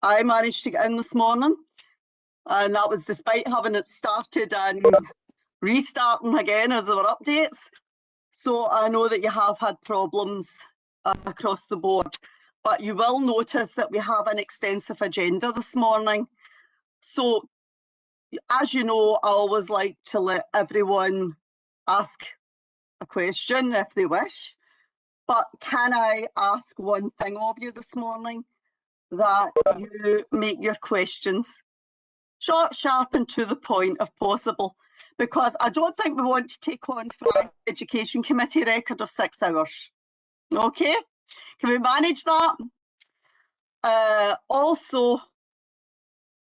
I managed to get in this morning, and that was despite having it started and restarting again as there were updates. So I know that you have had problems across the board, but you will notice that we have an extensive agenda this morning. So as you know, I always like to let everyone ask a question if they wish. But can I ask one thing of you this morning? That you make your questions short, sharp and to the point if possible, because I don't think we want to take on for an Education Committee record of 6 hours. Okay, can we manage that? Also,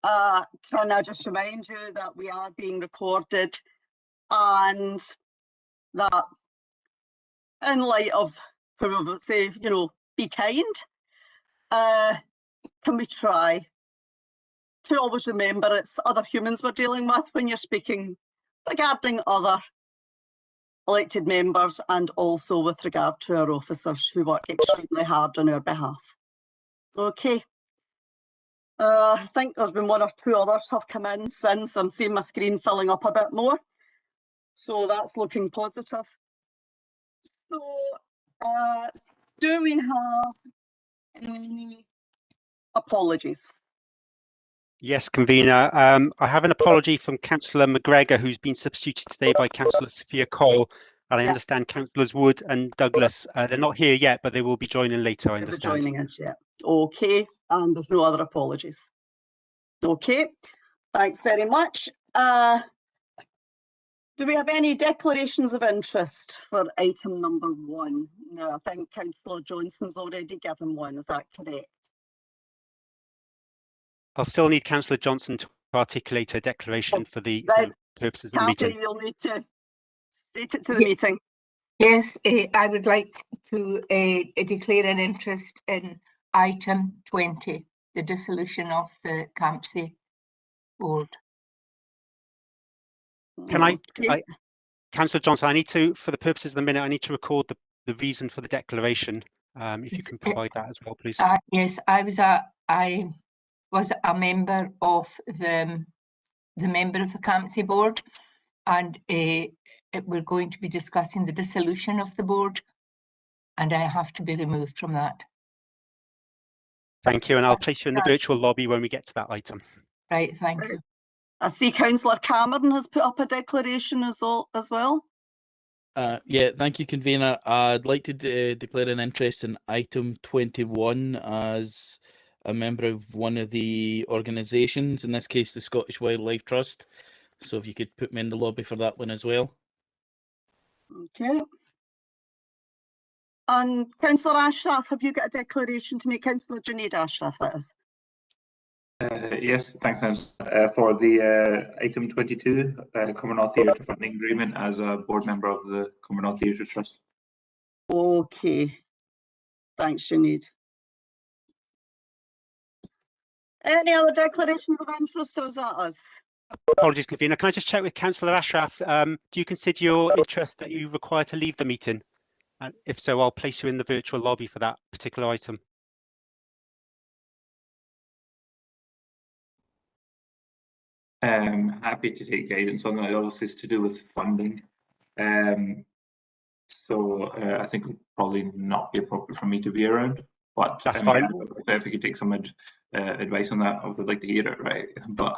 can I just remind you that we are being recorded, and that in light of who we would say, you know, be kind, can we try to always remember it's other humans we're dealing with when you're speaking regarding other elected members, and also with regard to our officers who work extremely hard on our behalf. Okay. I think there's been 1 or 2 others have come in since. I'm seeing my screen filling up a bit more. So that's looking positive. So do we have any apologies? Yes, convener. I have an apology from Councillor McGregor, who's been substituted today by Councillor Sophia Cole. And I understand Councillors Wood and Douglas, they're not here yet, but they will be joining later, I understand. They're joining us, yeah. Okay, and there's no other apologies. Okay, thanks very much. Do we have any declarations of interest for item number 1? No, I think Councillor Johnson's already given one, is that correct? I'll still need Councillor Johnson to articulate a declaration for the purposes of the meeting. You'll need to state it to the meeting. Yes, I would like to declare an interest in item 20, the dissolution of the Campsie board. Can I, Councillor Johnson, I need to, for the purposes of the minute, I need to record the reason for the declaration. If you can provide that as well, please. Yes, I was a member of the member of the Campsie board, and we're going to be discussing the dissolution of the board, and I have to be removed from that. Thank you, and I'll place you in the virtual lobby when we get to that item. Right, thank you. I see Councillor Cameron has put up a declaration as well. Yeah, thank you, convener. I'd like to declare an interest in item 21 as a member of one of the organisations, in this case the Scottish Wildlife Trust. So if you could put me in the lobby for that one as well. Okay. And Councillor Ashraf, have you got a declaration to make? Councillor Junaid Ashraf, that is. Yes, thanks, Councillor. For the item 22, Commonwealth Theatre Funding Agreement as a board member of the Commonwealth Theatre Trust. Okay. Thanks, Junaid. Any other declarations of interest, or is that us? Apologies, convener. Can I just check with Councillor Ashraf? Do you consider your interest that you require to leave the meeting? And if so, I'll place you in the virtual lobby for that particular item. Happy to take guidance on that. Obviously, it's to do with funding. So I think it would probably not be appropriate for me to be around. But that's fine. If you could take some advice on that, I would like to hear it, right? But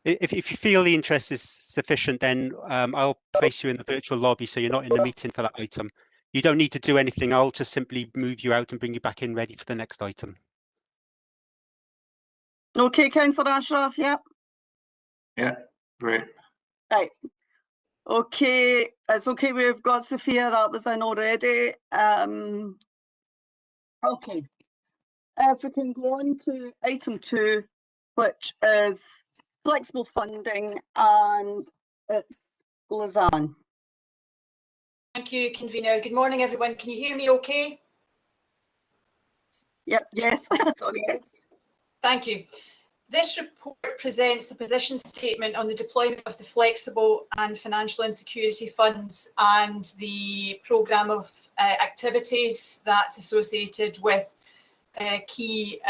if you feel the interest is sufficient, then I'll place you in the virtual lobby so you're not in the meeting for that item. You don't need to do anything. I'll just simply move you out and bring you back in ready for the next item. Okay, Councillor Ashraf, yeah. Yeah, great. Right. Okay, it's okay, we've got Sophia, that was in already. Okay, if we can go on to item 2, which is flexible funding, and it's Lisanne. Thank you, convener. Good morning, everyone. Can you hear me okay? Yep, yes, sorry. Yes. Thank you. This report presents a position statement on the deployment of the flexible and financial insecurity funds and the programme of activities that's associated with key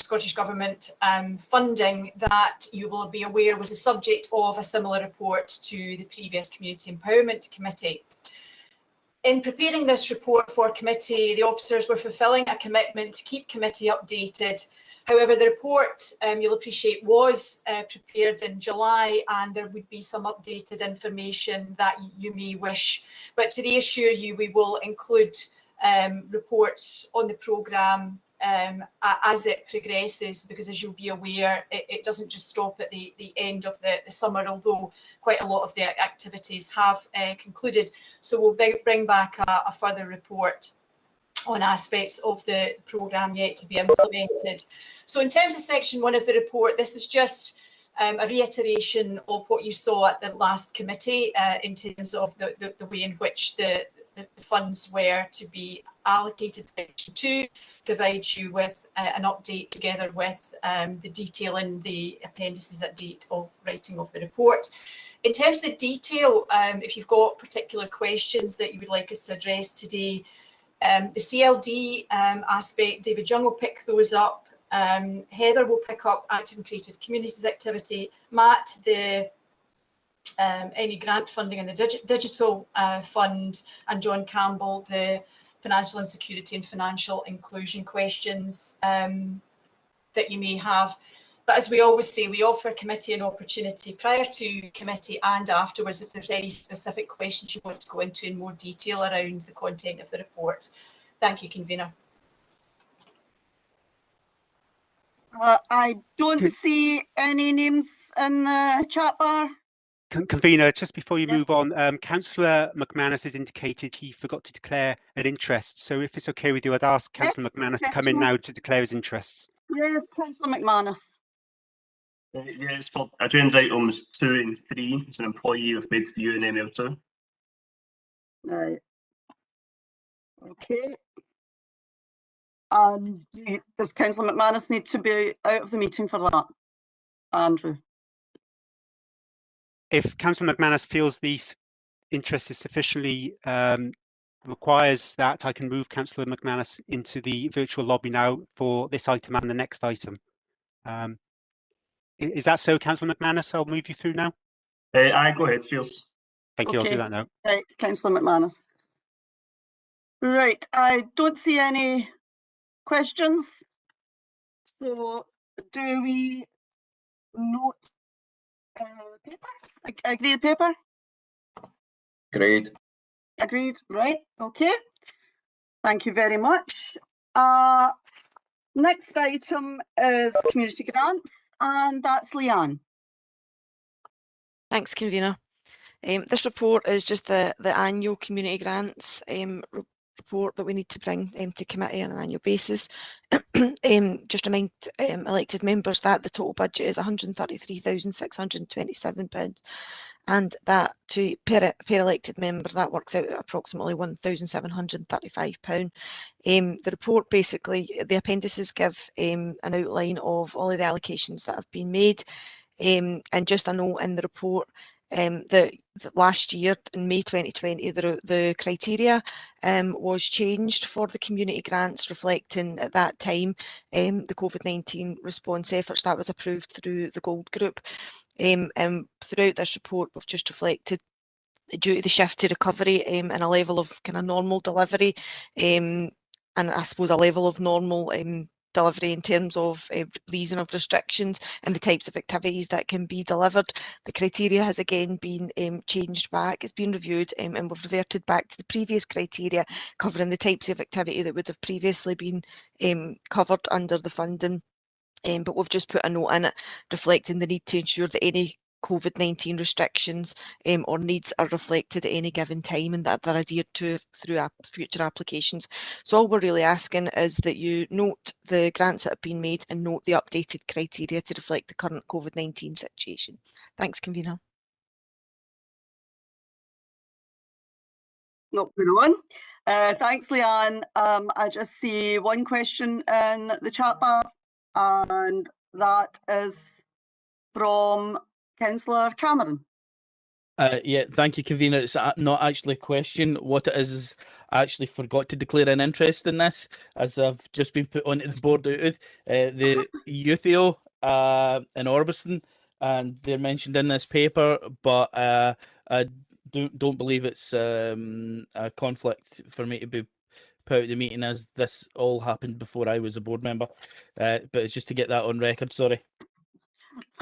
Scottish Government funding that you will be aware was the subject of a similar report to the previous Community Empowerment Committee. In preparing this report for committee, the officers were fulfilling a commitment to keep committee updated. However, the report, you'll appreciate, was prepared in July, and there would be some updated information that you may wish. But to reassure you, we will include reports on the programme as it progresses, because as you'll be aware, it doesn't just stop at the end of the summer, although quite a lot of the activities have concluded. So we'll bring back a further report on aspects of the programme yet to be implemented. So in terms of section 1 of the report, this is just a reiteration of what you saw at the last committee in terms of the way in which the funds were to be allocated. Section 2 provides you with an update together with the detail in the appendices at date of writing of the report. In terms of the detail, if you've got particular questions that you would like us to address today, the CLD aspect, David Young will pick those up. Heather will pick up active and creative communities activity. Matt, any grant funding in the digital fund, and John Campbell, the financial insecurity and financial inclusion questions that you may have. But as we always say, we offer committee an opportunity prior to committee and afterwards if there's any specific questions you want to go into in more detail around the content of the report. Thank you, Convener. I don't see any names in the chat bar. Convener, just before you Yes. move on, Councillor McManus has indicated he forgot to declare an interest. So if it's okay with you, I'd ask Councillor Yes, McManus to come in exceptional. now to declare his interests. Yes, Councillor McManus. Yeah, it's for agenda items 2 and 3. It's an employee of Midview and ML2. Right. Okay. Does Councillor McManus need to be out of the meeting for that? Andrew? If Councillor McManus feels the interest is sufficiently requires that, I can move Councillor McManus into the virtual lobby now for this item and the next item. Is that so, Councillor McManus? I'll move you through now. Aye, go ahead, cheers. Thank you. I'll Okay. do that now. Right, Councillor McManus. Right, I don't see any questions. So do we note paper? Agree the paper? Great. Agreed, right, okay. Thank you very much. Next item is community grants, and that's Leanne. Thanks, Convener. This report is just the annual community grants report that we need to bring to committee on an annual basis. Just remind elected members that the total budget is £133,627, and that per elected member that works out at approximately £1,735. The report basically, the appendices give an outline of all of the allocations that have been made, and just a note in the report that last year in May 2020 the criteria was changed for the community grants, reflecting at that time the COVID-19 response efforts that was approved through the Gold Group. And throughout this report we've just reflected due to the shift to recovery and a level of kind of normal delivery, and I suppose a level of normal delivery in terms of easing of restrictions and the types of activities that can be delivered. The criteria has again been changed back. It's been reviewed and we've reverted back to the previous criteria covering the types of activity that would have previously been covered under the funding. But we've just put a note in it reflecting the need to ensure that any COVID-19 restrictions or needs are reflected at any given time and that they're adhered to through future applications. So all we're really asking is that you note the grants that have been made and note the updated criteria to reflect the current COVID-19 situation. Thanks, Convener. Not put on. Thanks, Leanne. I just see one question in the chat bar, and that is from Councillor Cameron. Yeah, thank you, Convener. It's not actually a question. What it is I actually forgot to declare an interest in this, as I've just been put onto the board out of the UTHEO in Orbiston, and they're mentioned in this paper, but I don't believe it's a conflict for me to be put out of the meeting, as this all happened before I was a board member. But it's just to get that on record, sorry.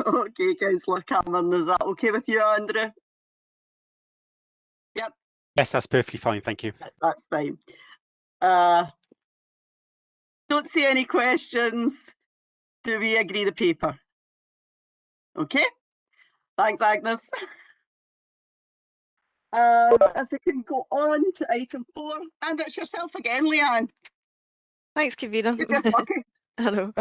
Okay, Councillor Cameron, is that okay with you, Andrew? Yep, Yes, that's perfectly fine. Thank you. that's fine. Don't see any questions. Do we agree the paper? Okay, thanks, Agnes. If we can go on to item 4, and it's yourself again, Leanne. Thanks, Kavita. You're just lucky. Hello.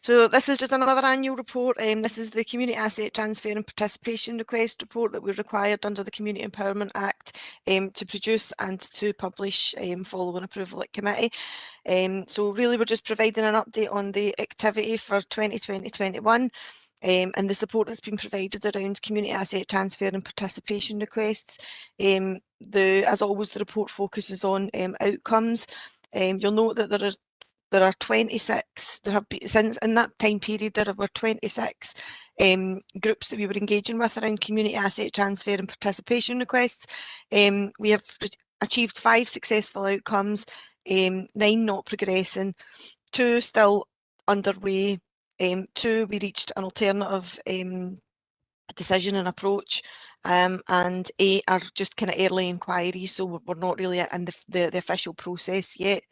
So this is just another annual report. This is the Community Asset Transfer and Participation Request report that we're required under the Community Empowerment Act to produce and to publish following approval at committee. So really we're just providing an update on the activity for 2020-21 and the support that's been provided around community asset transfer and participation requests. As always, the report focuses on outcomes. You'll note that there are 26, there have been, since in that time period, there were 26 groups that we were engaging with around community asset transfer and participation requests. We have achieved 5 successful outcomes, 9 not progressing, 2 still underway, 2 we reached an alternative decision and approach, and 8 are just kind of early inquiries, so we're not really in the official process yet.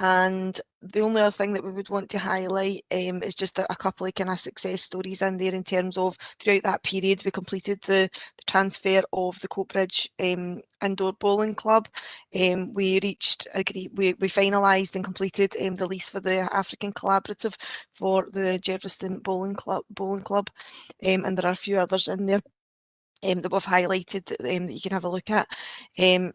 And the only other thing that we would want to highlight is just a couple of kind of success stories in there, in terms of throughout that period we completed the transfer of the Coatbridge indoor bowling club. We finalised and completed the lease for the African Collaborative for the Jerviston Bowling Club, and there are a few others in there that we've highlighted that you can have a look at.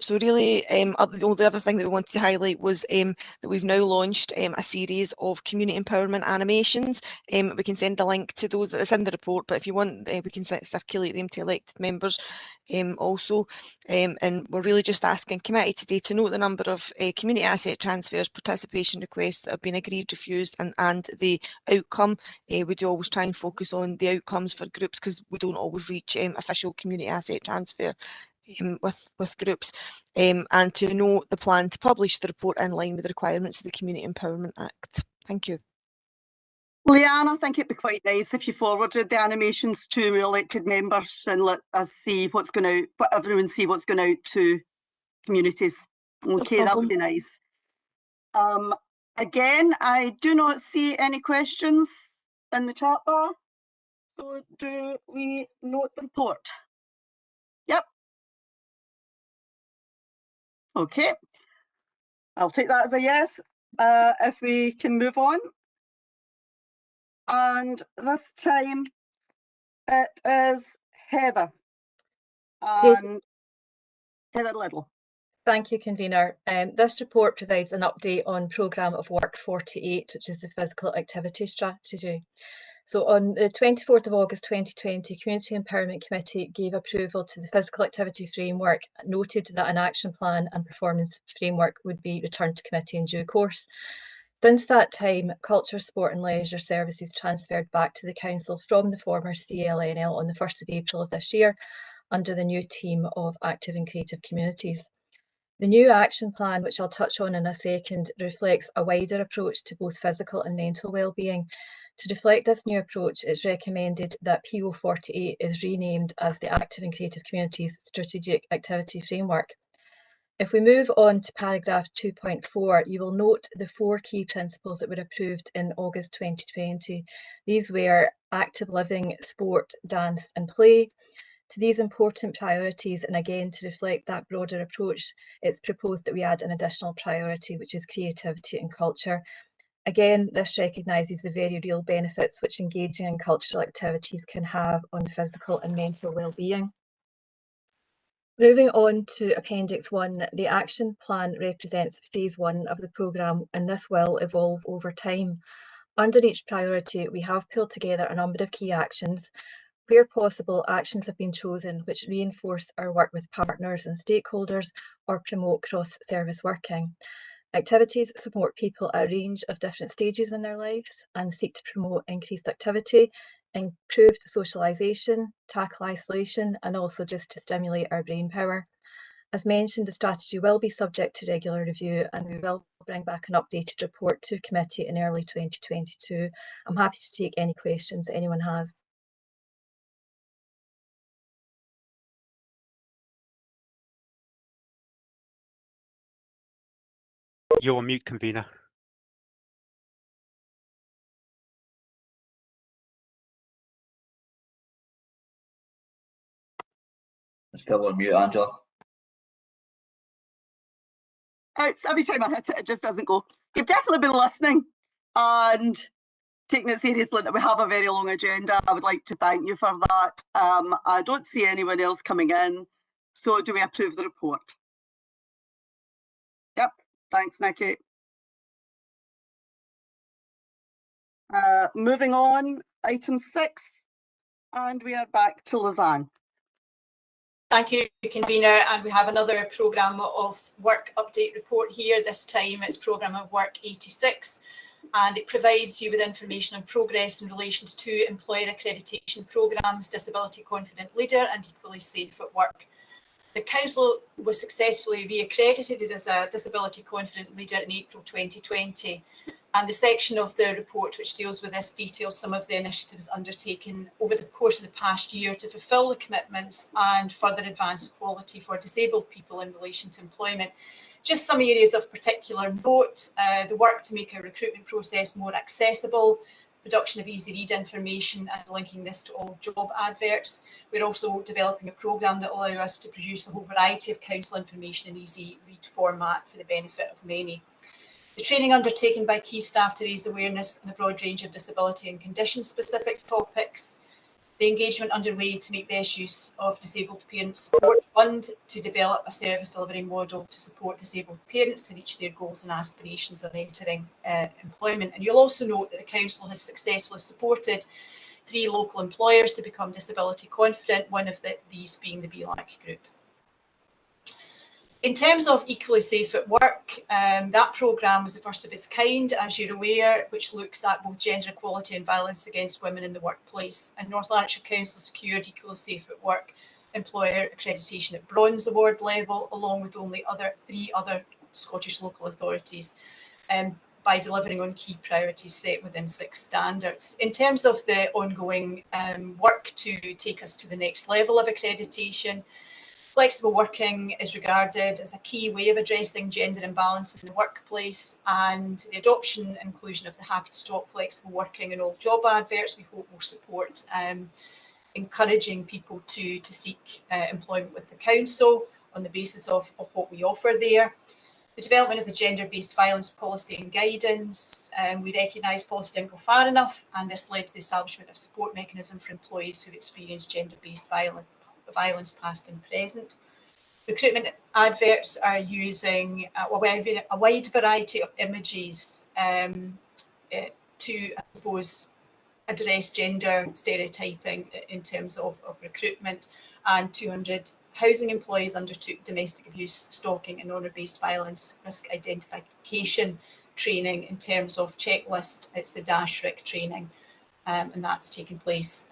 So really, the only other thing that we wanted to highlight was that we've now launched a series of community empowerment animations. We can send a link to those that's in the report, but if you want, we can circulate them to elected members also. And we're really just asking committee today to note the number of community asset transfers, participation requests that have been agreed, refused, and the outcome. We do always try and focus on the outcomes for groups, because we don't always reach official community asset transfer with groups, and to note the plan to publish the report in line with the requirements of the Community Empowerment Act. Thank you. Leanne, I think it'd be quite nice if you forwarded the animations to elected members and let us see what's going out, but everyone see what's going out to communities. Okay, that would be nice. Again, I do not see any questions in the chat bar. So do we note the report? Yep. Okay. I'll take that as a yes. If we can move on. And this time it is Heather. And Heather Little. Thank you, Convener. This report provides an update on Programme of Work 48, which is the Physical Activity Strategy. So on the 24th of August 2020, Community Empowerment Committee gave approval to the Physical Activity Framework, noted that an action plan and performance framework would be returned to committee in due course. Since that time, Culture, Sport and Leisure Services transferred back to the Council from the former CLNL on the 1st of April of this year, under the new team of Active and Creative Communities. The new action plan, which I'll touch on in a second, reflects a wider approach to both physical and mental wellbeing. To reflect this new approach, it's recommended that PO48 is renamed as the Active and Creative Communities Strategic Activity Framework. If we move on to paragraph 2.4, you will note the 4 key principles that were approved in August 2020. These were active living, sport, dance and play. To these important priorities, and again to reflect that broader approach, it's proposed that we add an additional priority, which is creativity and culture. Again, this recognises the very real benefits which engaging in cultural activities can have on physical and mental well-being. Moving on to Appendix 1, the action plan represents phase 1 of the programme, and this will evolve over time. Under each priority, we have pulled together a number of key actions. Where possible, actions have been chosen which reinforce our work with partners and stakeholders or promote cross-service working. Activities support people at a range of different stages in their lives and seek to promote increased activity, improved socialisation, tackle isolation, and also just to stimulate our brain power. As mentioned, the strategy will be subject to regular review, and we will bring back an updated report to committee in early 2022. I'm happy to take any questions that anyone has. You're on mute, convener. Still on mute, Angela. It's every time I hit it, it just doesn't go. You've definitely been listening and taking it seriously that we have a very long agenda. I would like to thank you for that. I don't see anyone else coming in. So do we approve the report? Yep, thanks, Nikki. Moving on, item 6, and we are back to Lisanne. Thank you, convener. And we have another programme of work update report here. This time it's programme of work 86, and it provides you with information on progress in relation to 2 employer accreditation programmes, Disability Confident Leader and Equally Safe at Work. The Council was successfully re-accredited as a Disability Confident Leader in April 2020. And the section of the report which deals with this details some of the initiatives undertaken over the course of the past year to fulfil the commitments and further advance equality for disabled people in relation to employment. Just some areas of particular note, the work to make our recruitment process more accessible, production of easy read information and linking this to all job adverts. We're also developing a programme that will allow us to produce a whole variety of council information in easy read format for the benefit of many. The training undertaken by key staff to raise awareness on a broad range of disability and condition-specific topics. The engagement underway to make best use of Disabled Parent Support Fund to develop a service delivery model to support disabled parents to reach their goals and aspirations of entering employment. And you'll also note that the Council has successfully supported 3 local employers to become disability confident, one of these being the BLAC Group. In terms of Equally Safe at Work, that programme was the first of its kind, as you're aware, which looks at both gender equality and violence against women in the workplace. And North Lanarkshire Council secured Equally Safe at Work employer accreditation at bronze award level, along with only 3 other Scottish local authorities, by delivering on key priorities set within 6 standards. In terms of the ongoing work to take us to the next level of accreditation, flexible working is regarded as a key way of addressing gender imbalance in the workplace, and the adoption and inclusion of the Happy to Talk flexible working in all job adverts we hope will support encouraging people to seek employment with the council on the basis of what we offer there. The development of the gender-based violence policy and guidance, we recognise policy didn't go far enough, and this led to the establishment of support mechanism for employees who experience gender-based violence past and present. Recruitment adverts are using a wide variety of images to, I suppose, address gender stereotyping in terms of recruitment, and 200 housing employees undertook domestic abuse, stalking and honour-based violence risk identification training in terms of checklist. It's the DASH-RIC training, and that's taken place.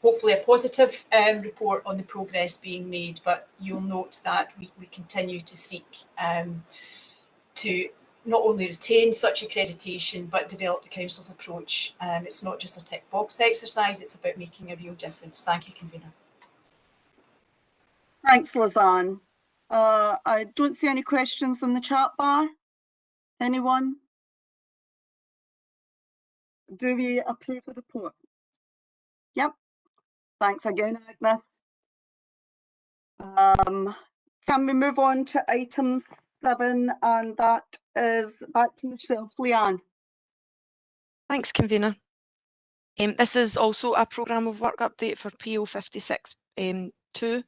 Hopefully a positive report on the progress being made, but you'll note that we continue to seek to not only retain such accreditation, but develop the Council's approach. It's not just a tick box exercise, it's about making a real difference. Thank you, convener. Thanks, Lisanne. I don't see any questions in the chat bar. Anyone? Do we approve the report? Yep. Thanks again, Agnes. Can we move on to item 7, and that is back to yourself, Leanne. Thanks, convener. This is also a programme of work update for PO56 2.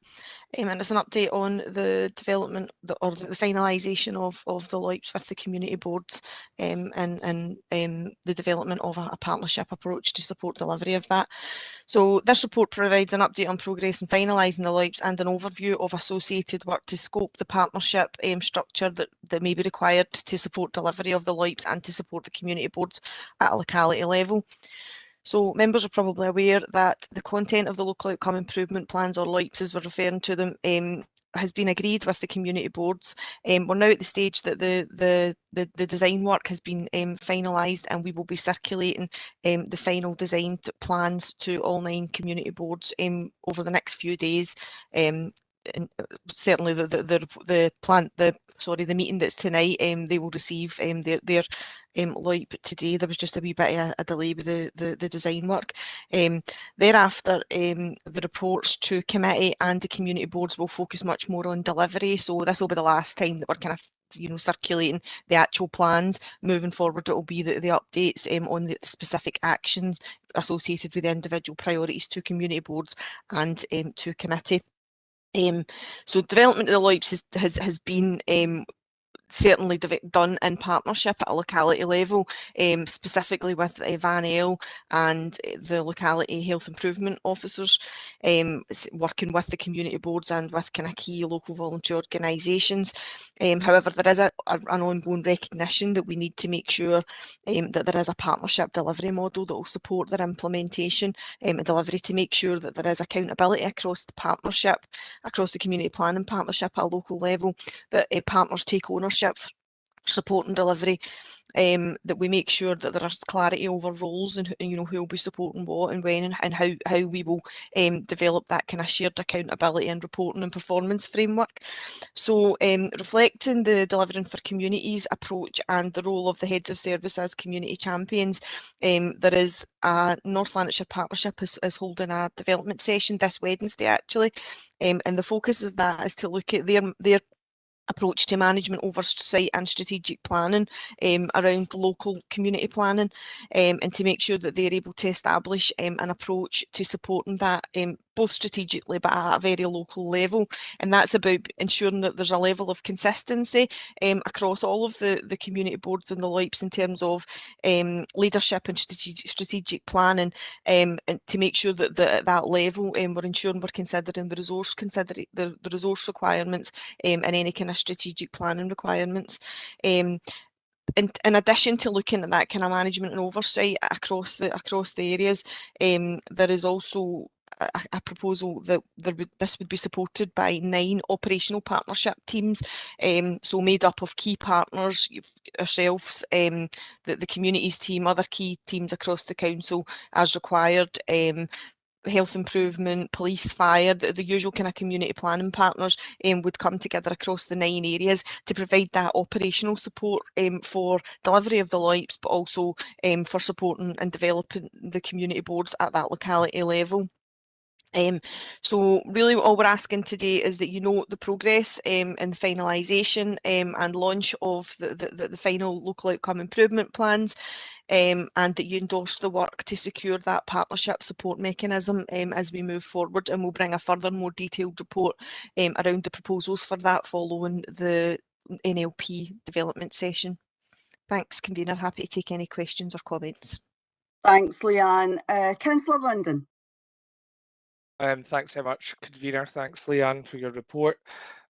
And it's an update on the development or the finalisation of the LOIPs with the community boards and the development of a partnership approach to support delivery of that. So this report provides an update on progress in finalising the LOIPs and an overview of associated work to scope the partnership structure that may be required to support delivery of the LOIPs and to support the community boards at a locality level. So members are probably aware that the content of the local outcome improvement plans, or LOIPs as we're referring to them, has been agreed with the community boards. We're now at the stage that the design work has been finalised, and we will be circulating the final design plans to all 9 community boards over the next few days. And certainly the meeting that's tonight, they will receive their LOIP today. There was just a wee bit of a delay with the design work. Thereafter, the reports to committee and the community boards will focus much more on delivery. So this will be the last time that we're kind of circulating the actual plans. Moving forward, it will be the updates on the specific actions associated with the individual priorities to community boards and to committee. So development of the LOIPs has been certainly done in partnership at a locality level, specifically with Van El and the locality health improvement officers, working with the community boards and with kind of key local volunteer organisations. However, there is an ongoing recognition that we need to make sure that there is a partnership delivery model that will support their implementation and delivery, to make sure that there is accountability across the partnership, across the community planning partnership at a local level, that partners take ownership, support and delivery, that we make sure that there is clarity over roles and who will be supporting what and when, and how we will develop that kind of shared accountability and reporting and performance framework. So reflecting the Delivering for Communities approach and the role of the heads of service as community champions, there is a North Lanarkshire Partnership is holding a development session this Wednesday actually, and the focus of that is to look at their approach to management oversight and strategic planning around local community planning, and to make sure that they're able to establish an approach to supporting that both strategically but at a very local level. And that's about ensuring that there's a level of consistency across all of the community boards and the LOIPs in terms of leadership and strategic planning, and to make sure that at that level we're ensuring we're considering the resource requirements and any kind of strategic planning requirements. In addition to looking at that kind of management and oversight across the areas, there is also a proposal that this would be supported by 9 operational partnership teams, so made up of key partners, ourselves, the communities team, other key teams across the council as required, health improvement, police, fire, the usual kind of community planning partners would come together across the 9 areas to provide that operational support for delivery of the LOIPs, but also for supporting and developing the community boards at that locality level. So really all we're asking today is that you note the progress and the finalisation and launch of the final local outcome improvement plans, and that you endorse the work to secure that partnership support mechanism as we move forward, and we'll bring a further more detailed report around the proposals for that following the NLP development session. Thanks, Convener. Happy to take any questions or comments. Thanks, Leanne. Councillor Linden. Thanks very much, Convener. Thanks, Leanne, for your report.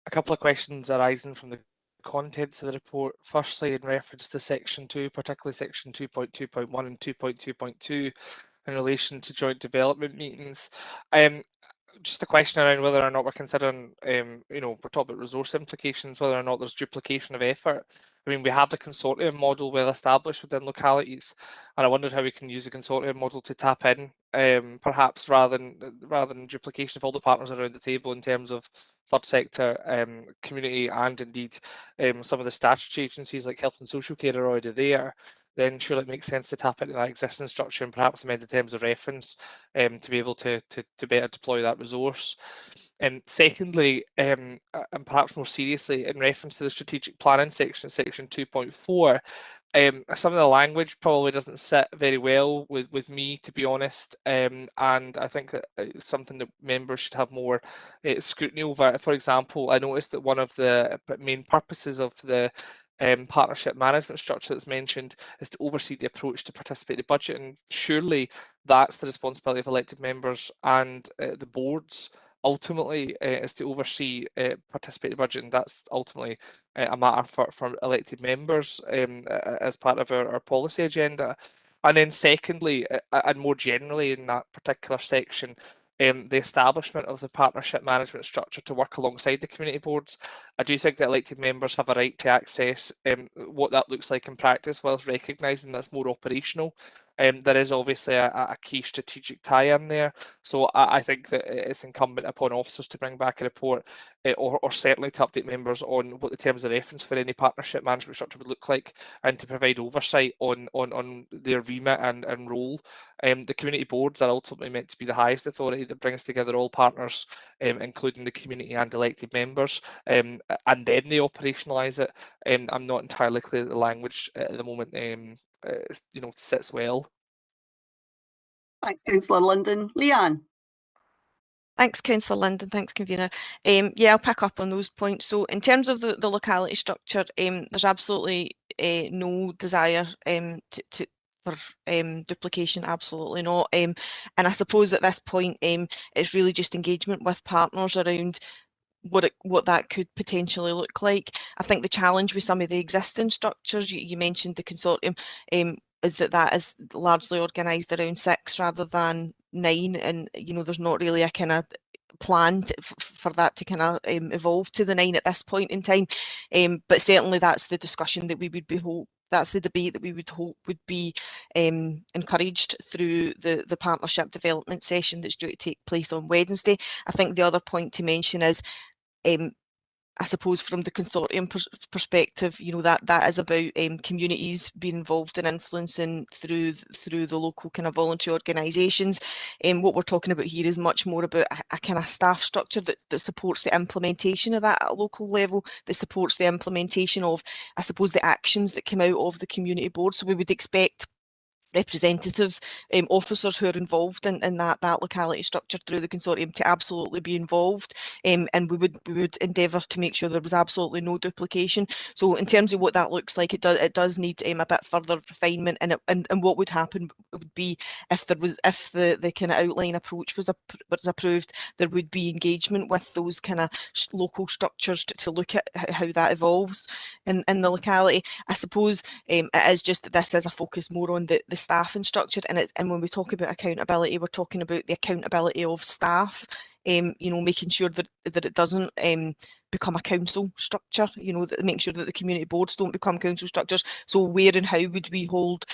A couple of questions arising from the contents of the report. Firstly, in reference to Section 2, particularly Section 2.2.1 and 2.2.2 in relation to joint development meetings. Just a question around whether or not we're considering, we're talking about resource implications, whether or not there's duplication of effort. I mean, we have the consortium model well established within localities, and I wondered how we can use the consortium model to tap in, perhaps rather than duplication of all the partners around the table in terms of third sector, community, and indeed some of the statutory agencies like health and social care are already there. Then surely it makes sense to tap into that existing structure and perhaps amend the terms of reference to be able to better deploy that resource. And secondly, and perhaps more seriously, in reference to the strategic planning section, Section 2.4, Some of the language probably doesn't sit very well with me, to be honest, and I think that it's something that members should have more scrutiny over. For example, I noticed that one of the main purposes of the partnership management structure that's mentioned is to oversee the approach to participatory budget, and surely that's the responsibility of elected members and the boards ultimately is to oversee participatory budget, and that's ultimately a matter for elected members as part of our policy agenda. And then secondly, and more generally in that particular section, the establishment of the partnership management structure to work alongside the community boards. I do think that elected members have a right to access what that looks like in practice, whilst recognising that's more operational. There is obviously a key strategic tie-in there. So I think that it's incumbent upon officers to bring back a report or certainly to update members on what the terms of reference for any partnership management structure would look like, and to provide oversight on their remit and role. The community boards are ultimately meant to be the highest authority that brings together all partners, including the community and elected members, and then they operationalise it. I'm not entirely clear that the language at the moment sits well. Thanks, Councillor Linden. Leanne? Thanks, Councillor Linden. Thanks, Convener. Yeah, I'll pick up on those points. So in terms of the locality structure, there's absolutely no desire for duplication, absolutely not. And I suppose at this point, it's really just engagement with partners around what that could potentially look like. I think the challenge with some of the existing structures, you mentioned the consortium, is that is largely organised around 6 rather than 9, and there's not really a kind of plan for that to kind of evolve to the 9 at this point in time. But certainly that's the discussion that we would be that's the debate that we would hope would be encouraged through the partnership development session that's due to take place on Wednesday. I think the other point to mention is, I suppose from the consortium perspective, that is about communities being involved in influencing through the local kind of voluntary organisations. What we're talking about here is much more about a kind of staff structure that supports the implementation of that at a local level, that supports the implementation of, I suppose, the actions that come out of the community board. So we would expect representatives, officers who are involved in that locality structure through the consortium to absolutely be involved, and we would endeavour to make sure there was absolutely no duplication. So in terms of what that looks like, it does need a bit further refinement, and what would happen would be if the kind of outline approach was approved, there would be engagement with those kind of local structures to look at how that evolves in the locality. I suppose it is just that this is a focus more on the staffing structure, and when we talk about accountability, we're talking about the accountability of staff, making sure that it doesn't become a council structure, make sure that the community boards don't become council structures. So where and how would we hold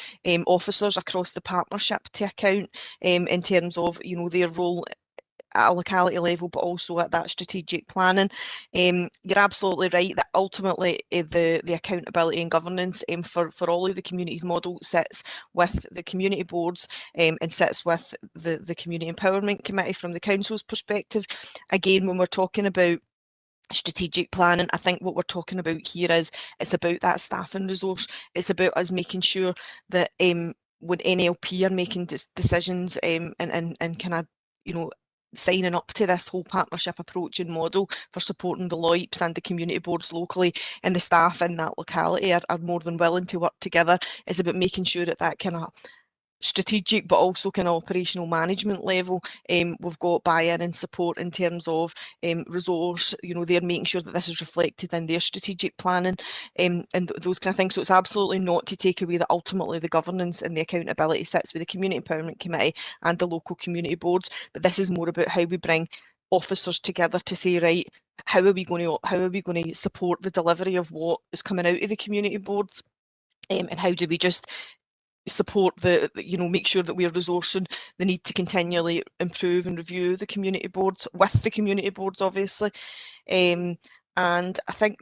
officers across the partnership to account in terms of their role at a locality level, but also at that strategic planning. You're absolutely right that ultimately the accountability and governance for all of the communities model sits with the community boards and sits with the Community Empowerment Committee from the council's perspective. Again, when we're talking about strategic planning, I think what we're talking about here is it's about that staffing resource. It's about us making sure that when NLP are making decisions and kind of signing up to this whole partnership approach and model for supporting the LOIPs and the community boards locally, and the staff in that locality are more than willing to work together. It's about making sure that kind of strategic but also kind of operational management level, we've got buy-in and support in terms of resource, they're making sure that this is reflected in their strategic planning and those kind of things. So it's absolutely not to take away that ultimately the governance and the accountability sits with the Community Empowerment Committee and the local community boards, but this is more about how we bring officers together to say, right, how are we going to support the delivery of what is coming out of the community boards, and how do we just support make sure that we're resourcing the need to continually improve and review the community boards with the community boards, obviously. And I think,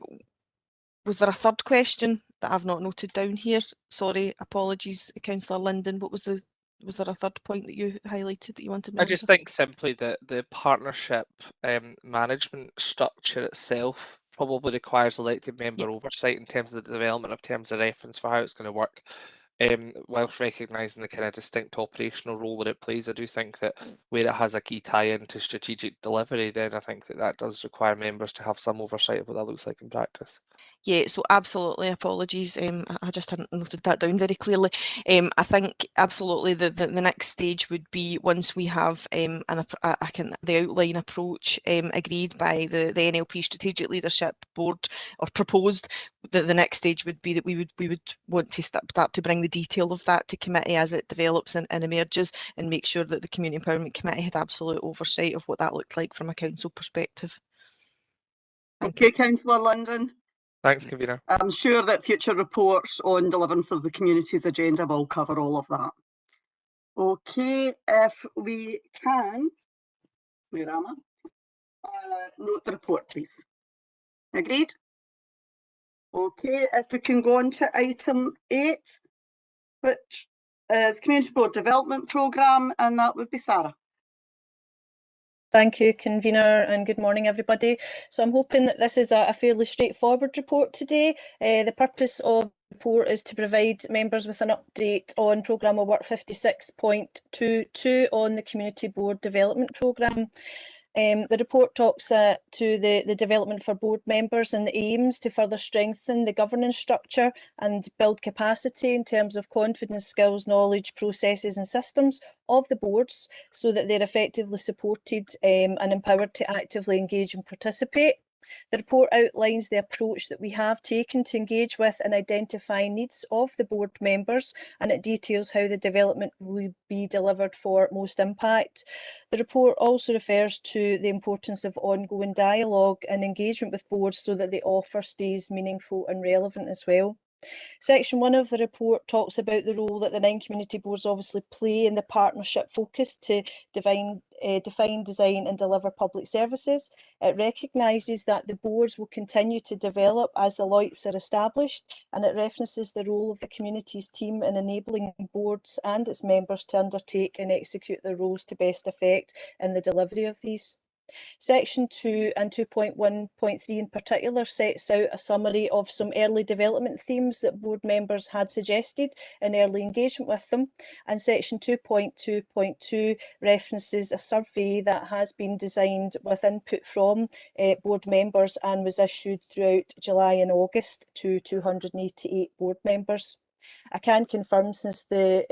was there a third question that I've not noted down here? Sorry, apologies, Councillor Linden. Was there a third point that you highlighted that you wanted me to I just think simply that the partnership management structure itself probably requires elected member oversight in terms of the development of terms of reference for how it's going to work. Whilst recognising the kind of distinct operational role that it plays, I do think that where it has a key tie-in to strategic delivery, then I think that that does require members to have some oversight of what that looks like in practice. Yeah, so absolutely apologies. I just hadn't noted that down very clearly. I think absolutely the next stage would be once we have the outline approach agreed by the NLP Strategic Leadership Board or proposed. The next stage would be that we would want to start to bring the detail of that to committee as it develops and emerges, and make sure that the Community Empowerment Committee had absolute oversight of what that looked like from a council perspective. Thank you, Councillor London. Thanks, Convener. I'm sure that future reports on delivering for the community's agenda will cover all of that. Okay, if we can, where am I? Note the report, please. Agreed? Okay, if we can go on to item 8, which is Community Board Development Programme, and that would be Sarah. Thank you, Convener, and good morning, everybody. So I'm hoping that this is a fairly straightforward report today. The purpose of the report is to provide members with an update on Programme of Work 56.22 on the Community Board Development Programme. The report talks to the development for board members and the aims to further strengthen the governance structure and build capacity in terms of confidence, skills, knowledge, processes and systems of the boards so that they're effectively supported and empowered to actively engage and participate. The report outlines the approach that we have taken to engage with and identify needs of the board members, and it details how the development will be delivered for most impact. The report also refers to the importance of ongoing dialogue and engagement with boards so that the offer stays meaningful and relevant as well. Section 1 of the report talks about the role that the 9 community boards obviously play in the partnership focus to define, design and deliver public services. It recognises that the boards will continue to develop as the LOIPs are established, and it references the role of the communities team in enabling boards and its members to undertake and execute their roles to best effect in the delivery of these. Section 2 and 2.1.3 in particular sets out a summary of some early development themes that board members had suggested in early engagement with them, and section 2.2.2 references a survey that has been designed with input from board members and was issued throughout July and August to 288 board members. I can confirm since the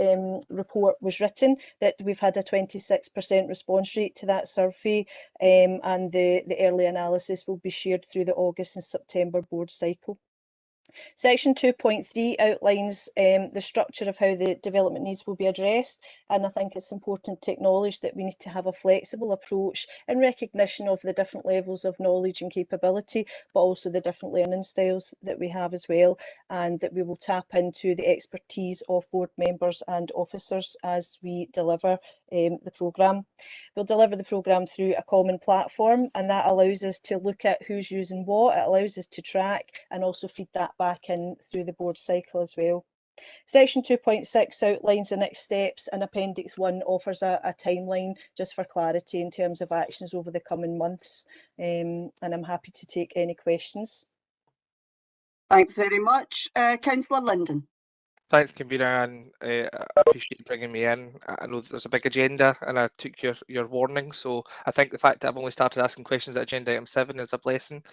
report was written that we've had a 26% response rate to that survey, and the early analysis will be shared through the August and September board cycle. Section 2.3 outlines the structure of how the development needs will be addressed, and I think it's important to acknowledge that we need to have a flexible approach in recognition of the different levels of knowledge and capability, but also the different learning styles that we have as well, and that we will tap into the expertise of board members and officers as we deliver the programme. We'll deliver the programme through a common platform, and that allows us to look at who's using what, it allows us to track and also feed that back in through the board cycle as well. Section 2.6 outlines the next steps, and Appendix 1 offers a timeline just for clarity in terms of actions over the coming months, and I'm happy to take any questions. Thanks very much. Councillor Linden. Thanks, Convener, and I appreciate you bringing me in. I know that there's a big agenda, and I took your warning, so I think the fact that I've only started asking questions at agenda item 7 is a blessing.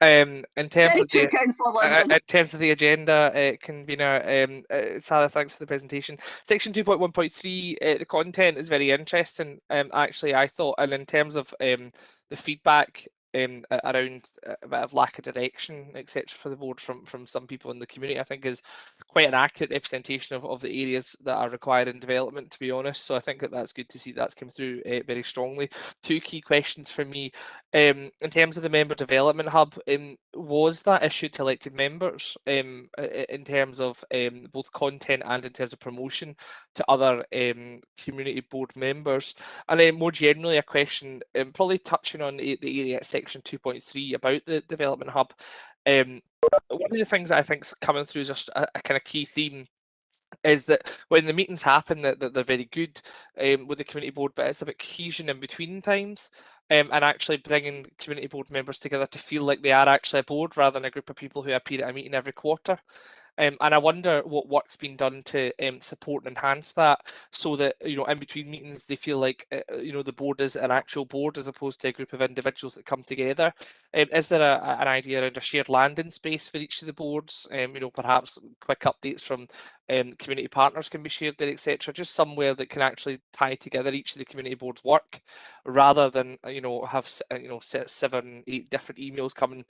In terms of the agenda, Convener, Sarah, thanks for the presentation. Section 2.1.3, the content is very interesting. Actually, I thought, and in terms of the feedback around a bit of lack of direction, etc., for the board from some people in the community, I think is quite an accurate representation of the areas that are required in development, to be honest. So I think that that's good to see that's come through very strongly. 2 key questions for me. In terms of the member development hub, was that issued to elected members in terms of both content and in terms of promotion to other community board members? And then more generally, a question, probably touching on the area at section 2.3 about the development hub. One of the things that I think is coming through is just a kind of key theme is that when the meetings happen, that they're very good with the community board, but it's about cohesion in between times. And actually bringing community board members together to feel like they are actually a board rather than a group of people who appear at a meeting every quarter. And I wonder what work's been done to support and enhance that, so that, you know, in between meetings they feel like you know, the board is an actual board as opposed to a group of individuals that come together. Is there an idea around a shared landing space for each of the boards? You know, perhaps quick updates from community partners can be shared there, etc. Just somewhere that can actually tie together each of the community boards' work, rather than you know, have 7, 8 different emails coming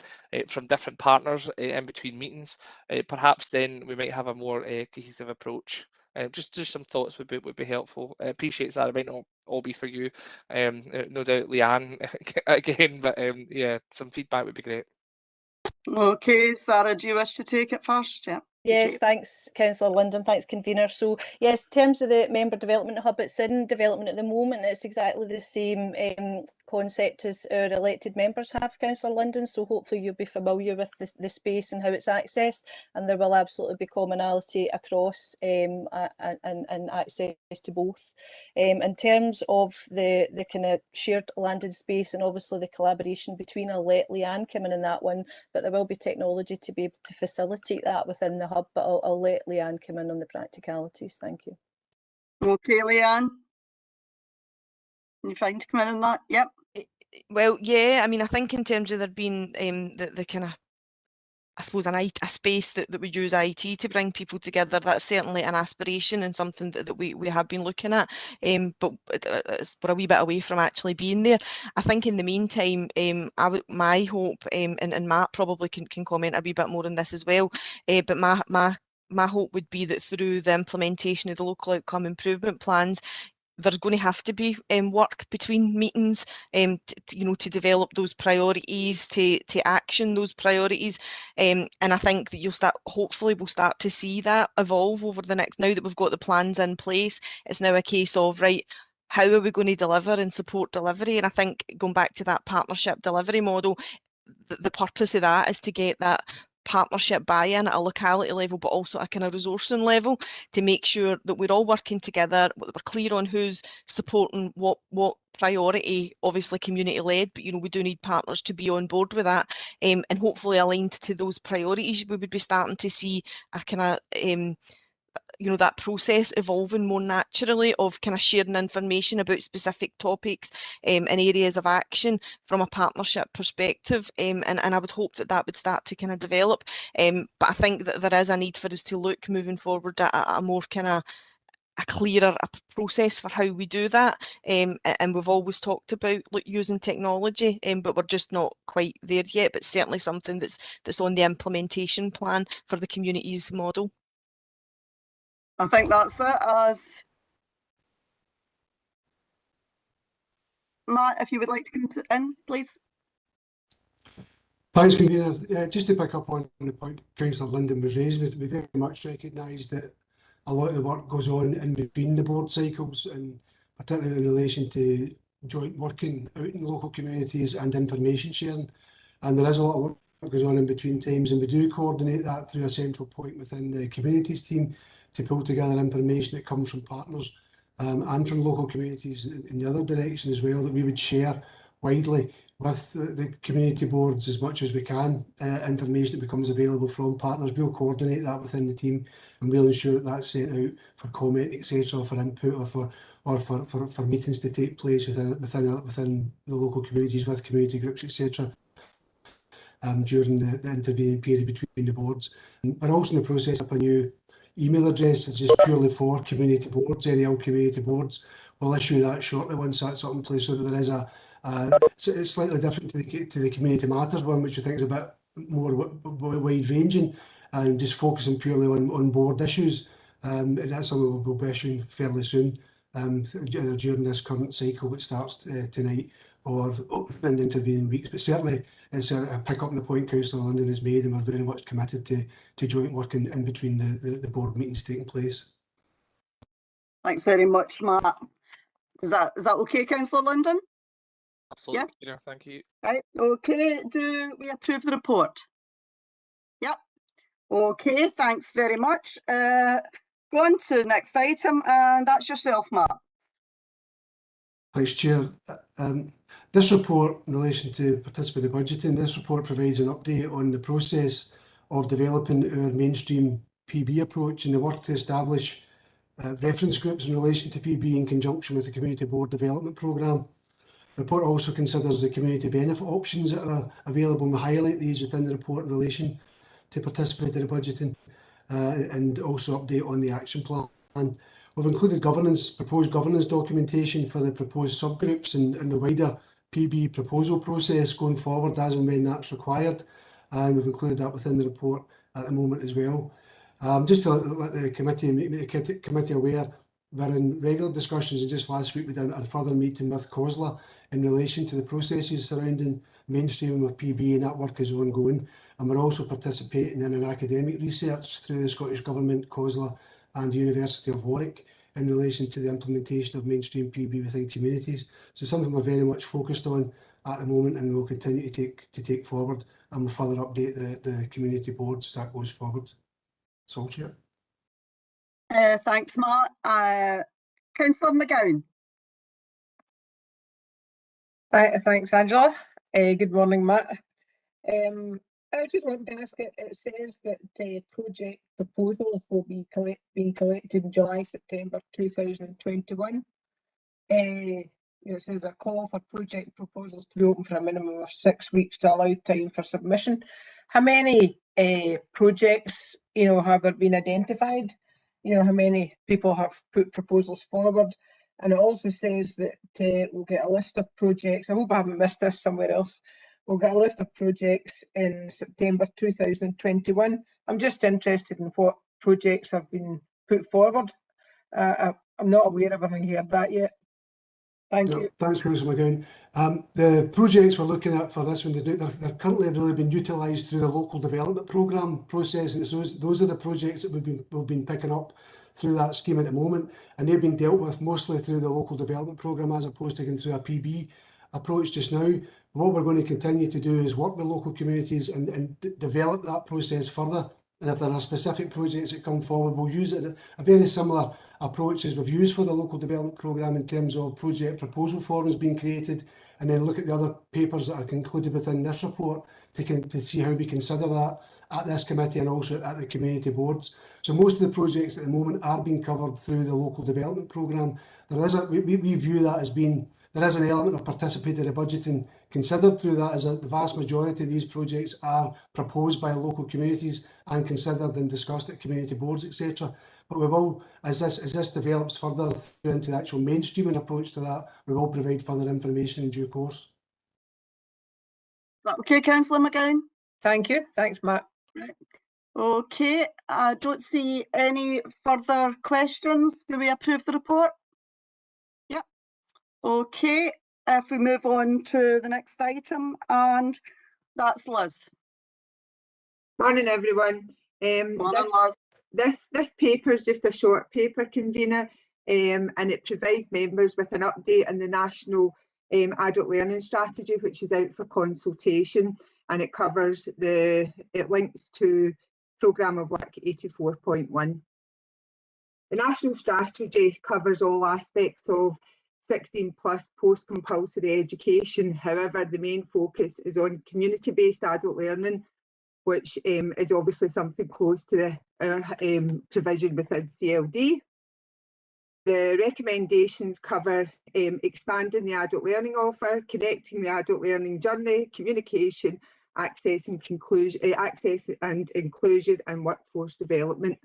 from different partners in between meetings. Perhaps then we might have a more cohesive approach. Just some thoughts would be helpful. I appreciate that. It might not all be for you, no doubt, Leanne, again, but yeah, some feedback would be great. Okay, Sarah, do you wish to take it first? Yeah. Yes, thanks, Councillor Linden. Thanks, convener. So yes, in terms of the member development hub, it's in development at the moment. It's exactly the same concept as our elected members have, Councillor Linden. So hopefully you'll be familiar with the space and how it's accessed, and there will absolutely be commonality across and access to both. In terms of the kind of shared landing space and obviously the collaboration between, I'll let Leanne come in on that one, but there will be technology to be able to facilitate that within the hub, but I'll let Leanne come in on the practicalities. Thank you. Okay, Leanne. You fine to come in on that? Yep. Well, yeah, I mean, I think in terms of there being the kind of, I suppose, a space that we use IT to bring people together, that's certainly an aspiration and something that we have been looking at, but we're a wee bit away from actually being there. I think in the meantime, my hope, and Matt probably can comment a wee bit more on this as well, but my hope would be that through the implementation of the local outcome improvement plans, there's going to have to be work between meetings, you know, to develop those priorities, to action those priorities, and I think that hopefully we'll start to see that evolve over the next. Now that we've got the plans in place, it's now a case of, right, how are we going to deliver and support delivery? And I think going back to that partnership delivery model, the purpose of that is to get that partnership buy-in at a locality level, but also a kind of resourcing level, to make sure that we're all working together, we're clear on who's supporting what priority, obviously community led, but you know, we do need partners to be on board with that, and hopefully aligned to those priorities. We would be starting to see a kind of you know, that process evolving more naturally of kind of sharing information about specific topics and areas of action from a partnership perspective, and I would hope that would start to kind of develop, but I think that there is a need for us to look moving forward at a more kind of a clearer process for how we do that, and we've always talked about using technology, but we're just not quite there yet, but certainly something that's on the implementation plan for the community's model. I think that's it. As Matt, if you would like to come in, please. Thanks, convener. Just to pick up on the point Councillor Linden was raising, we very much recognise that a lot of the work goes on in between the board cycles, and particularly in relation to joint working out in local communities and information sharing. And there is a lot of work that goes on in between times, and we do coordinate that through a central point within the communities team to pull together information that comes from partners and from local communities in the other direction as well, that we would share widely with the community boards as much as we can. Information that becomes available from partners, we'll coordinate that within the team, and we'll ensure that that's sent out for comment, etc., for input, or for meetings to take place within the local communities with community groups, etc. During the intervening period between the boards. We're also in the process of a new email address that's just purely for community boards, NL community boards. We'll issue that shortly once that's up in place, so that there is it's slightly different to the Community Matters one, which I think is a bit more wide ranging and just focusing purely on board issues. And that's something we'll be issuing fairly soon, during this current cycle, which starts tonight or in the intervening weeks. But certainly it's a pick up on the point Councillor Linden has made, and we're very much committed to joint working in between the board meetings taking place. Thanks very much, Matt. Is that okay, Councillor Linden? Absolutely, yeah. Thank you. Right, okay, do we approve the report? Yep. Okay, thanks very much. Go on to the next item, and that's yourself, Matt. Thanks, Chair. This report in relation to participatory budgeting, this report provides an update on the process of developing our mainstream PB approach and the work to establish reference groups in relation to PB in conjunction with the Community Board Development Programme. The report also considers the community benefit options that are available, and we highlight these within the report in relation to participatory budgeting, and also update on the action plan. We've included proposed governance documentation for the proposed subgroups and the wider PB proposal process going forward as and when that's required. And we've included that within the report at the moment as well. Just to let the committee, make the committee aware, we're in regular discussions, and just last week we did a further meeting with COSLA in relation to the processes surrounding mainstreaming of PB, and that work is ongoing. And we're also participating in an academic research through the Scottish Government, COSLA and the University of Warwick in relation to the implementation of mainstream PB within communities. So something we're very much focused on at the moment, and we'll continue to take forward, and we'll further update the community boards as that goes forward. That's all, Chair. Thanks, Matt. Councillor McGowan. Thanks, Angela. Good morning, Matt. I just wanted to ask, it says that project proposals will be being collected in July, September 2021. It says a call for project proposals to be open for a minimum of 6 weeks to allow time for submission. How many projects, have there been identified? How many people have put proposals forward? And it also says that we'll get a list of projects. I hope I haven't missed this somewhere else. We'll get a list of projects in September 2021. I'm just interested in what projects have been put forward. I'm not aware of having heard that yet. Thank you. Thanks, Councillor McGowan. The projects we're looking at for this one, they're currently really been utilised through the local development programme process, and those are the projects that we've been picking up through that scheme at the moment, and they've been dealt with mostly through the local development programme as opposed to going through a PB approach just now. What we're going to continue to do is work with local communities and develop that process further. And if there are specific projects that come forward, we'll use a very similar approach as we've used for the local development programme in terms of project proposal forms being created, and then look at the other papers that are included within this report to see how we consider that at this committee and also at the community boards. So most of the projects at the moment are being covered through the local development programme. We view that as being, there is an element of participatory budgeting considered through that, as the vast majority of these projects are proposed by local communities and considered and discussed at community boards, etc. But we will, as this develops further into the actual mainstreaming approach to that, we will provide further information in due course. Is that okay, Councillor McGowan? Thank you. Thanks, Matt. Right. Okay, I don't see any further questions. Do we approve the report? Yep. Okay, if we move on to the next item, and that's Liz. Morning, everyone. This paper is just a short paper, convener, and it provides members with an update on the National Adult Learning Strategy, which is out for consultation, and it covers it links to Programme of Work 84.1. The National Strategy covers all aspects of 16+ post-compulsory education. However, the main focus is on community-based adult learning, which is obviously something close to our provision within CLD. The recommendations cover expanding the adult learning offer, connecting the adult learning journey, communication, access and inclusion, and workforce development.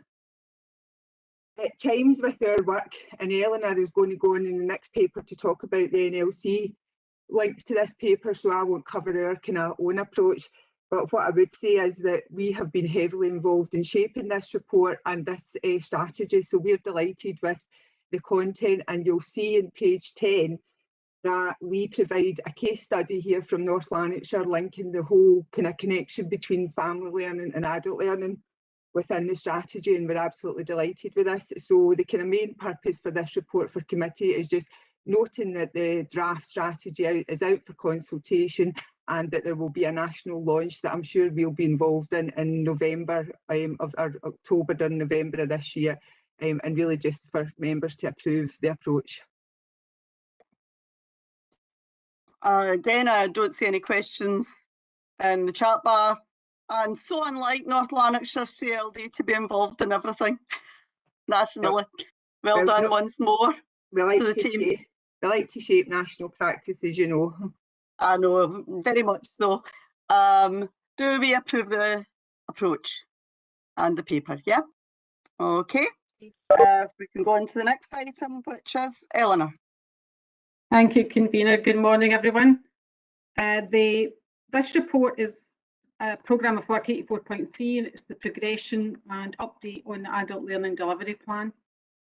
It chimes with our work, and Eleanor is going to go on in the next paper to talk about the NLC links to this paper, so I won't cover our kind of own approach. But what I would say is that we have been heavily involved in shaping this report and this strategy, so we're delighted with the content, and you'll see in page 10 that we provide a case study here from North Lanarkshire linking the whole kind of connection between family learning and adult learning within the strategy, and we're absolutely delighted with this. So the kind of main purpose for this report for committee is just noting that the draft strategy is out for consultation, and that there will be a national launch that I'm sure we'll be involved in November or October or November of this year. and really just for members to approve the approach. Again, I don't see any questions in the chat bar. And so unlike North Lanarkshire CLD to be involved in everything nationally. Well done once more We like to the to team. we like to shape national practices, you know. I know, very much so. Do we approve the approach and the paper? Yeah. Okay. We can go on to the next item, which is Eleanor. Thank you, convener. Good morning, everyone. This report is Programme of Work 84.3, and it's the progression and update on the Adult Learning Delivery Plan.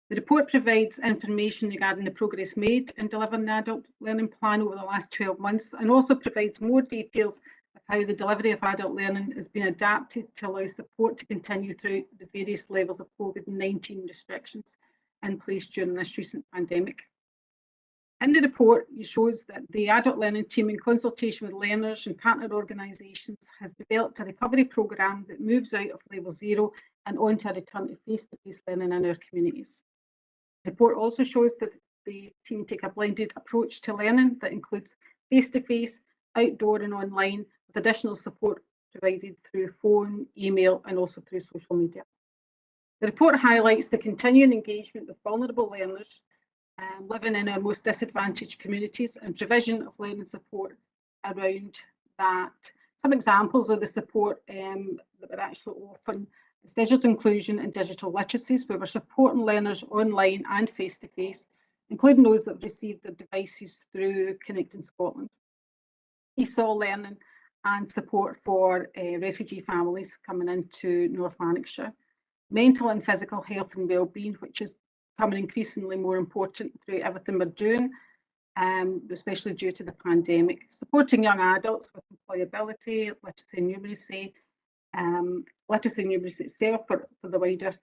The report provides information regarding the progress made in delivering the Adult Learning Plan over the last 12 months, and also provides more details of how the delivery of adult learning has been adapted to allow support to continue through the various levels of COVID-19 restrictions in place during this recent pandemic. In the report, it shows that the Adult Learning team, in consultation with learners and partner organisations, has developed a recovery programme that moves out of level 0 and onto a return to face-to-face learning in our communities. The report also shows that the team take a blended approach to learning that includes face-to-face, outdoor and online, with additional support provided through phone, email and also through social media. The report highlights the continuing engagement with vulnerable learners living in our most disadvantaged communities and provision of learning support around that. Some examples of the support that we're actually offering is digital inclusion and digital literacies, where we're supporting learners online and face-to-face, including those that have received their devices through Connecting Scotland. ESOL learning and support for refugee families coming into North Lanarkshire. Mental and physical health and wellbeing, which is becoming increasingly more important through everything we're doing, especially due to the pandemic. Supporting young adults with employability, literacy and numeracy, literacy and numeracy itself for the wider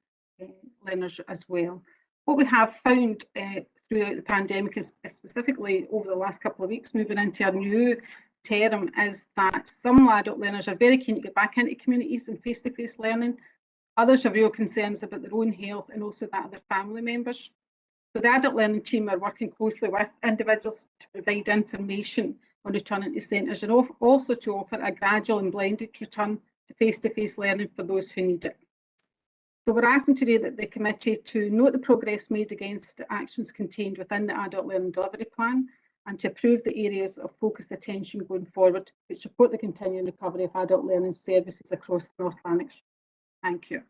learners as well. What we have found throughout the pandemic is specifically over the last couple of weeks, moving into a new term, is that some adult learners are very keen to get back into communities and face-to-face learning. Others have real concerns about their own health and also that of their family members. So the Adult Learning team are working closely with individuals to provide information on returning to centres, and also to offer a gradual and blended return to face-to-face learning for those who need it. So we're asking today that the committee to note the progress made against the actions contained within the Adult Learning Delivery Plan, and to approve the areas of focused attention going forward, which support the continuing recovery of adult learning services across North Lanarkshire. Thank you.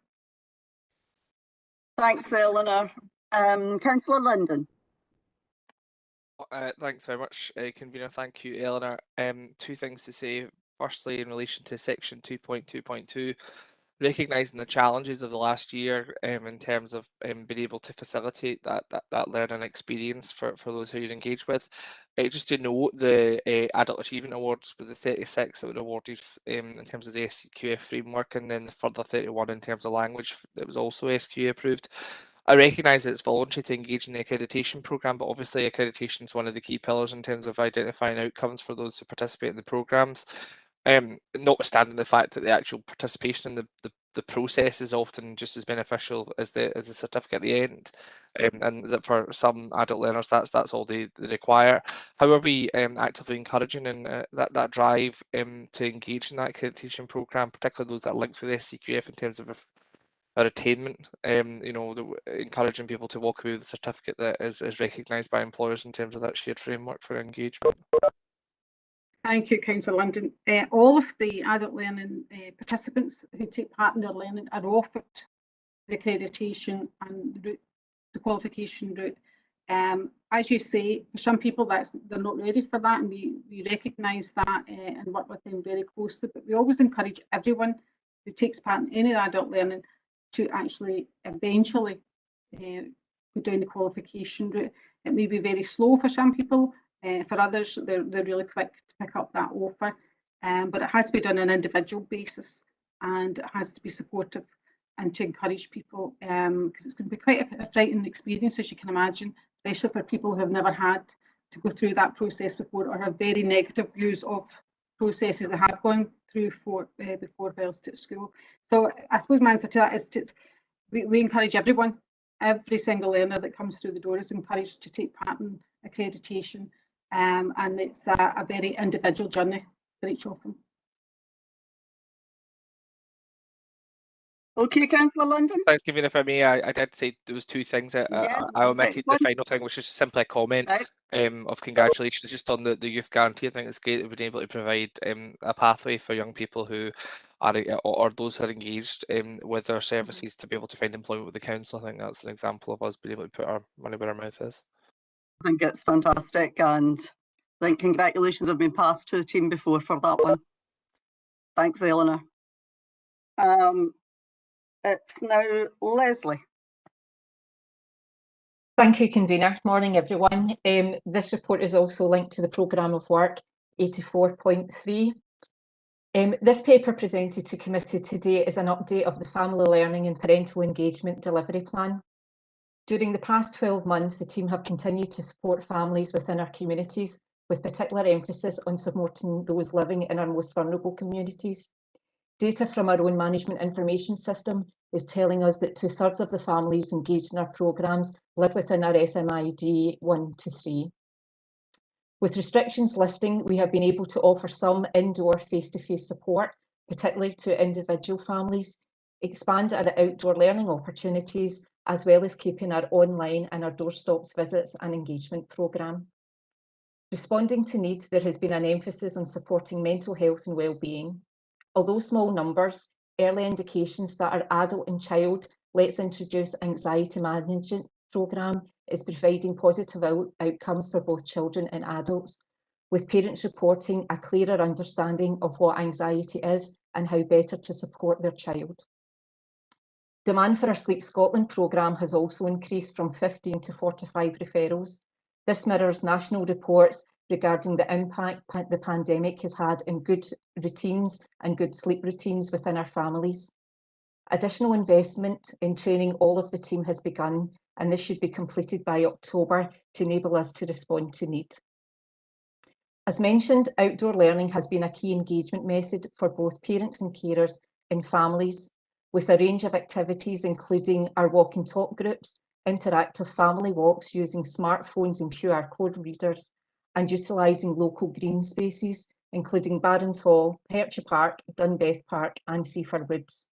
Thanks, Eleanor. Councillor Linden. Thanks very much, convener. Thank you, Eleanor. Two things to say. Firstly, in relation to section 2.2.2, recognising the challenges of the last year in terms of being able to facilitate that learning experience for those who you're engaged with. Just to note, the Adult Achievement Awards were the 36 that were awarded in terms of the SQF framework, and then the further 31 in terms of language that was also SQA approved. I recognise that it's voluntary to engage in the accreditation programme, but obviously accreditation is one of the key pillars in terms of identifying outcomes for those who participate in the programmes. Notwithstanding the fact that the actual participation in the process is often just as beneficial as the certificate at the end, and that for some adult learners that's all they require. However, we actively encouraging and that drive to engage in that accreditation programme, particularly those that are linked with SCQF in terms of our attainment. Encouraging people to walk away with a certificate that is recognised by employers in terms of that shared framework for engagement. Thank you, Councillor Linden. All of the adult learning participants who take part in their learning are offered the accreditation and the qualification route. As you say, for some people they're not ready for that, and we recognise that and work with them very closely, but we always encourage everyone who takes part in any adult learning to actually eventually go down the qualification route. It may be very slow for some people. For others, they're really quick to pick up that offer, but it has to be done on an individual basis, and it has to be supportive and to encourage people, because it's going to be quite a frightening experience, as you can imagine, especially for people who have never had to go through that process before, or have very negative views of processes they have gone through before whilst at school. So I suppose my answer to that is we encourage everyone Every single learner that comes through the door is encouraged to take part in accreditation, and it's a very individual journey for each of them. Okay, Councillor London. Thanks, Convener. If I may, I did say there was two things. Yes, I the omitted second the one. final thing, which is simply a comment of congratulations just on the youth guarantee. I think it's great that we've been able to provide a pathway for young people who are or those who are engaged with our services to be able to find employment with the council. I think that's an example of us being able to put our money where our mouth is. I think it's fantastic, and I think congratulations have been passed to the team before for that one. Thanks, Eleanor. It's now Leslie. Thank you, Convener. Morning, everyone. This report is also linked to the programme of work 84.3. This paper presented to committee today is an update of the Family Learning and Parental Engagement Delivery Plan. During the past 12 months, the team have continued to support families within our communities, with particular emphasis on supporting those living in our most vulnerable communities. Data from our own management information system is telling us that 2/3 of the families engaged in our programmes live within our SMID 1 to 3. With restrictions lifting, we have been able to offer some indoor face-to-face support, particularly to individual families, expand our outdoor learning opportunities, as well as keeping our online and our doorstops visits and engagement programme. Responding to needs, there has been an emphasis on supporting mental health and wellbeing. Although small numbers, early indications that our adult and child Let's Introduce Anxiety Management programme is providing positive outcomes for both children and adults, with parents reporting a clearer understanding of what anxiety is and how better to support their child. Demand for our Sleep Scotland programme has also increased from 15 to 45 referrals. This mirrors national reports regarding the impact the pandemic has had in good routines and good sleep routines within our families. Additional investment in training all of the team has begun, and this should be completed by October to enable us to respond to need. As mentioned, outdoor learning has been a key engagement method for both parents and carers in families, with a range of activities including our walk and talk groups, interactive family walks using smartphones and QR code readers, and utilising local green spaces, including Barons Hall, Percher Park, Dunbeth Park and Seaford Woods.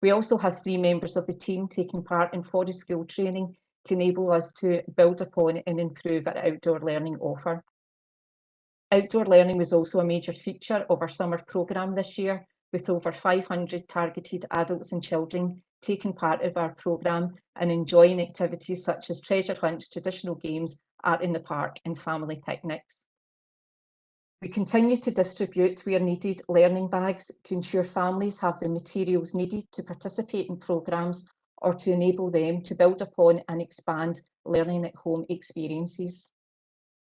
We also have 3 members of the team taking part in forest school training to enable us to build upon and improve our outdoor learning offer. Outdoor learning was also a major feature of our summer programme this year, with over 500 targeted adults and children taking part of our programme and enjoying activities such as treasure hunts, traditional games, art in the park and family picnics. We continue to distribute where needed learning bags to ensure families have the materials needed to participate in programmes or to enable them to build upon and expand learning at home experiences.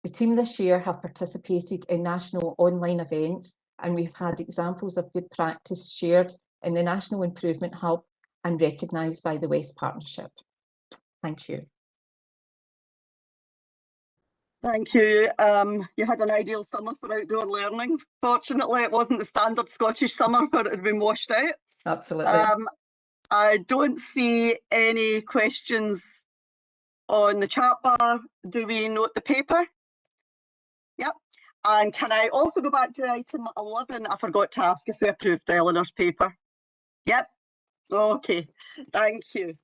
The team this year have participated in national online events, and we've had examples of good practice shared in the National Improvement Hub and recognised by the West Partnership. Thank you. Thank you. You had an ideal summer for outdoor learning. Fortunately, it wasn't the standard Scottish summer where it had been washed out. Absolutely. I don't see any questions on the chat bar. Do we note the paper? Yep. And can I also go back to item 11? I forgot to ask if we approved Eleanor's paper. Yep. Okay. Thank you.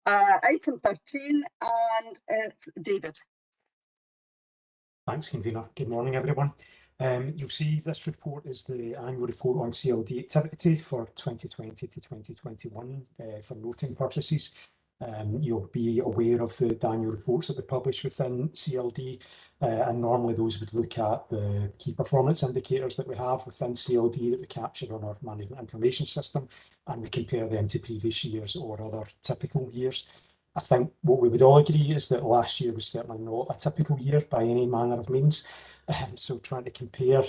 Item 13, and it's David. Thanks, Convener. Good morning, everyone. You'll see this report is the annual report on CLD activity for 2020 to 2021 for noting purposes. You'll be aware of the annual reports that we publish within CLD, and normally those would look at the key performance indicators that we have within CLD that we capture on our management information system, and we compare them to previous years or other typical years. I think what we would all agree is that last year was certainly not a typical year by any manner of means. So trying to compare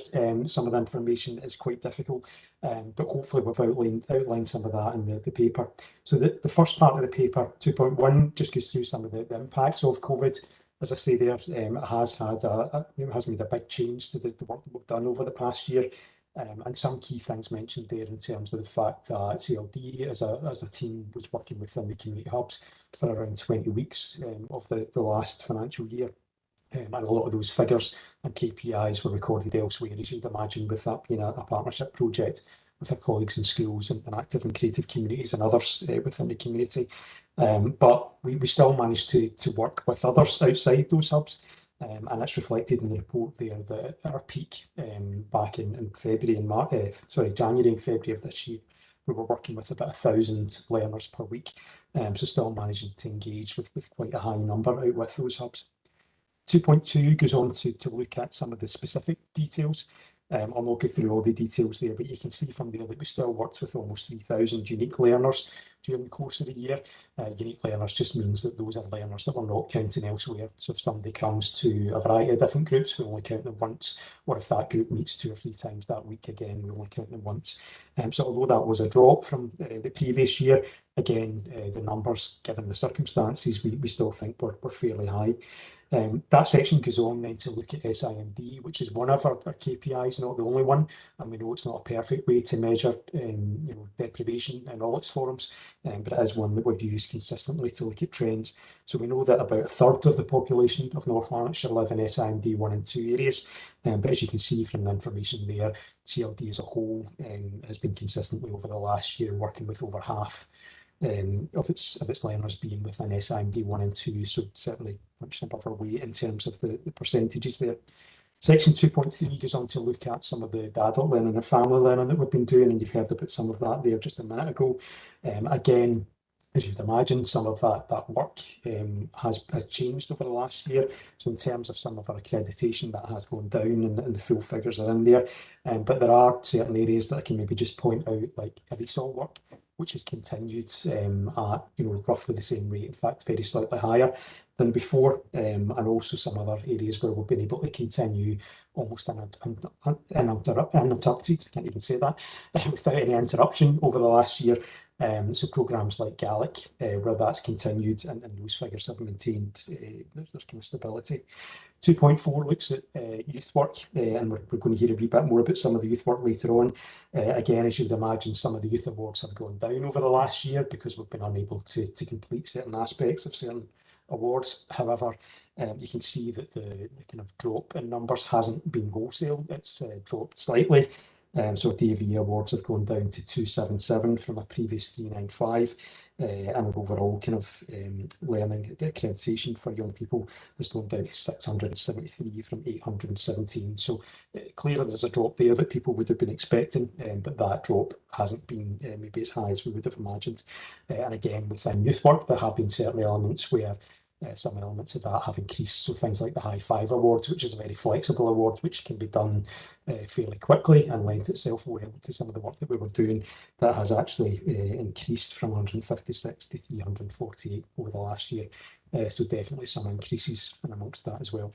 some of the information is quite difficult, but hopefully we've outlined some of that in the paper. So the first part of the paper, 2.1, just goes through some of the impacts of COVID. As I say there, it has made a big change to the work that we've done over the past year. And some key things mentioned there in terms of the fact that CLD as a team was working within the community hubs for around 20 weeks of the last financial year. And a lot of those figures and KPIs were recorded elsewhere, as you'd imagine, with that being a partnership project with our colleagues in schools and active and creative communities and others within the community. But we still managed to work with others outside those hubs. And it's reflected in the report there that at our peak back in February and January and February of this year, we were working with about 1,000 learners per week. So still managing to engage with quite a high number out with those hubs. 2.2 goes on to look at some of the specific details. I'll not go through all the details there, but you can see from there that we still worked with almost 3,000 unique learners during the course of the year. Unique learners just means that those are learners that we're not counting elsewhere. So if somebody comes to a variety of different groups, we only count them once, or if that group meets 2 or 3 times that week, again, we only count them once. So although that was a drop from the previous year, again, the numbers, given the circumstances, we still think were fairly high. That section goes on then to look at SIMD, which is one of our KPIs, not the only one, and we know it's not a perfect way to measure deprivation in all its forms, but it is one that we've used consistently to look at trends. So we know that about a third of the population of North Lanarkshire live in SIMD 1 and 2 areas, but as you can see from the information there, CLD as a whole has been consistently over the last year working with over half of its learners being within SIMD 1 and 2, so certainly much above our weight in terms of the percentages there. Section 2.3 goes on to look at some of the adult learning and family learning that we've been doing, and you've heard about some of that there just a minute ago. Again, as you'd imagine, some of that work has changed over the last year. So in terms of some of our accreditation, that has gone down and the full figures are in there. But there are certain areas that I can maybe just point out, like ESOL work, which has continued at roughly the same rate, in fact, very slightly higher than before, and also some other areas where we've been able to continue almost uninterrupted, I can't even say that, without any interruption over the last year. So programmes like Gaelic, where that's continued and those figures have maintained their kind of stability. 2.4 looks at youth work, and we're going to hear a wee bit more about some of the youth work later on. Again, as you'd imagine, some of the youth awards have gone down over the last year because we've been unable to complete certain aspects of certain awards. However, you can see that the kind of drop in numbers hasn't been wholesale, it's dropped slightly. So DV awards have gone down to 277 from a previous 395. And overall kind of learning accreditation for young people has gone down to 673 from 817. So clearly there's a drop there that people would have been expecting, but that drop hasn't been maybe as high as we would have imagined. And again, within youth work, there have been certain elements where some elements of that have increased. So things like the High Five Awards, which is a very flexible award, which can be done fairly quickly and lent itself well to some of the work that we were doing. That has actually increased from 156 to 348 over the last year. So definitely some increases in amongst that as well.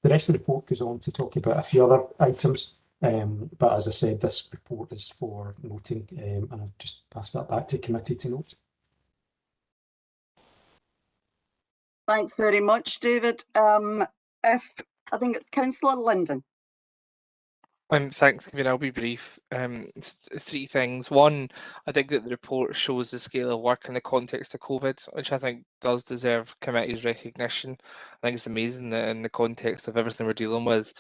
The rest of the report goes on to talk about a few other items. But as I said, this report is for noting, and I'll just pass that back to committee to note. Thanks very much, David. I think it's Councillor Linden. Thanks, Kevin. I'll be brief. 3 things. One, I think that the report shows the scale of work in the context of COVID, which I think does deserve committee's recognition. I think it's amazing that in the context of everything we're dealing with,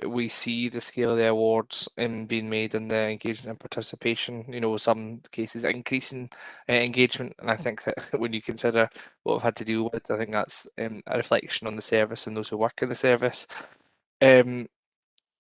we see the scale of the awards being made and the engagement and participation, some cases increasing engagement. And I think that when you consider what we've had to deal with, I think that's a reflection on the service and those who work in the service.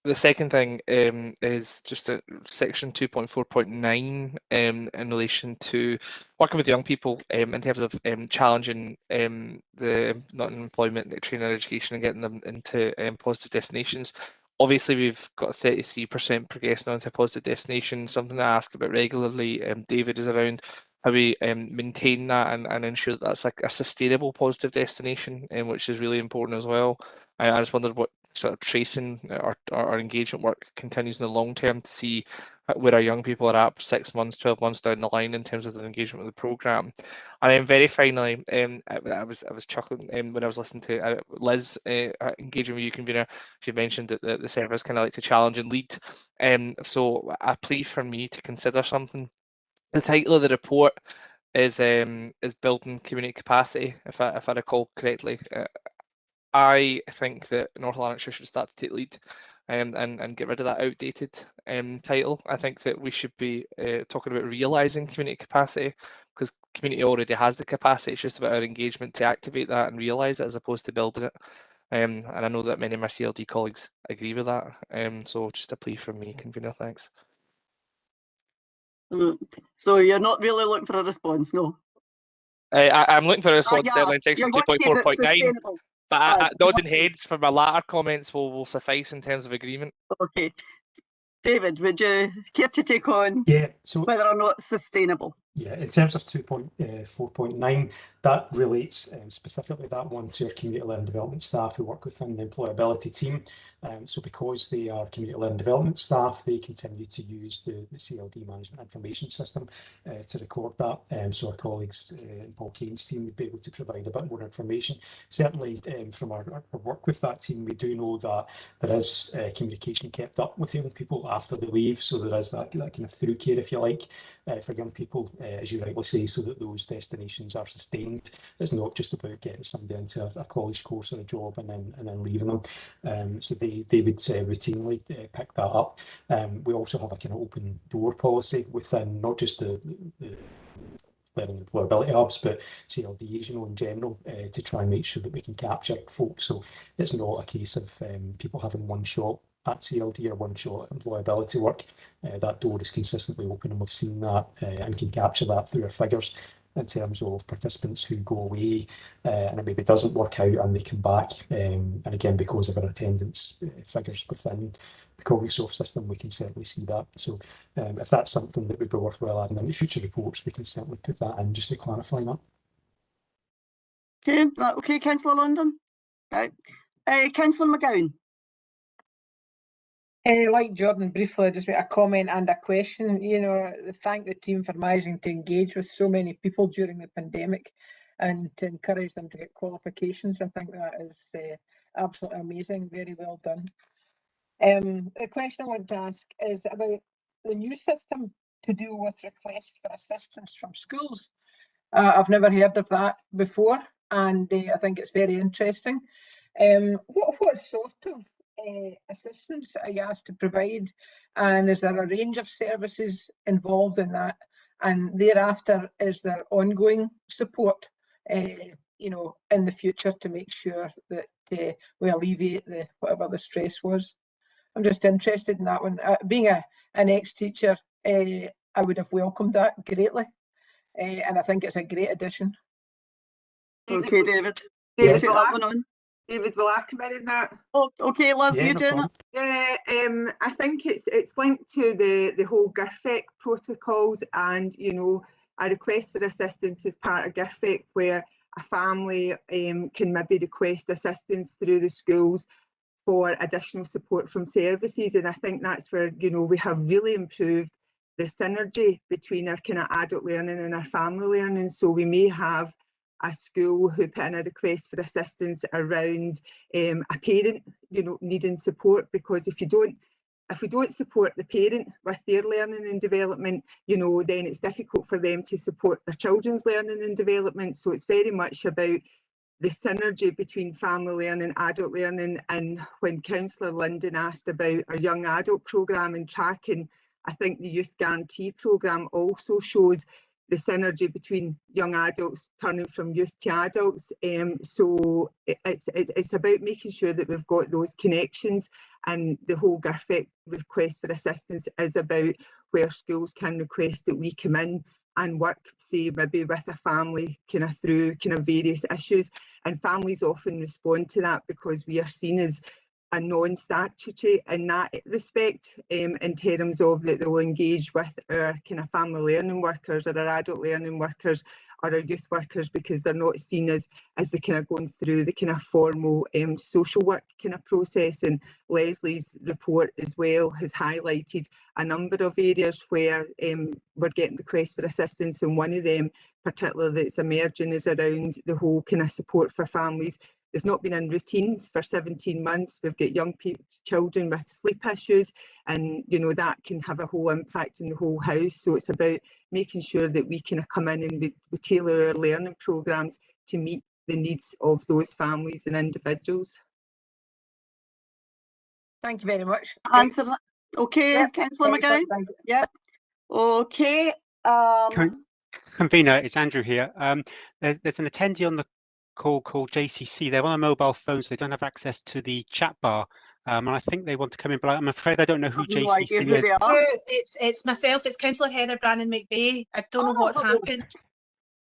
The second thing is just section 2.4.9 in relation to working with young people in terms of challenging the non-employment, training and education and getting them into positive destinations. Obviously, we've got 33% progressing onto a positive destination, something I ask about regularly. David is around how we maintain that and ensure that that's like a sustainable positive destination, which is really important as well. I just wondered what sort of tracing our engagement work continues in the long term to see where our young people are at 6 months, 12 months down the line in terms of their engagement with the programme. And then very finally, I was chuckling when I was listening to Liz engaging with you, convener. She mentioned that the service kind of like to challenge and lead. So a plea for me to consider something. The title of the report is building community capacity, if I recall correctly. I think that North Lanarkshire should start to take lead and get rid of that outdated title. I think that we should be talking about realising community capacity, because community already has the capacity. It's just about our engagement to activate that and realise it as opposed to building it. And I know that many of my CLD colleagues agree with that. So just a plea from me, convener. Thanks. So you're not really looking for a response, no? I'm looking for a response yeah, certainly in section you're looking at 2.4.9. sustainable. But nodding heads for my latter comments will suffice in terms of agreement. Okay. David, would you care to take on whether or not it's sustainable? Yeah, in terms of 2.4.9, that relates specifically that one to our community learning development staff who work within the employability team. So because they are community learning development staff, they continue to use the CLD management information system to record that. So our colleagues in Paul Kane's team would be able to provide a bit more information. Certainly from our work with that team, we do know that there is communication kept up with young people after they leave. So there is that kind of through care, if you like, for young people, as you rightly say, so that those destinations are sustained. It's not just about getting somebody into a college course or a job and then leaving them. So they would routinely pick that up. We also have a kind of open door policy within not just the learning employability hubs, but CLDs, in general, to try and make sure that we can capture folks. So it's not a case of people having one shot at CLD or one shot at employability work. That door is consistently open, and we've seen that and can capture that through our figures in terms of participants who go away and it maybe doesn't work out and they come back. And again, because of our attendance figures within the Cognisoft system, we can certainly see that. So if that's something that would be worthwhile adding into future reports, we can certainly put that in just to clarify that. Okay, Councillor London. Right. Councillor McGowan. Like Jordan, briefly, just make a comment and a question. Thank the team for managing to engage with so many people during the pandemic and to encourage them to get qualifications. I think that is absolutely amazing. Very well done. The question I want to ask is about the new system to do with requests for assistance from schools. I've never heard of that before, and I think it's very interesting. What sort of assistance are you asked to provide, and is there a range of services involved in that, and thereafter is there ongoing support in the future to make sure that we alleviate whatever the stress was? I'm just interested in that one. Being an ex-teacher, I would have welcomed that greatly, and I think it's a great addition. Okay, David. David, will I come in that? Oh, okay, Liz, you doing it? Yeah, I think it's linked to the whole GIRFEC protocols, and a request for assistance is part of GIRFEC, where a family can maybe request assistance through the schools for additional support from services, and I think that's where we have really improved the synergy between our kind of adult learning and our family learning. So we may have a school who put in a request for assistance around a parent, needing support, because if we don't support the parent with their learning and development, then it's difficult for them to support their children's learning and development. So it's very much about the synergy between family learning, adult learning. And when Councillor Linden asked about our young adult programme and tracking, I think the Youth Guarantee programme also shows the synergy between young adults turning from youth to adults. So it's about making sure that we've got those connections, and the whole GIRFEC request for assistance is about where schools can request that we come in and work, say, maybe with a family through various issues, and families often respond to that because we are seen as a non-statutory in that respect, in terms of that they'll engage with our kind of family learning workers or our adult learning workers or our youth workers, because they're not seen as they're kind of going through the kind of formal social work kind of process. And Leslie's report as well has highlighted a number of areas where we're getting requests for assistance, and one of them particularly that's emerging is around the whole kind of support for families. They've not been in routines for 17 months. We've got young children with sleep issues, and you know that can have a whole impact in the whole house. So it's about making sure that we kind of come in and we tailor our learning programmes to meet the needs of those families and individuals. Thank you very much. Answer that. Okay, Yep, Councillor excellent, McGowan? thank you. Yep. Okay. Convener, it's Andrew here. There's an attendee on the call called JCC. They're on a mobile phone, so they don't have access to the chat bar. And I think they want to come in, but I'm afraid I don't know who JCC is. It's myself. It's Councillor Heather Brannan McVeigh. I don't know what's happened.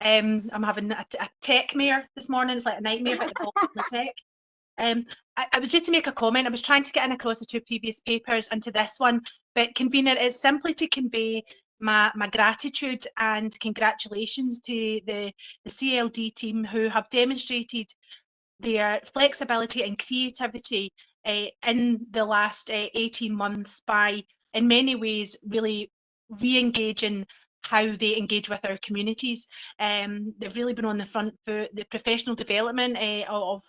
I'm having a tech mare this morning. It's like a nightmare, but the tech. I was just to make a comment. I was trying to get in across the two previous papers into this one, but convener, it's simply to convey my gratitude and congratulations to the CLD team who have demonstrated their flexibility and creativity in the last 18 months by, in many ways, really re-engaging how they engage with our communities. They've really been on the front foot. The professional development of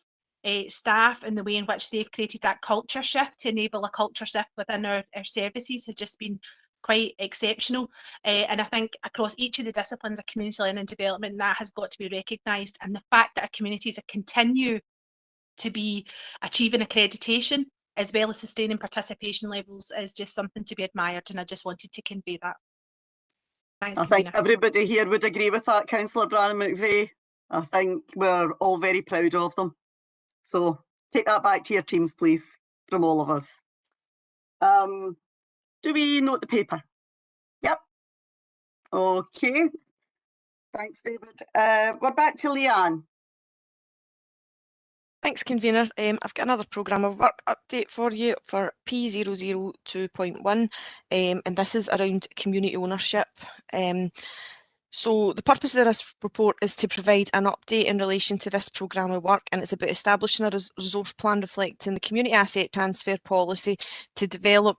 staff and the way in which they've created that culture shift to enable a culture shift within our services has just been quite exceptional. And I think across each of the disciplines of community learning development, that has got to be recognised. And the fact that our communities continue to be achieving accreditation as well as sustaining participation levels is just something to be admired. And I just wanted to convey that. Thanks, I think everybody here would agree with that, Councillor Brannan McVeigh. I think we're all very proud of them. So take that back to your teams, please, from all of us. Do we note the paper? Yep. Okay. Thanks, David. We're back to Leanne. Thanks, convener. I've got another programme of work update for you for P002.1, and this is around community ownership. So the purpose of this report is to provide an update in relation to this programme of work, and it's about establishing a resource plan reflecting the community asset transfer policy to develop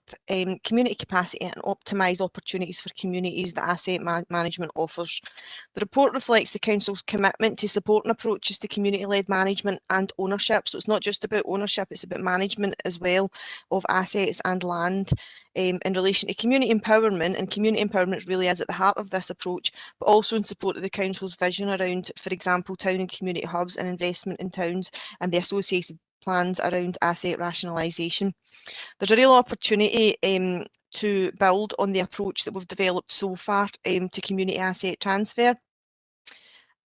community capacity and optimise opportunities for communities that asset management offers. The report reflects the Council's commitment to supporting approaches to community-led management and ownership. So it's not just about ownership, it's about management as well of assets and land. In relation to community empowerment, and community empowerment really is at the heart of this approach, but also in support of the Council's vision around, for example, town and community hubs and investment in towns and the associated plans around asset rationalisation. There's a real opportunity to build on the approach that we've developed so far to community asset transfer.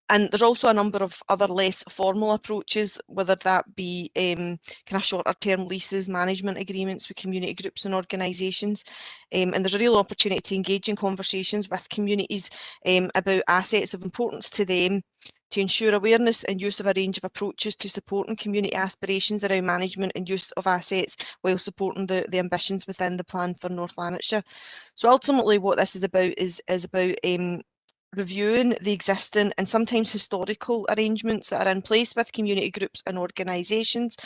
And there's also a number of other less formal approaches, whether that be kind of shorter term leases, management agreements with community groups and organisations. And there's a real opportunity to engage in conversations with communities about assets of importance to them, to ensure awareness and use of a range of approaches to supporting community aspirations around management and use of assets while supporting the ambitions within the plan for North Lanarkshire. So ultimately what this is about is about reviewing the existing and sometimes historical arrangements that are in place with community groups and organisations,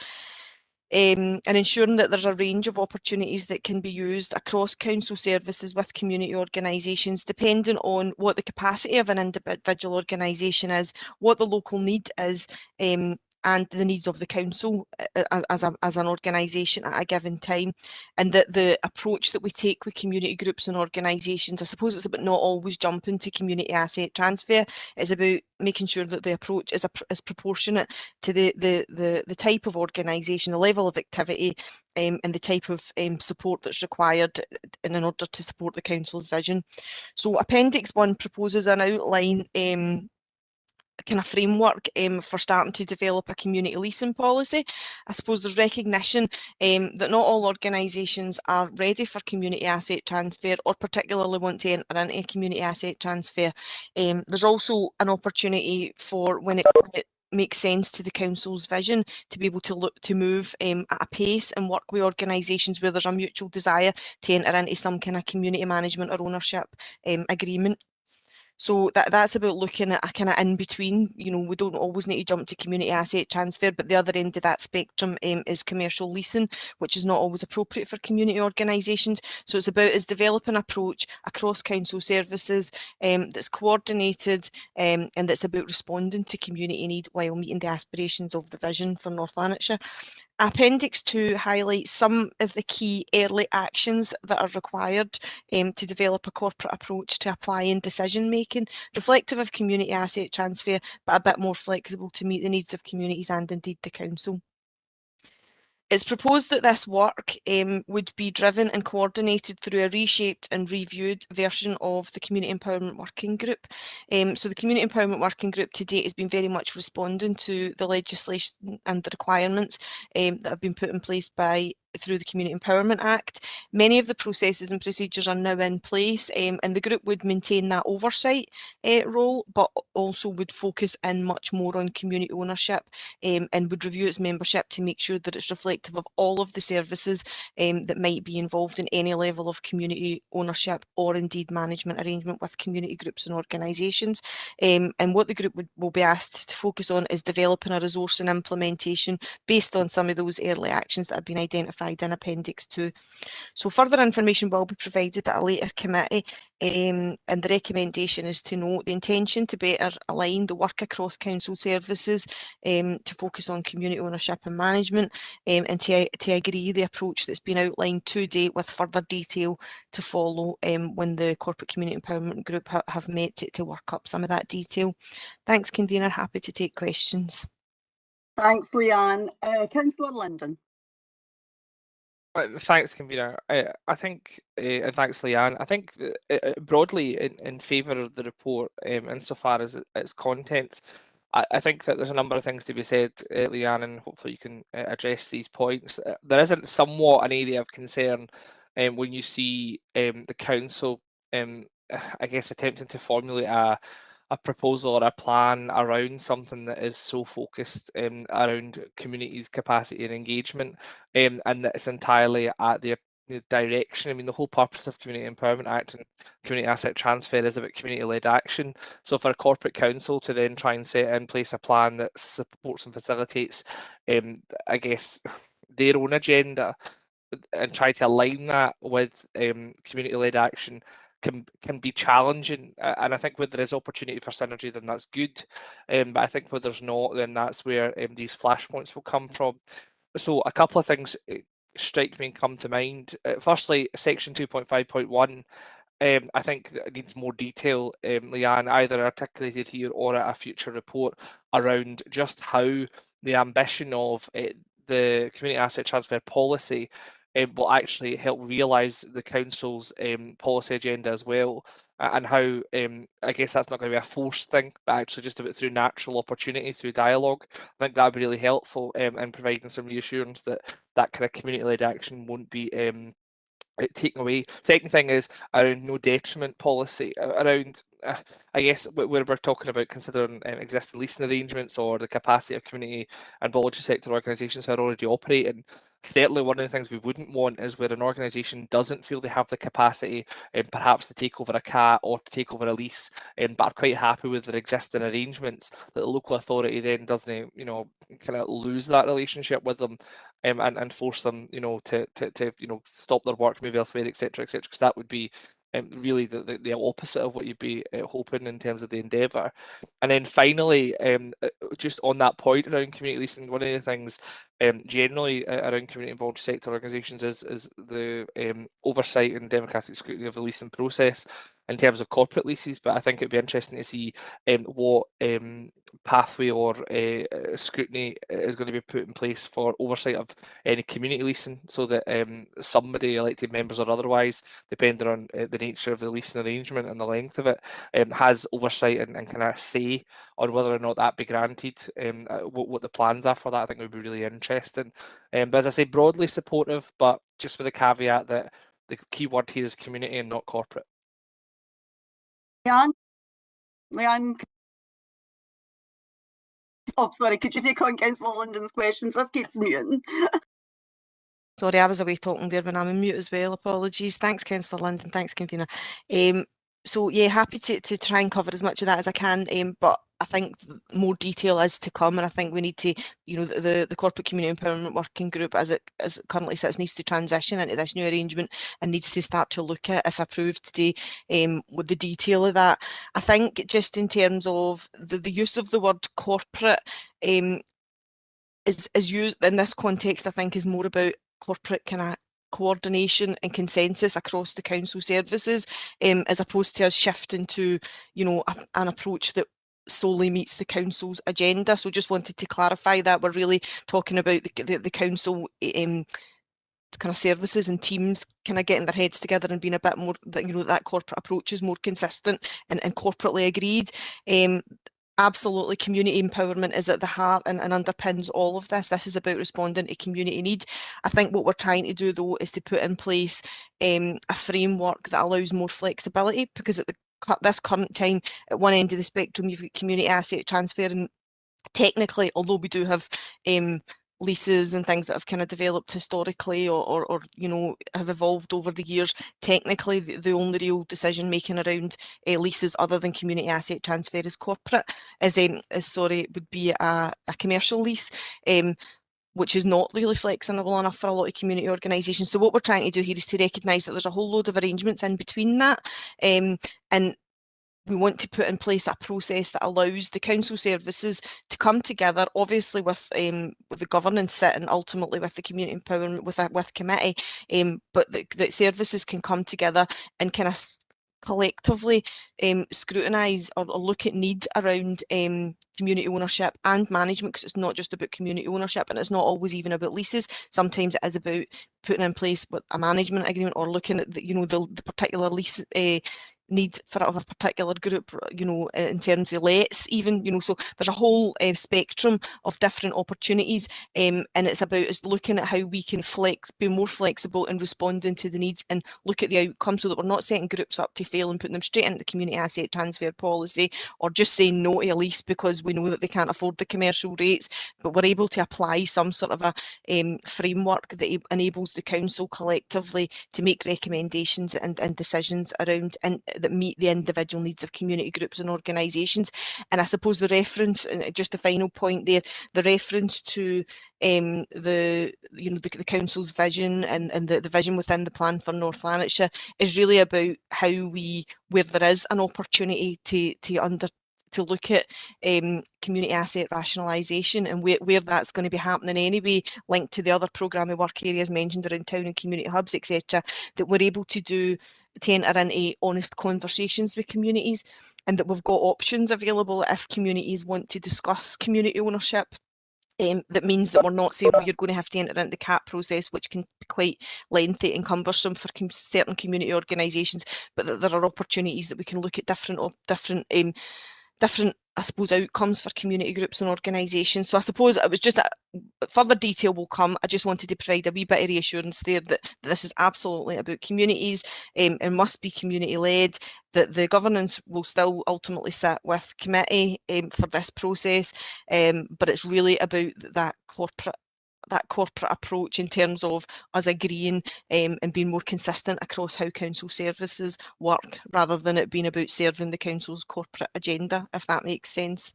and ensuring that there's a range of opportunities that can be used across council services with community organisations, depending on what the capacity of an individual organisation is, what the local need is, and the needs of the council as an organisation at a given time. And that the approach that we take with community groups and organisations, I suppose it's about not always jumping to community asset transfer. It's about making sure that the approach is proportionate to the type of organisation, the level of activity, and the type of support that's required in order to support the council's vision. So Appendix 1 proposes an outline kind of framework for starting to develop a community leasing policy. I suppose there's recognition that not all organisations are ready for community asset transfer or particularly want to enter into community asset transfer. There's also an opportunity for when it makes sense to the council's vision to be able to look to move at a pace and work with organisations where there's a mutual desire to enter into some kind of community management or ownership agreement. So that's about looking at a kind of in between. You know, we don't always need to jump to community asset transfer, but the other end of that spectrum is commercial leasing, which is not always appropriate for community organisations. So it's about us developing an approach across council services that's coordinated and that's about responding to community need while meeting the aspirations of the vision for North Lanarkshire. Appendix 2 highlights some of the key early actions that are required to develop a corporate approach to applying decision making, reflective of community asset transfer, but a bit more flexible to meet the needs of communities and indeed the council. It's proposed that this work would be driven and coordinated through a reshaped and reviewed version of the Community Empowerment Working Group. So the Community Empowerment Working Group to date has been very much responding to the legislation and the requirements that have been put in place through the Community Empowerment Act. Many of the processes and procedures are now in place, and the group would maintain that oversight role, but also would focus in much more on community ownership and would review its membership to make sure that it's reflective of all of the services that might be involved in any level of community ownership or indeed management arrangement with community groups and organisations. And what the group will be asked to focus on is developing a resource and implementation based on some of those early actions that have been identified in Appendix 2. So further information will be provided at a later committee, and the recommendation is to note the intention to better align the work across council services to focus on community ownership and management, and to agree the approach that's been outlined to date with further detail to follow when the Corporate Community Empowerment Group have met to work up some of that detail. Thanks, Convener. Happy to take questions. Thanks, Leanne. Councillor Linden. Thanks, Convener. I think, and thanks, Leanne. I think broadly in favour of the report, insofar as its contents, I think that there's a number of things to be said, Leanne, and hopefully you can address these points. There is somewhat an area of concern when you see the council, I guess, attempting to formulate a proposal or a plan around something that is so focused around communities' capacity and engagement, and that it's entirely at the direction. I mean, the whole purpose of Community Empowerment Act and Community Asset Transfer is about community-led action. So for a corporate council to then try and set in place a plan that supports and facilitates, I guess, their own agenda and try to align that with community-led action can be challenging, and I think where there is opportunity for synergy, then that's good, but I think where there's not, then that's where these flashpoints will come from. So a couple of things strike me and come to mind. Firstly, section 2.5.1, I think it needs more detail, Leanne, either articulated here or at a future report around just how the ambition of the community asset transfer policy will actually help realise the council's policy agenda as well, and how I guess that's not going to be a forced thing, but actually just about through natural opportunity, through dialogue. I think that would be really helpful in providing some reassurance that that kind of community-led action won't be taken away. Second thing is around no detriment policy, around I guess where we're talking about considering existing leasing arrangements or the capacity of community and voluntary sector organisations who are already operating. Certainly one of the things we wouldn't want is where an organisation doesn't feel they have the capacity perhaps to take over a CAT or to take over a lease, but are quite happy with their existing arrangements, that the local authority then doesn't, kind of lose that relationship with them and force them, to stop their work, move elsewhere, etc., etc., because that would be really the opposite of what you'd be hoping in terms of the endeavour. And then finally, just on that point around community leasing, one of the things generally around community and voluntary sector organisations is the oversight and democratic scrutiny of the leasing process in terms of corporate leases. But I think it'd be interesting to see what pathway or scrutiny is going to be put in place for oversight of any community leasing, so that somebody, elected members or otherwise, depending on the nature of the leasing arrangement and the length of it, has oversight and kind of say on whether or not that be granted, what the plans are for that. I think would be really interesting. But as I say, broadly supportive, but just with the caveat that the key word here is community and not corporate. Leanne, Oh, sorry, could you take on Councillor London's questions? This keeps muting. Sorry, I was away talking there when I'm in mute as well. Apologies. Thanks, Councillor London. Thanks, convener. So yeah, happy to try and cover as much of that as I can. But I think more detail is to come, and I think we need to, you know, the Corporate Community Empowerment Working Group, as it currently sits, needs to transition into this new arrangement and needs to start to look at, if approved today, with the detail of that. I think just in terms of the use of the word corporate, is used in this context, I think, is more about corporate kind of coordination and consensus across the council services, as opposed to us shifting to, you know, an approach that solely meets the council's agenda. So just wanted to clarify that we're really talking about the council kind of services and teams kind of getting their heads together and being a bit more, that, you know, that corporate approach is more consistent and corporately agreed. Absolutely, community empowerment is at the heart and underpins all of this. This is about responding to community need. I think what we're trying to do, though, is to put in place a framework that allows more flexibility, because at this current time, at one end of the spectrum, you've got community asset transfer, and technically, although we do have leases and things that have kind of developed historically or you know, have evolved over the years, technically the only real decision making around leases other than community asset transfer is corporate, would be a commercial lease, which is not really flexible enough for a lot of community organisations. So what we're trying to do here is to recognise that there's a whole load of arrangements in between that, and we want to put in place a process that allows the council services to come together, obviously with the governance sitting ultimately with the community empowerment with committee, but that services can come together and kind of collectively scrutinise or look at need around community ownership and management, because it's not just about community ownership, and it's not always even about leases. Sometimes it is about putting in place with a management agreement or looking at the, you know, the particular lease need for a particular group, you know, in terms of lets even, you know, so there's a whole spectrum of different opportunities, and it's about us looking at how we can be more flexible in responding to the needs and look at the outcome, so that we're not setting groups up to fail and putting them straight into the community asset transfer policy, or just saying no to a lease because we know that they can't afford the commercial rates, but we're able to apply some sort of a framework that enables the council collectively to make recommendations and decisions around and that meet the individual needs of community groups and organisations. And I suppose the reference, and just a final point there, the reference to the council's vision and the vision within the plan for North Lanarkshire is really about how we, where there is an opportunity to look at community asset rationalisation and where that's going to be happening anyway, linked to the other programme of work areas mentioned around town and community hubs, etc., that we're able to enter into honest conversations with communities, and that we've got options available if communities want to discuss community ownership. That means that we're not saying, well, you're going to have to enter into the CAP process, which can be quite lengthy and cumbersome for certain community organisations, but that there are opportunities that we can look at different I suppose outcomes for community groups and organisations. So I suppose it was just that further detail will come. I just wanted to provide a wee bit of reassurance there that this is absolutely about communities and must be community led, that the governance will still ultimately sit with committee for this process, but it's really about that corporate approach in terms of us agreeing and being more consistent across how council services work, rather than it being about serving the council's corporate agenda, if that makes sense.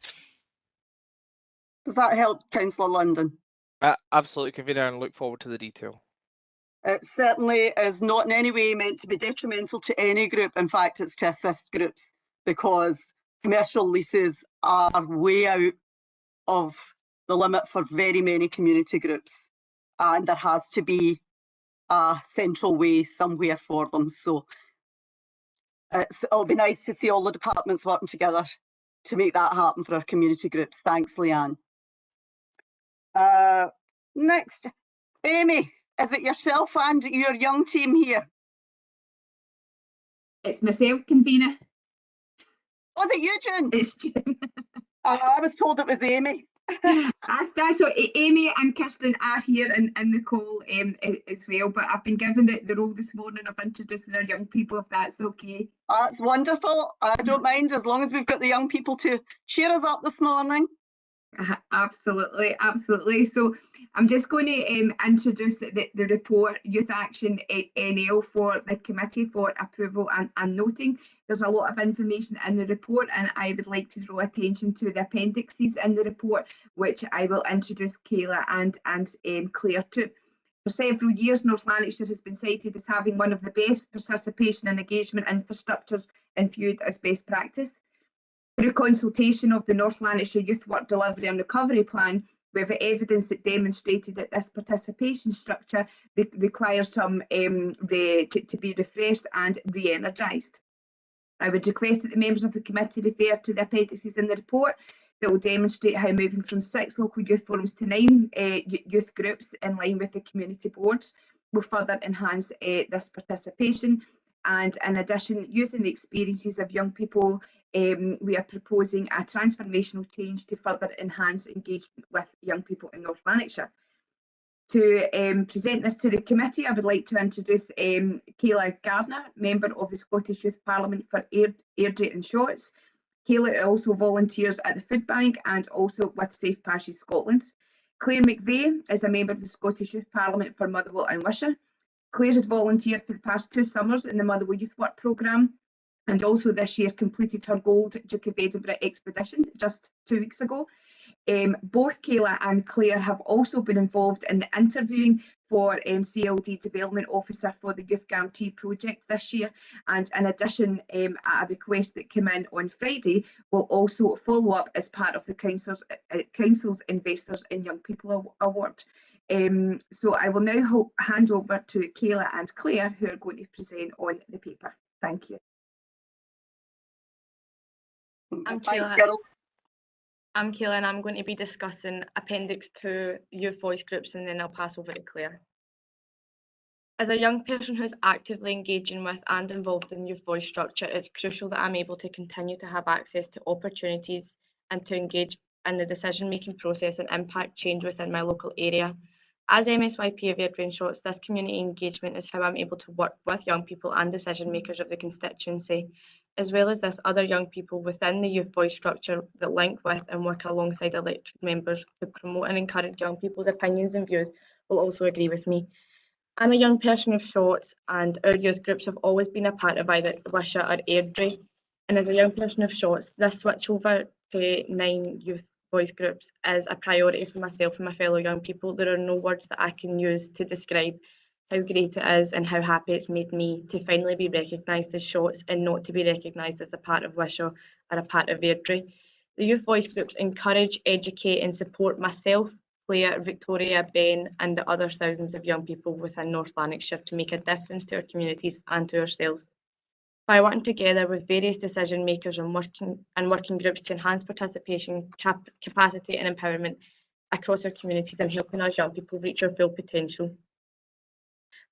Does that help, Councillor London? Absolutely, convener, and look forward to the detail. It certainly is not in any way meant to be detrimental to any group. In fact, it's to assist groups, because commercial leases are way out of the limit for very many community groups, and there has to be a central way somewhere for them. So it'll be nice to see all the departments working together to make that happen for our community groups. Thanks, Leanne. Next, Amy, is it yourself and your young team here? It's myself, convener. Was it you, June? It's June. I was told it was Amy. That's so Amy and Kirsten are here in the call as well, but I've been given the role this morning of introducing our young people, if that's okay. That's wonderful. I don't mind, as long as we've got the young people to cheer us up this morning. Absolutely, absolutely. So I'm just going to introduce the report, Youth Action NL, for the committee for approval and noting. There's a lot of information in the report, and I would like to draw attention to the appendices in the report, which I will introduce Kayla and Claire to. For several years, North Lanarkshire has been cited as having one of the best participation and engagement infrastructures and viewed as best practice. Through consultation of the North Lanarkshire Youth Work Delivery and Recovery Plan, we have evidence that demonstrated that this participation structure requires some to be refreshed and re-energised. I would request that the members of the committee refer to the appendices in the report that will demonstrate how moving from 6 local youth forums to 9 youth groups in line with the community boards will further enhance this participation. And in addition, using the experiences of young people, we are proposing a transformational change to further enhance engagement with young people in North Lanarkshire. To present this to the committee, I would like to introduce Kayla Gardner, member of the Scottish Youth Parliament for Airdrie and Shotts. Kayla also volunteers at the Food Bank and also with Safe Passage Scotland. Claire McVeigh is a member of the Scottish Youth Parliament for Motherwell and Wishaw. Claire has volunteered for the past 2 summers in the Motherwell Youth Work Programme, and also this year completed her Gold Duke of Edinburgh expedition just 2 weeks ago. Both Kayla and Claire have also been involved in the interviewing for CLD Development Officer for the Youth Guarantee project this year, and in addition, a request that came in on Friday will also follow up as part of the Council's Investors in Young People Award. So I will now hand over to Kayla and Claire, who are going to present on the paper. Thank you. Thanks, girls. I'm Kayla and I'm going to be discussing Appendix 2 Youth Voice Groups, and then I'll pass over to Claire. As a young person who's actively engaging with and involved in youth voice structure, it's crucial that I'm able to continue to have access to opportunities and to engage in the decision-making process and impact change within my local area. As MSYP of Airdrie and Shotts, this community engagement is how I'm able to work with young people and decision makers of the constituency, as well as this other young people within the youth voice structure that link with and work alongside elected members to promote and encourage young people's opinions and views will also agree with me. I'm a young person of Shotts, and our youth groups have always been a part of either Wishaw or Airdrie. And as a young person of Shotts, this switch over to 9 youth voice groups is a priority for myself and my fellow young people. There are no words that I can use to describe how great it is and how happy it's made me to finally be recognised as Shotts and not to be recognised as a part of Wishaw or a part of Airdrie. The youth voice groups encourage, educate and support myself, Claire, Victoria, Ben and the other thousands of young people within North Lanarkshire to make a difference to our communities and to ourselves. By working together with various decision makers and working groups to enhance participation, capacity and empowerment across our communities and helping us young people reach our full potential.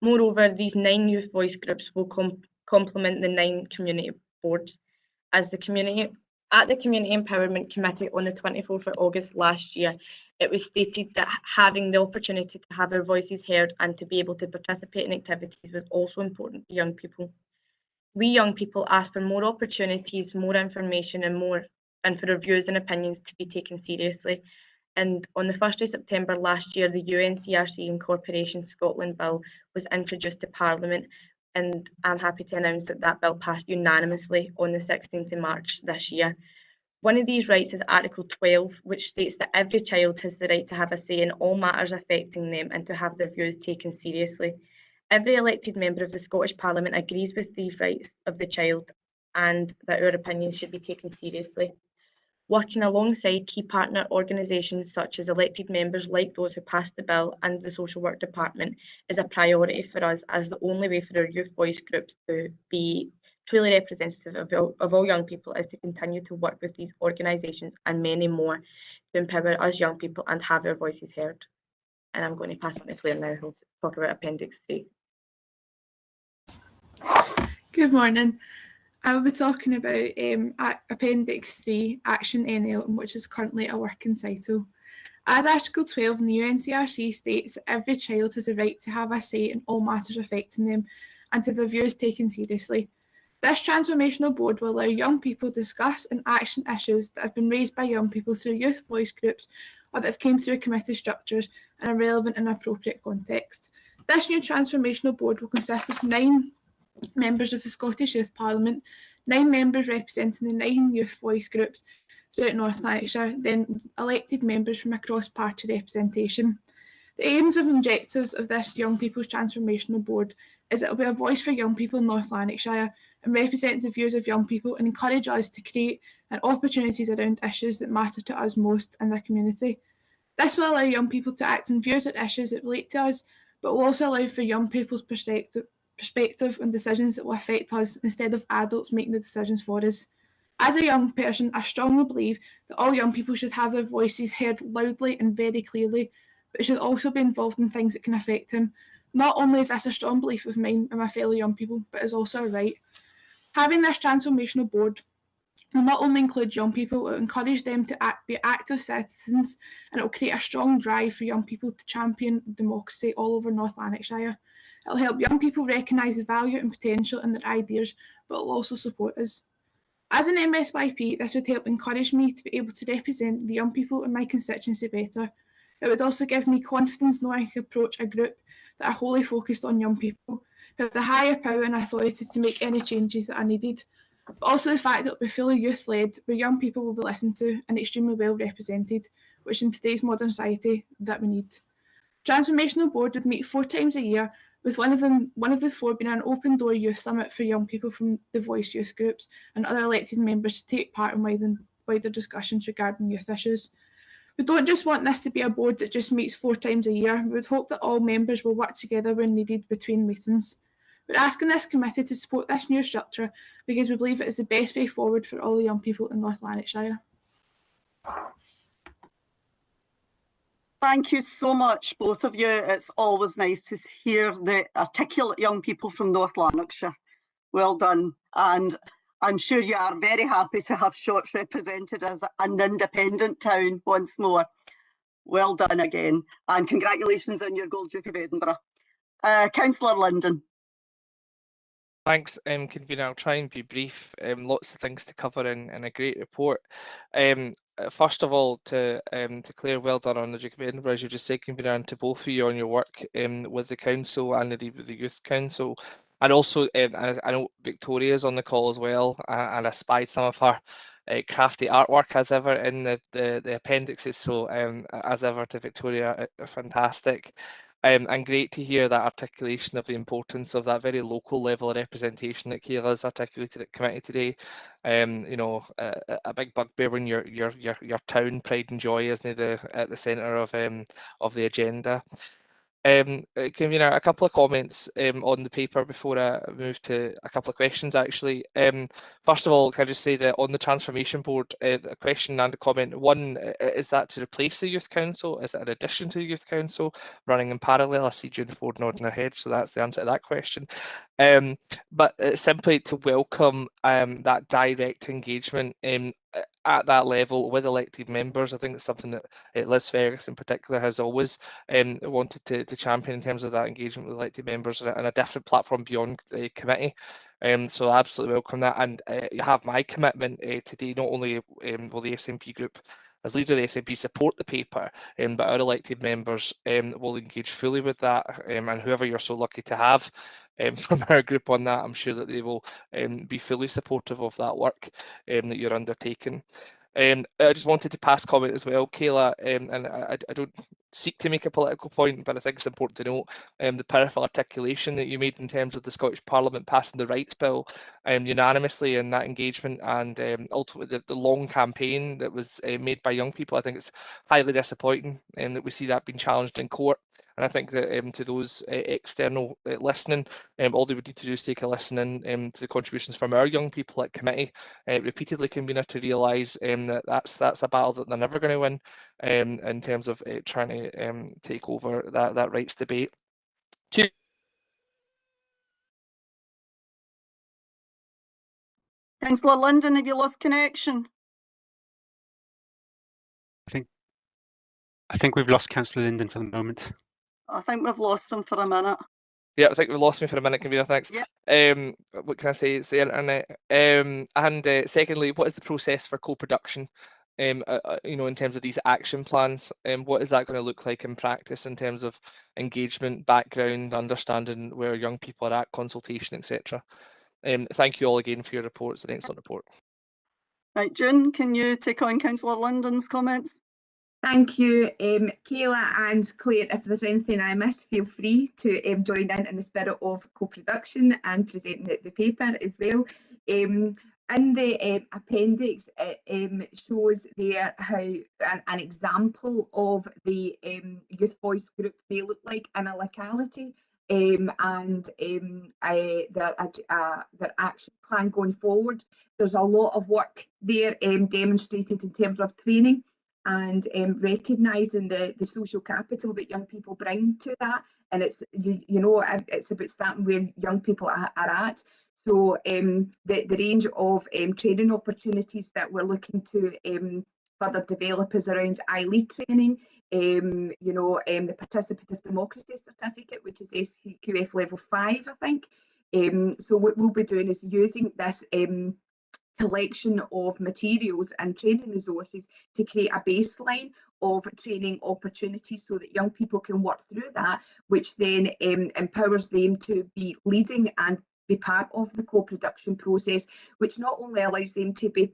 Moreover, these 9 youth voice groups will complement the 9 community boards. At the Community Empowerment Committee on the 24th of August last year, it was stated that having the opportunity to have our voices heard and to be able to participate in activities was also important to young people. We young people asked for more opportunities, more information and for our views and opinions to be taken seriously. And on the 1st of September last year, the UNCRC Incorporation Scotland Bill was introduced to Parliament, and I'm happy to announce that that bill passed unanimously on the 16th of March this year. One of these rights is Article 12, which states that every child has the right to have a say in all matters affecting them and to have their views taken seriously. Every elected member of the Scottish Parliament agrees with these rights of the child and that our opinions should be taken seriously. Working alongside key partner organisations such as elected members like those who passed the bill and the Social Work Department is a priority for us, as the only way for our youth voice groups to be truly representative of all young people is to continue to work with these organisations and many more to empower us young people and have our voices heard. And I'm going to pass on to Claire now, who'll talk about Appendix 3. Good morning. I will be talking about Appendix 3, Action NL, which is currently a working title. As Article 12 in the UNCRC states that every child has a right to have a say in all matters affecting them and to have their views taken seriously. This transformational board will allow young people to discuss and action issues that have been raised by young people through youth voice groups or that have came through committee structures and are relevant in an appropriate context. This new transformational board will consist of 9 members of the Scottish Youth Parliament, 9 members representing the 9 youth voice groups throughout North Lanarkshire, then elected members from across party representation. The aims and objectives of this Young People's Transformational Board is that it will be a voice for young people in North Lanarkshire and represent the views of young people and encourage us to create opportunities around issues that matter to us most in their community. This will allow young people to act on views and issues that relate to us, but will also allow for young people's perspective on decisions that will affect us instead of adults making the decisions for us. As a young person, I strongly believe that all young people should have their voices heard loudly and very clearly, but should also be involved in things that can affect them. Not only is this a strong belief of mine and my fellow young people, but is also a right. Having this transformational board will not only include young people, it will encourage them to be active citizens, and it will create a strong drive for young people to champion democracy all over North Lanarkshire. It will help young people recognise the value and potential in their ideas, but it will also support us. As an MSYP, this would help encourage me to be able to represent the young people in my constituency better. It would also give me confidence knowing I can approach a group that are wholly focused on young people, who have the higher power and authority to make any changes that are needed. But also the fact that it will be fully youth-led, where young people will be listened to and extremely well represented, which in today's modern society that we need. Transformational Board would meet 4 times a year, with one of the 4 being an open door youth summit for young people from the voice youth groups and other elected members to take part in wider discussions regarding youth issues. We don't just want this to be a board that just meets 4 times a year. We would hope that all members will work together when needed between meetings. We're asking this committee to support this new structure because we believe it is the best way forward for all the young people in North Lanarkshire. Thank you so much, both of you. It's always nice to hear the articulate young people from North Lanarkshire. Well done. And I'm sure you are very happy to have Shorts represented as an independent town once more. Well done again. And congratulations on your Gold Duke of Edinburgh. Councillor Linden. Thanks, Convener. I'll try and be brief. Lots of things to cover in a great report. First of all, to Claire, well done on the Duke of Edinburgh, as you just said, Convener, and to both of you on your work with the council and indeed with the Youth Council. And also, I know Victoria's on the call as well, and I spied some of her crafty artwork as ever in the appendixes. So as ever to Victoria, fantastic. And great to hear that articulation of the importance of that very local level of representation that Kayla's articulated at committee today. You know, a big bugbear when your town pride and joy isn't at the centre of the agenda. Convener, a couple of comments on the paper before I move to a couple of questions actually. First of all, can I just say that on the Transformation Board, a question and a comment. One, is that to replace the Youth Council? Is it an addition to the Youth Council running in parallel? I see June Ford nodding her head, so that's the answer to that question. But simply to welcome that direct engagement at that level with elected members. I think it's something that Liz Fergus in particular has always wanted to champion in terms of that engagement with elected members and a different platform beyond the committee. So I absolutely welcome that, and you have my commitment today. Not only will the SNP group, as leader of the SNP, support the paper, but our elected members will engage fully with that, and whoever you're so lucky to have from our group on that, I'm sure that they will be fully supportive of that work that you're undertaking. I just wanted to pass comment as well, Kayla, and I don't seek to make a political point, but I think it's important to note the powerful articulation that you made in terms of the Scottish Parliament passing the Rights Bill unanimously in that engagement, and ultimately the long campaign that was made by young people. I think it's highly disappointing that we see that being challenged in court. And I think that to those external listening, all they would need to do is take a listen in to the contributions from our young people at committee, repeatedly, Convener, to realise that that's a battle that they're never going to win in terms of trying to take over that rights debate. Councillor Linden, have you lost connection? I think we've lost Councillor Linden for the moment. I think we've lost him for a minute. Yeah, I think we lost me for a minute, convener. Thanks. What can I say? It's the internet. And secondly, what is the process for co-production? You know, in terms of these action plans, what is that going to look like in practice in terms of engagement, background, understanding where young people are at, consultation, etc. Thank you all again for your report. It's an excellent report. Right, June, can you take on Councillor London's comments? Thank you, Kayla and Claire. If there's anything I missed, feel free to join in the spirit of co-production and presenting the paper as well. In the appendix, it shows there how an example of the youth voice group may look like in a locality, and their action plan going forward. There's a lot of work there demonstrated in terms of training and recognising the social capital that young people bring to that. And it's, you know, it's about starting where young people are at. So the range of training opportunities that we're looking to further develop is around iLead training, you know, the Participative Democracy Certificate, which is SQF level 5, I think. So what we'll be doing is using this collection of materials and training resources to create a baseline of training opportunities so that young people can work through that, which then empowers them to be leading and be part of the co-production process, which not only allows them to be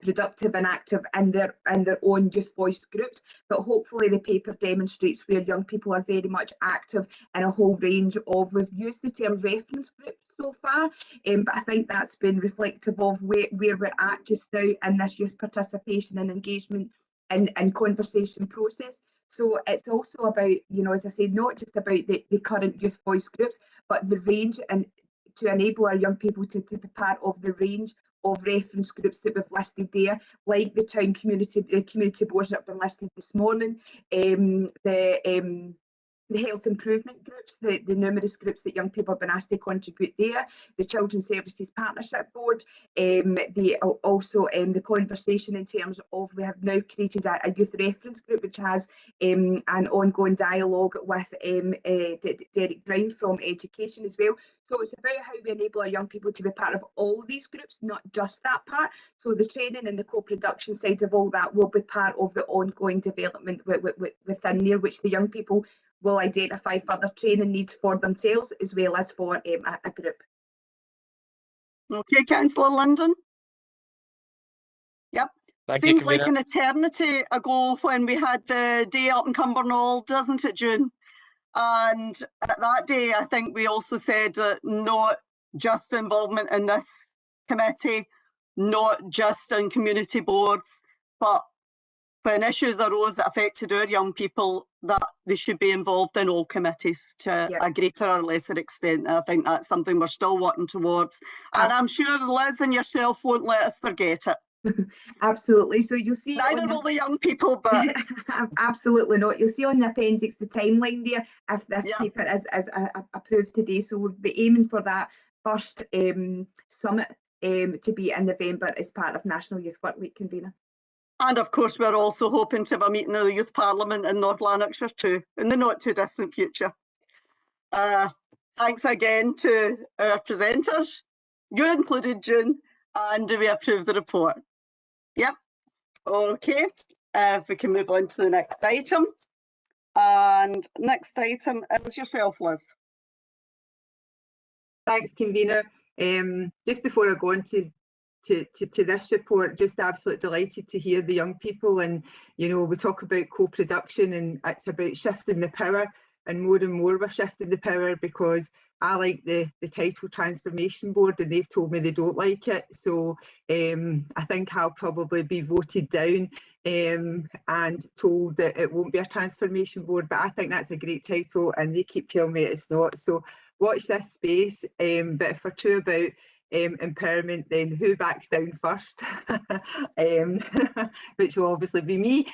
productive and active in their own youth voice groups, but hopefully the paper demonstrates where young people are very much active in a whole range of, we've used the term reference groups so far, but I think that's been reflective of where we're at just now in this youth participation and engagement and conversation process. So it's also about, you know, as I said, not just about the current youth voice groups, but the range, and to enable our young people to be part of the range of reference groups that we've listed there, like the town community boards that have been listed this morning, the health improvement groups, the numerous groups that young people have been asked to contribute there, the Children's Services Partnership Board, also the conversation in terms of, we have now created a youth reference group which has an ongoing dialogue with Derek Brown from Education as well. So it's about how we enable our young people to be part of all these groups, not just that part. So the training and the co-production side of all that will be part of the ongoing development within there, which the young people will identify further training needs for themselves as well as for a group. Okay, Councillor London. Yep. Seems like an eternity ago when we had the day up in Cumbernauld, doesn't it, June? And at that day, I think we also said that not just involvement in this committee, not just in community boards, but when issues arose that affected our young people, that they should be involved in all committees to a greater or lesser extent. I think that's something we're still working towards. And I'm sure Liz and yourself won't let us forget it. Absolutely. So you'll see. Neither will the young people, but absolutely not. You'll see on the appendix the timeline there if this paper is approved today. So we'll be aiming for that first summit to be in November as part of National Youth Work Week, convener. And of course, we're also hoping to have a meeting of the Youth Parliament in North Lanarkshire too, in the not too distant future. Thanks again to our presenters, you included, June, and do we approve the report? Yep. Okay, if we can move on to the next item. And next item is yourself, Liz. Thanks, convener. Just before I go on to this report, just absolutely delighted to hear the young people, and you know, we talk about co-production and it's about shifting the power, and more we're shifting the power, because I like the title Transformation Board and they've told me they don't like it, so I think I'll probably be voted down and told that it won't be a Transformation Board, but I think that's a great title and they keep telling me it's not, so watch this space. But if we're true about empowerment, then who backs down first? Which will obviously be me.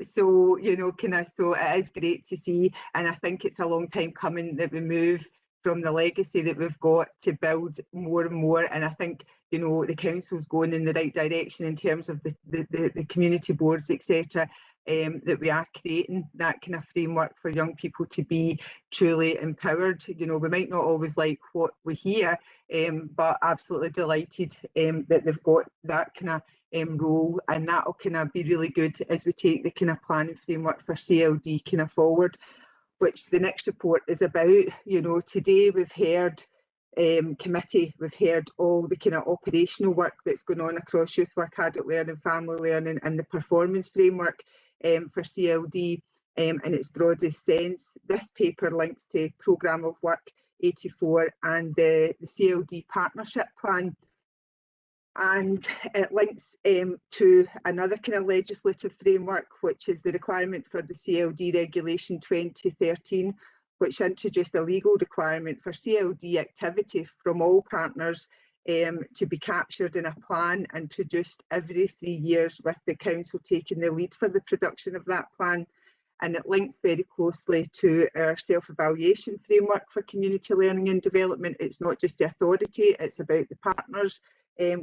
So you know, so it is great to see, and I think it's a long time coming that we move from the legacy that we've got to build more and more, and I think, you know, the council's going in the right direction in terms of the community boards, etc. that we are creating that kind of framework for young people to be truly empowered. You know, we might not always like what we hear, but absolutely delighted that they've got that kind of role, and that will kind of be really good as we take the kind of planning framework for CLD kind of forward, which the next report is about. You know, today we've heard committee, we've heard all the kind of operational work that's going on across youth work, adult learning, family learning, and the performance framework for CLD in its broadest sense. This paper links to Programme of Work 84 and the CLD partnership plan. And it links to another kind of legislative framework, which is the requirement for the CLD Regulation 2013, which introduced a legal requirement for CLD activity from all partners to be captured in a plan and produced every 3 years, with the council taking the lead for the production of that plan. And it links very closely to our self-evaluation framework for community learning and development. It's not just the authority, it's about the partners'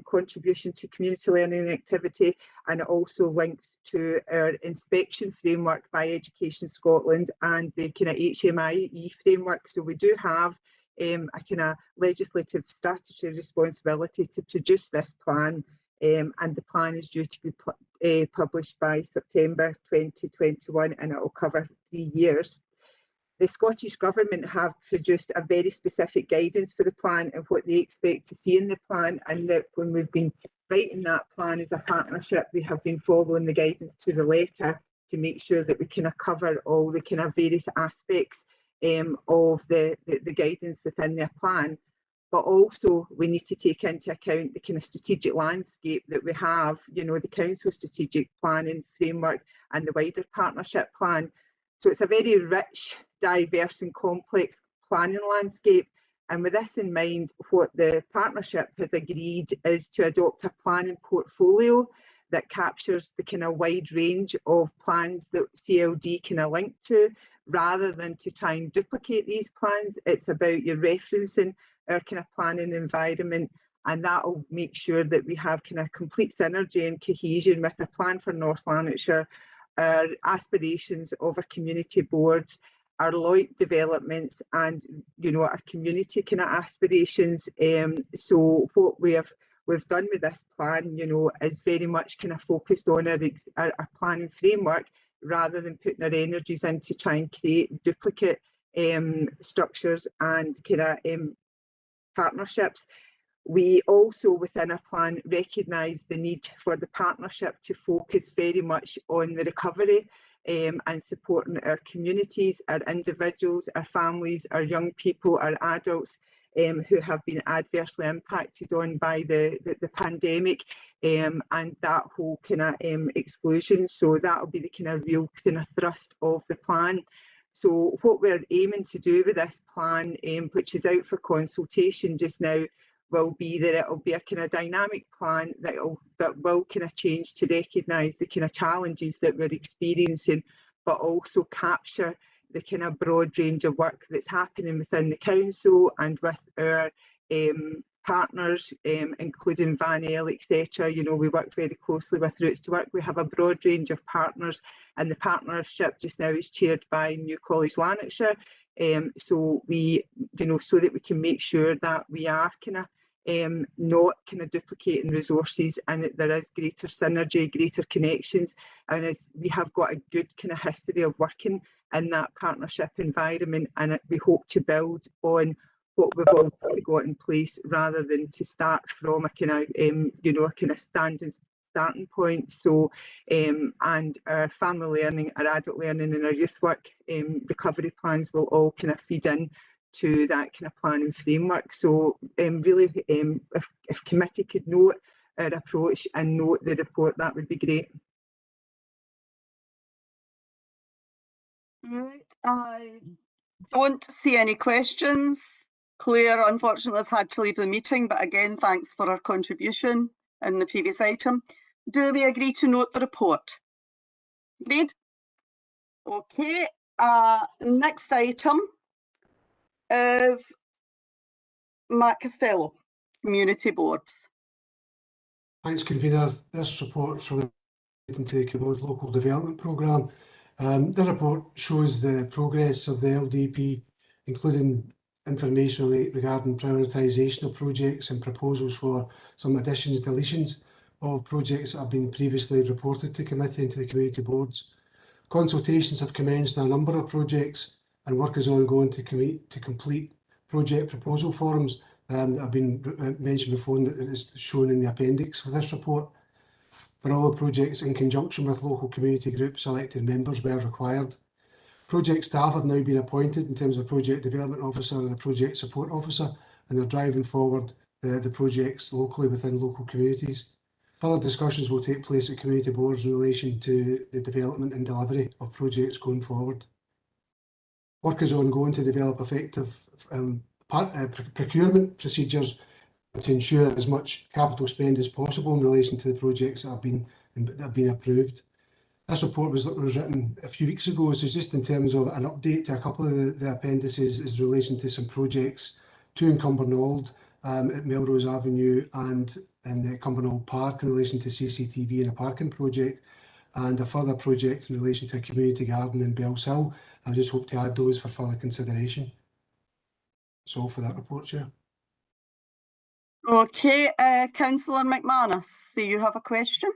contribution to community learning and activity, and it also links to our inspection framework by Education Scotland and the kind of HMIE framework. So we do have a kind of legislative statutory responsibility to produce this plan, and the plan is due to be published by September 2021, and it will cover 3 years. The Scottish Government have produced a very specific guidance for the plan and what they expect to see in the plan, and that when we've been writing that plan as a partnership, we have been following the guidance to the letter to make sure that we kind of cover all the kind of various aspects of the guidance within their plan. But also we need to take into account the kind of strategic landscape that we have, you know, the council strategic planning framework and the wider partnership plan. So it's a very rich, diverse and complex planning landscape. And with this in mind, what the partnership has agreed is to adopt a planning portfolio that captures the kind of wide range of plans that CLD kind of link to, rather than to try and duplicate these plans. It's about you referencing our kind of planning environment, and that will make sure that we have kind of complete synergy and cohesion with a plan for North Lanarkshire, our aspirations of our community boards, our LOIT developments, and you know, our community kind of aspirations. So what we've done with this plan, you know, is very much kind of focused on our planning framework, rather than putting our energies into trying to create duplicate structures and kind of partnerships. We also, within our plan, recognise the need for the partnership to focus very much on the recovery and supporting our communities, our individuals, our families, our young people, our adults who have been adversely impacted on by the pandemic and that whole kind of exclusion. So that will be the kind of real kind of thrust of the plan. So what we're aiming to do with this plan, which is out for consultation just now, will be that it will be a kind of dynamic plan that will kind of change to recognise the kind of challenges that we're experiencing, but also capture the kind of broad range of work that's happening within the council and with our partners, including Van El, etc. You know, we work very closely with Roots to Work. We have a broad range of partners, and the partnership just now is chaired by New College Lanarkshire. So we, you know, so that we can make sure that we are kind of not kind of duplicating resources, and that there is greater synergy, greater connections, and as we have got a good kind of history of working in that partnership environment, and we hope to build on what we've already got in place, rather than to start from a kind of you know, a kind of starting point. So and our family learning, our adult learning and our youth work recovery plans will all kind of feed in to that kind of planning framework. So really, if committee could note our approach and note the report, that would be great. Right, I don't see any questions. Claire, unfortunately, has had to leave the meeting, but again, thanks for her contribution in the previous item. Do we agree to note the report? Agreed? Okay, next item is Matt Costello, Community Boards. Thanks, Convener. This report from the to the Kilroad Local Development Programme. The report shows the progress of the LDP, including information regarding prioritisation of projects and proposals for some additions, deletions of projects that have been previously reported to committee and to the community boards. Consultations have commenced on a number of projects and work is ongoing to complete project proposal forms that have been mentioned before and that is shown in the appendix of this report. For all the projects in conjunction with local community groups, elected members where required. Project staff have now been appointed in terms of project development officer and a project support officer, and they're driving forward the projects locally within local communities. Further discussions will take place at community boards in relation to the development and delivery of projects going forward. Work is ongoing to develop effective procurement procedures to ensure as much capital spend as possible in relation to the projects that have been approved. This report was written a few weeks ago, so just in terms of an update to a couple of the appendices is in relation to some projects, two in Cumbernauld at Melrose Avenue and in the Cumbernauld Park in relation to CCTV and a parking project, and a further project in relation to a community garden in Bellshill. I just hope to add those for further consideration. That's all for that report, Chair. Okay, Councillor McManus, do you have a question?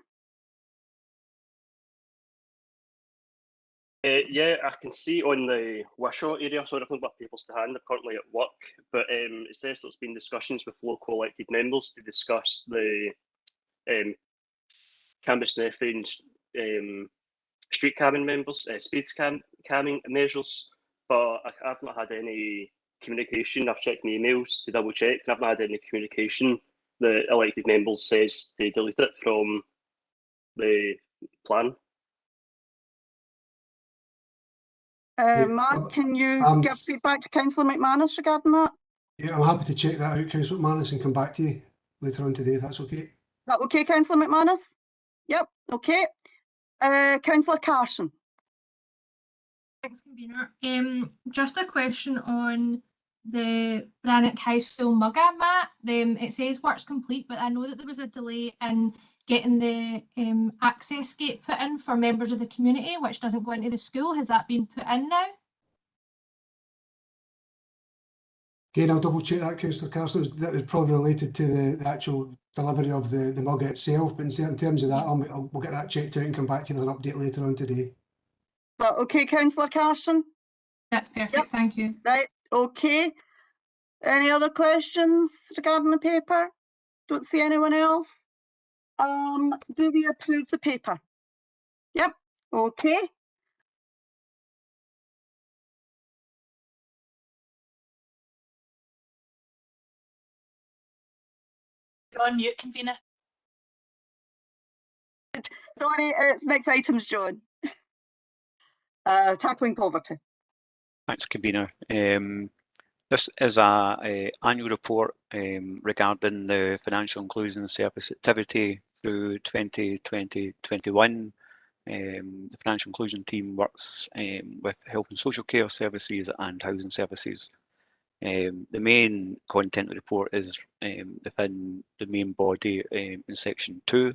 Yeah, I can see on the Wishaw area, so I don't know about people's to hand, they're currently at work, but it says there's been discussions with local elected members to discuss the Cambusnethin street camming members, speeds camming measures, but I've not had any communication. I've checked my emails to double check, and I've not had any communication. The elected members says to delete it from the plan. Matt, can you give feedback to Councillor McManus regarding that? Yeah, I'm happy to check that out, Councillor McManus, and come back to you later on today, if that's okay. Is that okay, Councillor McManus? Yep, okay. Councillor Carson. Thanks, Convener. Just a question on the Brannock High School Mugga, Matt. It says work's complete, but I know that there was a delay in getting the access gate put in for members of the community, which doesn't go into the school. Has that been put in now? Again, I'll double check that, Councillor Carson. That was probably related to the actual delivery of the Mugga itself, but in terms of that, we'll get that checked out and come back to you with an update later on today. Is that okay, Councillor Carson? That's perfect, thank you. Right, okay. Any other questions regarding the paper? Don't see anyone else. Do we approve the paper? Yep, okay. You're on mute, Convener. Sorry, next item's John. Tackling poverty. Thanks, Convener. This is a annual report regarding the financial inclusion service activity through 2020-21. The financial inclusion team works with health and social care services and housing services. The main content of the report is within the main body in section 2.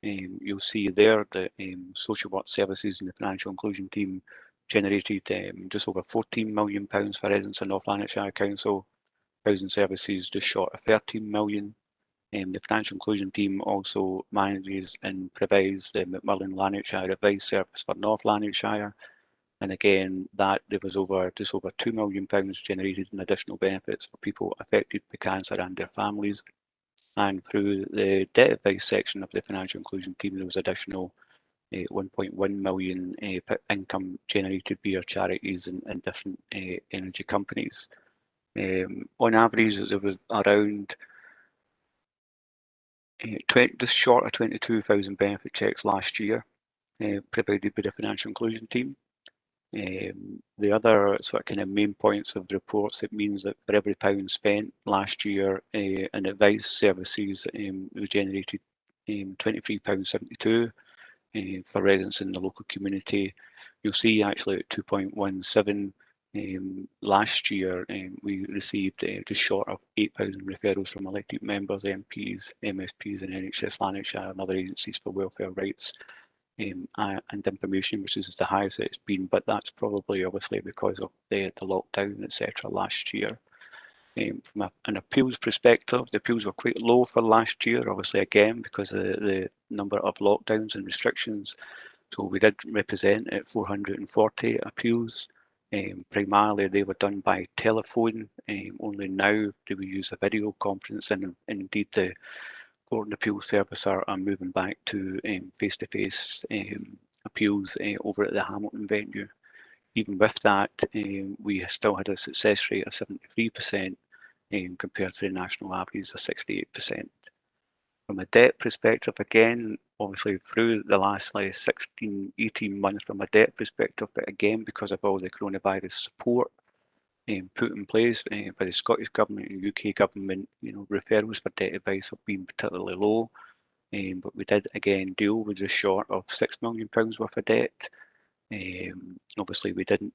You'll see there that social work services and the financial inclusion team generated just over £14 million for residents in North Lanarkshire Council. Housing services just short of £13 million. The financial inclusion team also manages and provides the Macmillan Lanarkshire Advice Service for North Lanarkshire. And again, that there was just over £2 million generated in additional benefits for people affected by cancer and their families. And through the debt advice section of the financial inclusion team, there was additional 1.1 million income generated via charities and different energy companies. On average, there was around just short of 22,000 benefit checks last year provided by the financial inclusion team. The other sort of kind of main points of the reports, it means that for every £1 spent last year in advice services, we generated £23.72 for residents in the local community. You'll see actually at 2.17 last year we received just short of 8,000 referrals from elected members, MPs, MSPs and NHS Lanarkshire and other agencies for welfare rights. and information, which is the highest it's been, but that's probably obviously because of the lockdown, etc. last year. From an appeals perspective, the appeals were quite low for last year, obviously again because of the number of lockdowns and restrictions. So we did represent at 440 appeals. Primarily they were done by telephone. Only now do we use a video conference, and indeed the Court and Appeal Service are moving back to face-to-face appeals over at the Hamilton venue. Even with that, we still had a success rate of 73% compared to the national average of 68%. From a debt perspective, again, obviously through the last 16, 18 months from a debt perspective, but again, because of all the coronavirus support put in place by the Scottish Government and UK Government, referrals for debt advice have been particularly low. But we did again deal with just short of £6 million worth of debt. Obviously, we didn't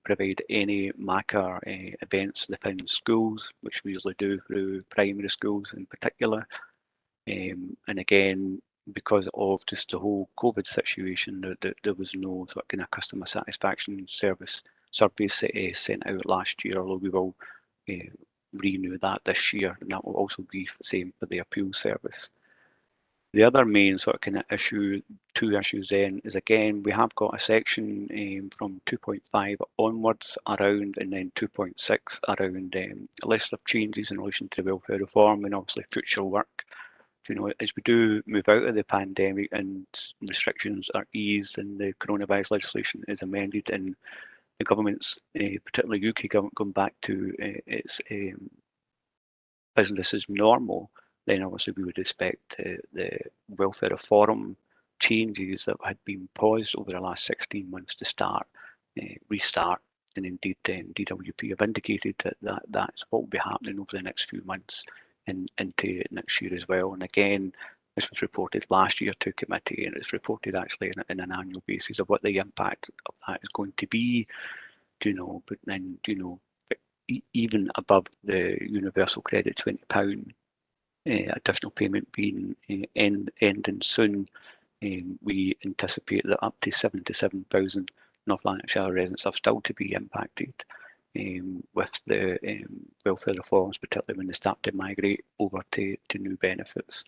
provide any MACA events within schools, which we usually do through primary schools in particular. And again, because of just the whole COVID situation, there was no sort of kind of customer satisfaction surveys sent out last year, although we will renew that this year, and that will also be the same for the appeal service. The other main sort of kind of two issues then is, again, we have got a section from 2.5 onwards around, and then 2.6 around a list of changes in relation to welfare reform and obviously future work. As we do move out of the pandemic and restrictions are eased and the coronavirus legislation is amended and the government's, particularly UK government, going back to its business as normal, then obviously we would expect the welfare reform changes that had been paused over the last 16 months to restart. And indeed, DWP have indicated that that's what will be happening over the next few months and into next year as well. And again, this was reported last year to committee, and it's reported actually in an annual basis of what the impact of that is going to be. But then, even above the universal credit £20 additional payment being ending soon, we anticipate that up to 77,000 North Lanarkshire residents are still to be impacted with the welfare reforms, particularly when they start to migrate over to new benefits.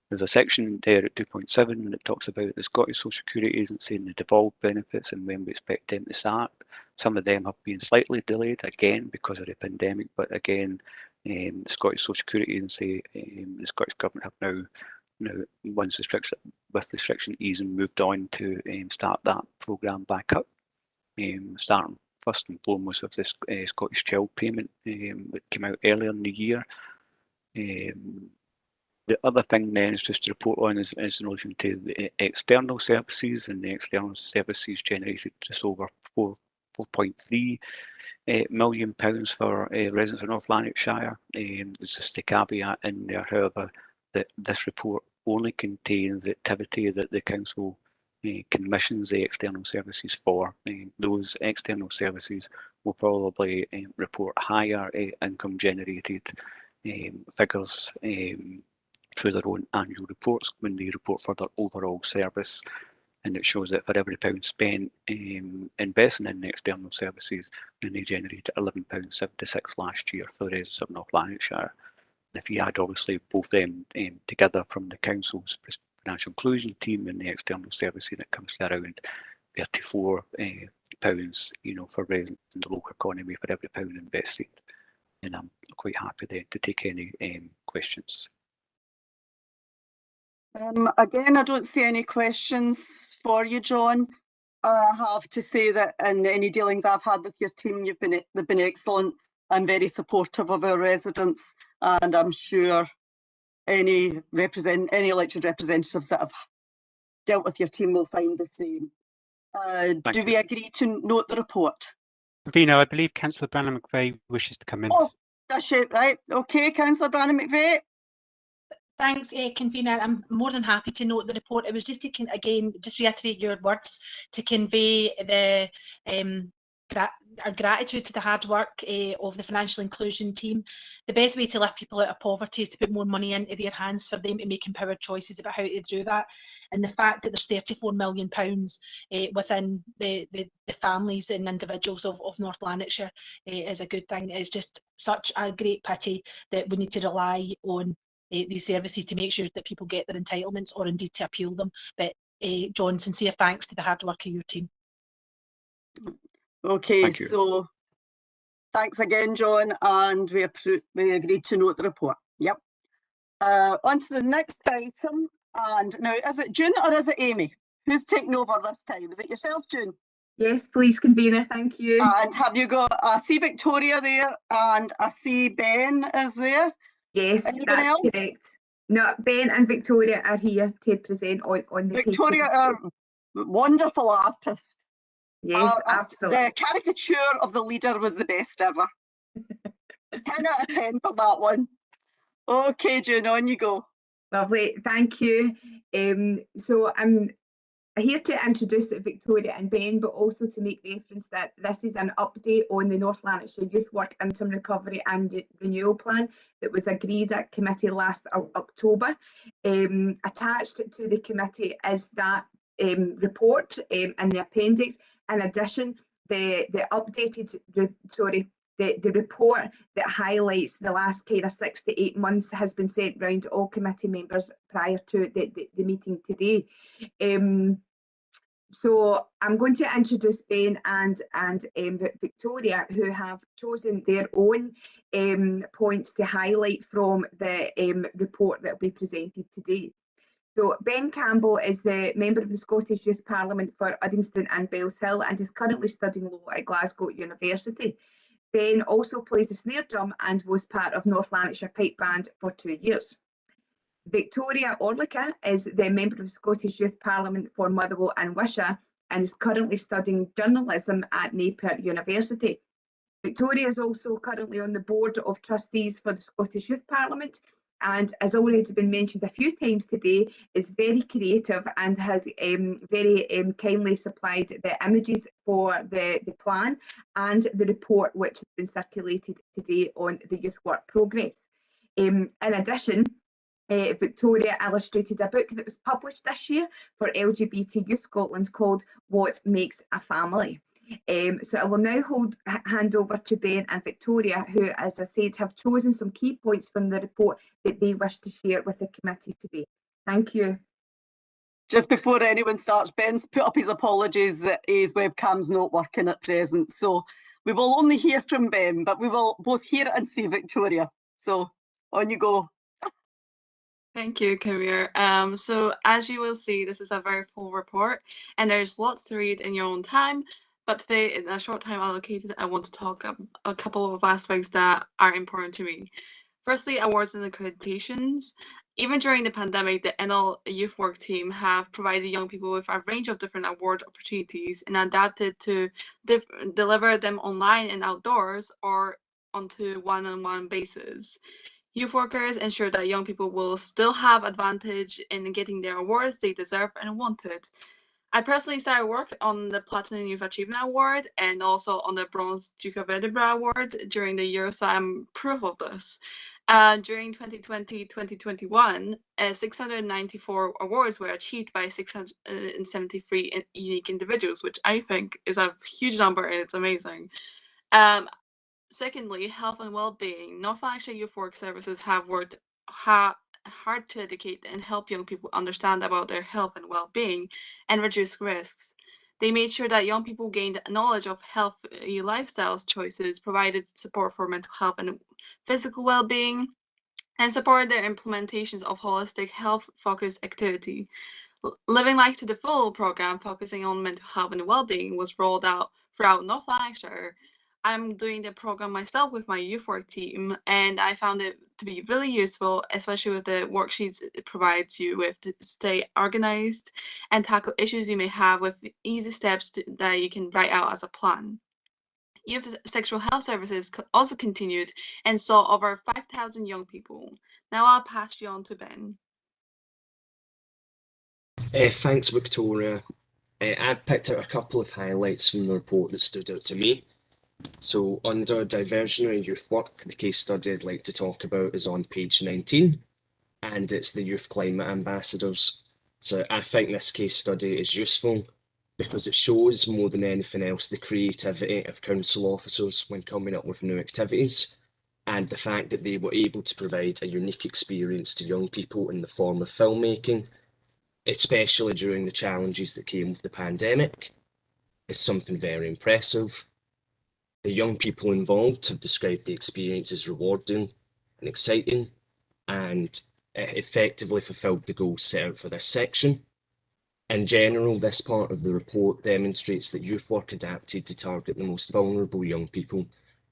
There's a section there at 2.7 that talks about the Scottish Social Security Agency and the devolved benefits and when we expect them to start. Some of them have been slightly delayed, again, because of the pandemic, but again, the Scottish Social Security Agency, the Scottish Government have now once restriction easing, moved on to start that programme back up, starting first and foremost with this Scottish Child payment that came out earlier in the year. The other thing then is just to report on is in relation to the external services, and the external services generated just over £4.3 million for residents of North Lanarkshire. There's just a caveat in there, however, that this report only contains the activity that the council commissions the external services for. Those external services will probably report higher income generated figures through their own annual reports when they report for their overall service. And it shows that for every £1 spent investing in the external services, then they generated £11.76 last year for the residents of North Lanarkshire. If you add obviously both them together from the council's financial inclusion team and the external services, that comes to around £34 for residents in the local economy for every £1 invested. And I'm quite happy then to take any questions. Again, I don't see any questions for you, John. I have to say that in any dealings I've had with your team, they've been excellent and very supportive of our residents, and I'm sure any elected representatives that have dealt with your team will find the same. Do we agree to note the report? Convener, I believe Councillor Brannan McVeigh wishes to come in. Oh, that's it, right. Okay, Councillor Brannan McVeigh. Thanks, Convener. I'm more than happy to note the report. It was just to, again, just reiterate your words to convey the our gratitude to the hard work of the financial inclusion team. The best way to lift people out of poverty is to put more money into their hands for them to make empowered choices about how to do that. And the fact that there's £34 million within the families and individuals of North Lanarkshire is a good thing. It's just such a great pity that we need to rely on these services to make sure that people get their entitlements or indeed to appeal them. But John, sincere thanks to the hard work of your team. Okay, Thank you. so thanks again, John, and we agreed to note the report. Yep. On to the next item. And now, is it June or is it Amy? Who's taking over this time? Is it yourself, June? Yes, please, convener, thank you. And have you got, I see Victoria there and I see Ben is there. Yes, Anyone that's else? correct. No, Ben and Victoria are here to present on the Victoria paper. are wonderful artists. Yes, absolutely. The caricature of the leader was the best ever. 10 out of 10 for that one. Okay, June, on you go. Lovely, thank you. So I'm here to introduce Victoria and Ben, but also to make reference that this is an update on the North Lanarkshire Youth Work Interim Recovery and Renewal Plan that was agreed at committee last October. Attached to the committee is that report and the appendix. In addition, the updated, the report that highlights the last kind of 6 to 8 months has been sent round to all committee members prior to the meeting today. So I'm going to introduce Ben and Victoria, who have chosen their own points to highlight from the report that will be presented today. So Ben Campbell is the member of the Scottish Youth Parliament for Uddingston and Bellshill and is currently studying law at Glasgow University. Ben also plays the snare drum and was part of North Lanarkshire Pipe Band for 2 years. Victoria Orlica is the member of the Scottish Youth Parliament for Motherwell and Wishaw and is currently studying journalism at Napier University. Victoria is also currently on the board of trustees for the Scottish Youth Parliament and, as already been mentioned a few times today, is very creative and has very kindly supplied the images for the plan and the report which has been circulated today on the youth work progress. In addition, Victoria illustrated a book that was published this year for LGBT Youth Scotland called What Makes a Family. So I will now hand over to Ben and Victoria, who, as I said, have chosen some key points from the report that they wish to share with the committee today. Thank you. Just before anyone starts, Ben's put up his apologies that his webcam's not working at present. So we will only hear from Ben, but we will both hear and see Victoria. So on you go. Thank you, Camille. So as you will see, this is a very full report and there's lots to read in your own time. But today, in a short time allocated, I want to talk a couple of aspects that are important to me. Firstly, awards and accreditations. Even during the pandemic, the NL Youth Work team have provided young people with a range of different award opportunities and adapted to deliver them online and outdoors or onto one-on-one basis. Youth workers ensure that young people will still have advantage in getting their awards they deserve and wanted. I personally started work on the Platinum Youth Achievement Award and also on the Bronze Duke of Edinburgh Award during the year, so I'm proof of this. During 2020-2021, 694 awards were achieved by 673 unique individuals, which I think is a huge number and it's amazing. Secondly, health and well-being. North Lanarkshire Youth Work Services have worked hard to educate and help young people understand about their health and well-being and reduce risks. They made sure that young people gained knowledge of healthy lifestyles choices, provided support for mental health and physical well-being, and supported their implementations of holistic health-focused activity. Living Life to the Full program, focusing on mental health and well-being, was rolled out throughout North Lanarkshire. I'm doing the program myself with my youth work team, and I found it to be really useful, especially with the worksheets it provides you with to stay organized and tackle issues you may have with easy steps that you can write out as a plan. Youth Sexual Health Services also continued and saw over 5,000 young people. Now I'll pass you on to Ben. Thanks, Victoria. I've picked out a couple of highlights from the report that stood out to me. So under diversionary youth work, the case study I'd like to talk about is on page 19, and it's the Youth Climate Ambassadors. So I think this case study is useful because it shows more than anything else the creativity of council officers when coming up with new activities, and the fact that they were able to provide a unique experience to young people in the form of filmmaking, especially during the challenges that came with the pandemic, is something very impressive. The young people involved have described the experience as rewarding and exciting, and it effectively fulfilled the goals set out for this section. In general, this part of the report demonstrates that youth work adapted to target the most vulnerable young people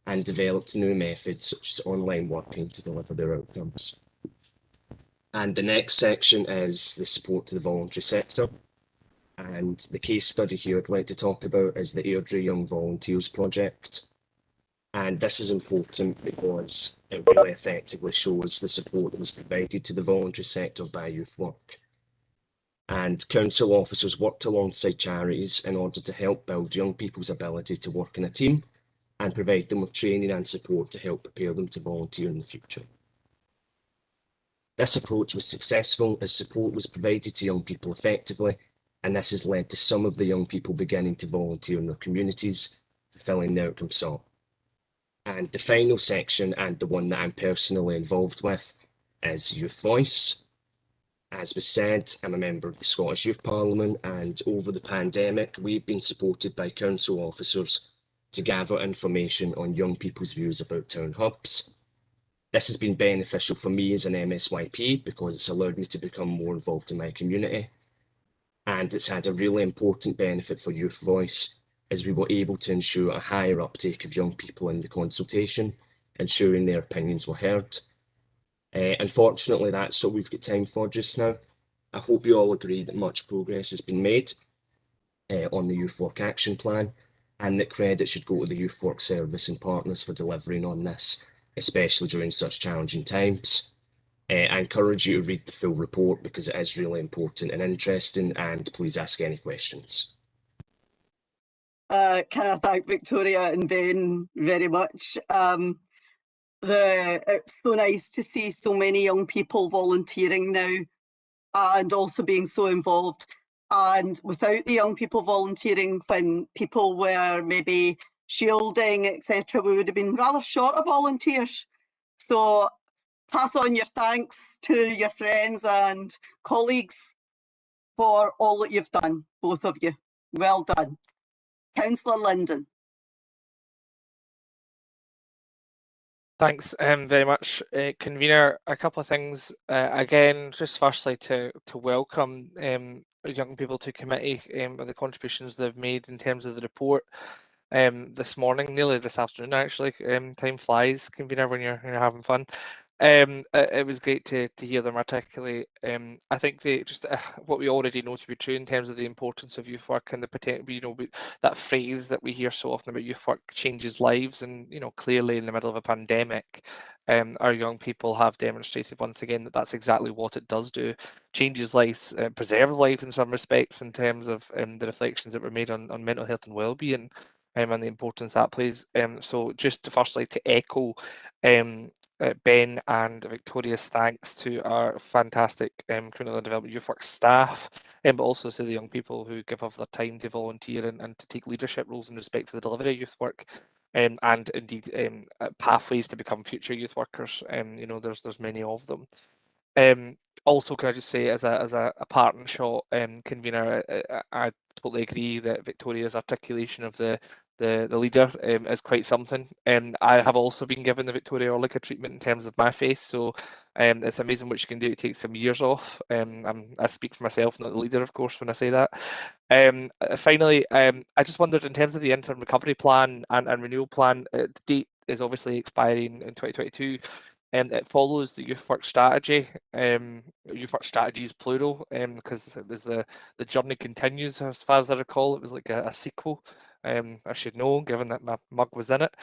and developed new methods such as online working to deliver their outcomes. And the next section is the support to the voluntary sector. And the case study here I'd like to talk about is the Airdrie Young Volunteers project. And this is important because it really effectively shows the support that was provided to the voluntary sector by youth work. And council officers worked alongside charities in order to help build young people's ability to work in a team and provide them with training and support to help prepare them to volunteer in the future. This approach was successful as support was provided to young people effectively, and this has led to some of the young people beginning to volunteer in their communities, fulfilling the outcome sought. And the final section, and the one that I'm personally involved with, is Youth Voice. As was said, I'm a member of the Scottish Youth Parliament, and over the pandemic, we've been supported by council officers to gather information on young people's views about town hubs. This has been beneficial for me as an MSYP because it's allowed me to become more involved in my community. And it's had a really important benefit for Youth Voice as we were able to ensure a higher uptake of young people in the consultation, ensuring their opinions were heard. Unfortunately, that's what we've got time for just now. I hope you all agree that much progress has been made on the Youth Work Action Plan, and that credit should go to the Youth Work Service and partners for delivering on this, especially during such challenging times. I encourage you to read the full report because it is really important and interesting, and please ask any questions. Can I thank Victoria and Ben very much. It's so nice to see so many young people volunteering now and also being so involved. And without the young people volunteering, when people were maybe shielding, etc., we would have been rather short of volunteers. So pass on your thanks to your friends and colleagues for all that you've done, both of you. Well done. Councillor Linden. Thanks very much, Convener. A couple of things. Again, just firstly to welcome young people to committee and the contributions they've made in terms of the report this morning, nearly this afternoon actually. Time flies, Convener, when you're having fun. It was great to hear them articulate. I think what we already know to be true in terms of the importance of youth work and the potential, that phrase that we hear so often about youth work changes lives, and clearly in the middle of a pandemic, our young people have demonstrated once again that that's exactly what it does do. Changes lives, preserves life in some respects in terms of the reflections that were made on mental health and well-being. And the importance that plays. So just firstly to echo Ben and Victoria's thanks to our fantastic criminal and development youth work staff, but also to the young people who give of their time to volunteer and to take leadership roles in respect to the delivery of youth work, and indeed pathways to become future youth workers. There's many of them. Also, can I just say, as a parting shot, Convener, I totally agree that Victoria's articulation of the leader is quite something. I have also been given the Victoria Orlica treatment in terms of my face, so it's amazing what you can do to take some years off. I speak for myself, not the leader, of course, when I say that. Finally, I just wondered, in terms of the interim recovery plan and renewal plan, the date is obviously expiring in 2022. It follows the youth work strategy. Youth work strategies plural, because it was the journey continues, as far as I recall. It was like a sequel I should know, given that my mug was in it.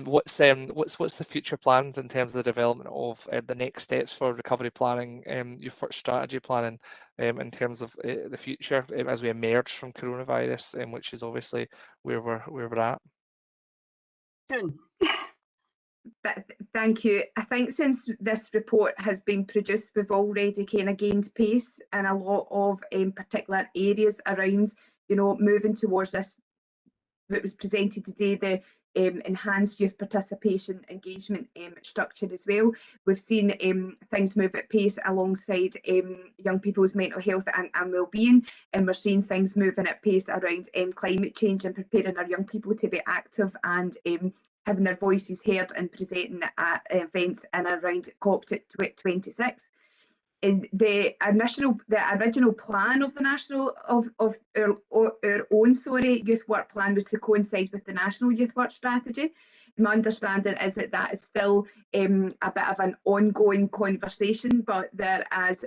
What's the future plans in terms of the development of the next steps for recovery planning, youth work strategy planning, in terms of the future as we emerge from coronavirus, which is obviously where we're at? Thank you. I think since this report has been produced, we've already kind of gained pace in a lot of particular areas around, moving towards this, what was presented today, the enhanced youth participation engagement structure as well. We've seen things move at pace alongside young people's mental health and well-being, and we're seeing things moving at pace around climate change and preparing our young people to be active and having their voices heard and presenting at events and around COP26. In the original plan of the national of our own youth work plan was to coincide with the national youth work strategy. My understanding is that is still a bit of an ongoing conversation, but there is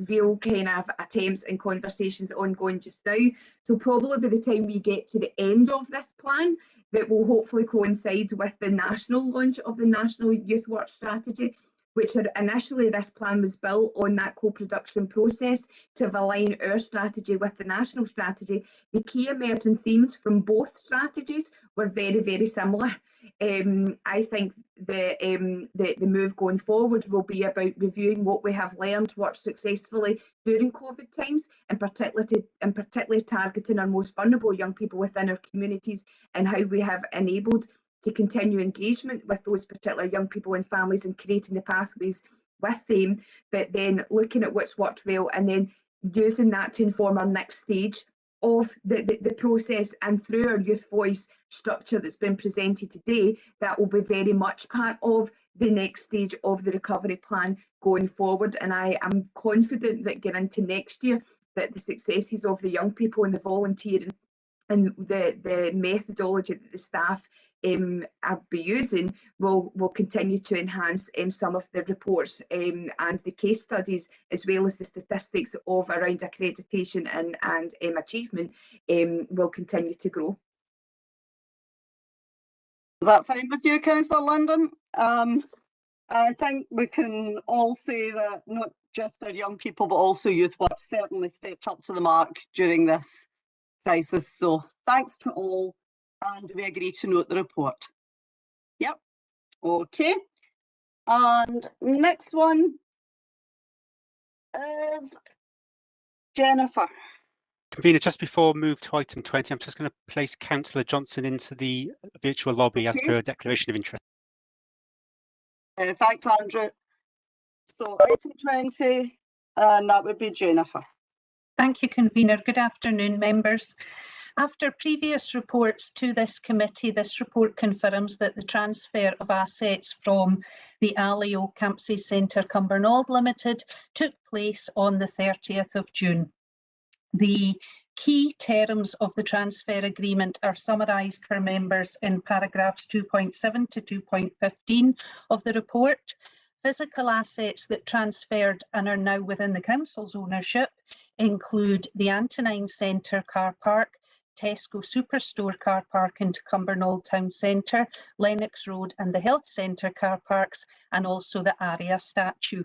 real kind of attempts and conversations ongoing just now. So probably by the time we get to the end of this plan, that will hopefully coincide with the national launch of the national youth work strategy, which initially this plan was built on that co-production process to align our strategy with the national strategy. The key emerging themes from both strategies were very, very similar. I think the move going forward will be about reviewing what we have learned worked successfully during COVID times, and particularly targeting our most vulnerable young people within our communities and how we have enabled to continue engagement with those particular young people and families and creating the pathways with them, but then looking at what's worked well and then using that to inform our next stage of the process. And through our youth voice structure that's been presented today, that will be very much part of the next stage of the recovery plan going forward. And I am confident that getting into next year, that the successes of the young people and the volunteering and the methodology that the staff I'll be using will continue to enhance some of the reports and the case studies, as well as the statistics of around accreditation and achievement will continue to grow. Is that fine with you, Councillor London? I think we can all say that not just our young people, but also youth work certainly stepped up to the mark during this crisis. So thanks to all. And we agree to note the report. Yep. Okay. And next one is Jennifer. Convener, just before we move to item 20, I'm just going to place Councillor Johnson into the virtual lobby as per a declaration of interest. Thanks, Andrew. So item 20, and that would be Jennifer. Thank you, Convener. Good afternoon, members. After previous reports to this committee, this report confirms that the transfer of assets from the Alio Campsie Centre Cumbernauld Limited took place on the 30th of June. The key terms of the transfer agreement are summarised for members in paragraphs 2.7 to 2.15 of the report. Physical assets that transferred and are now within the council's ownership include the Antonine Centre car park, Tesco Superstore car park into Cumbernauld Town Centre, Lennox Road and the Health Centre car parks, and also the ARIA statue.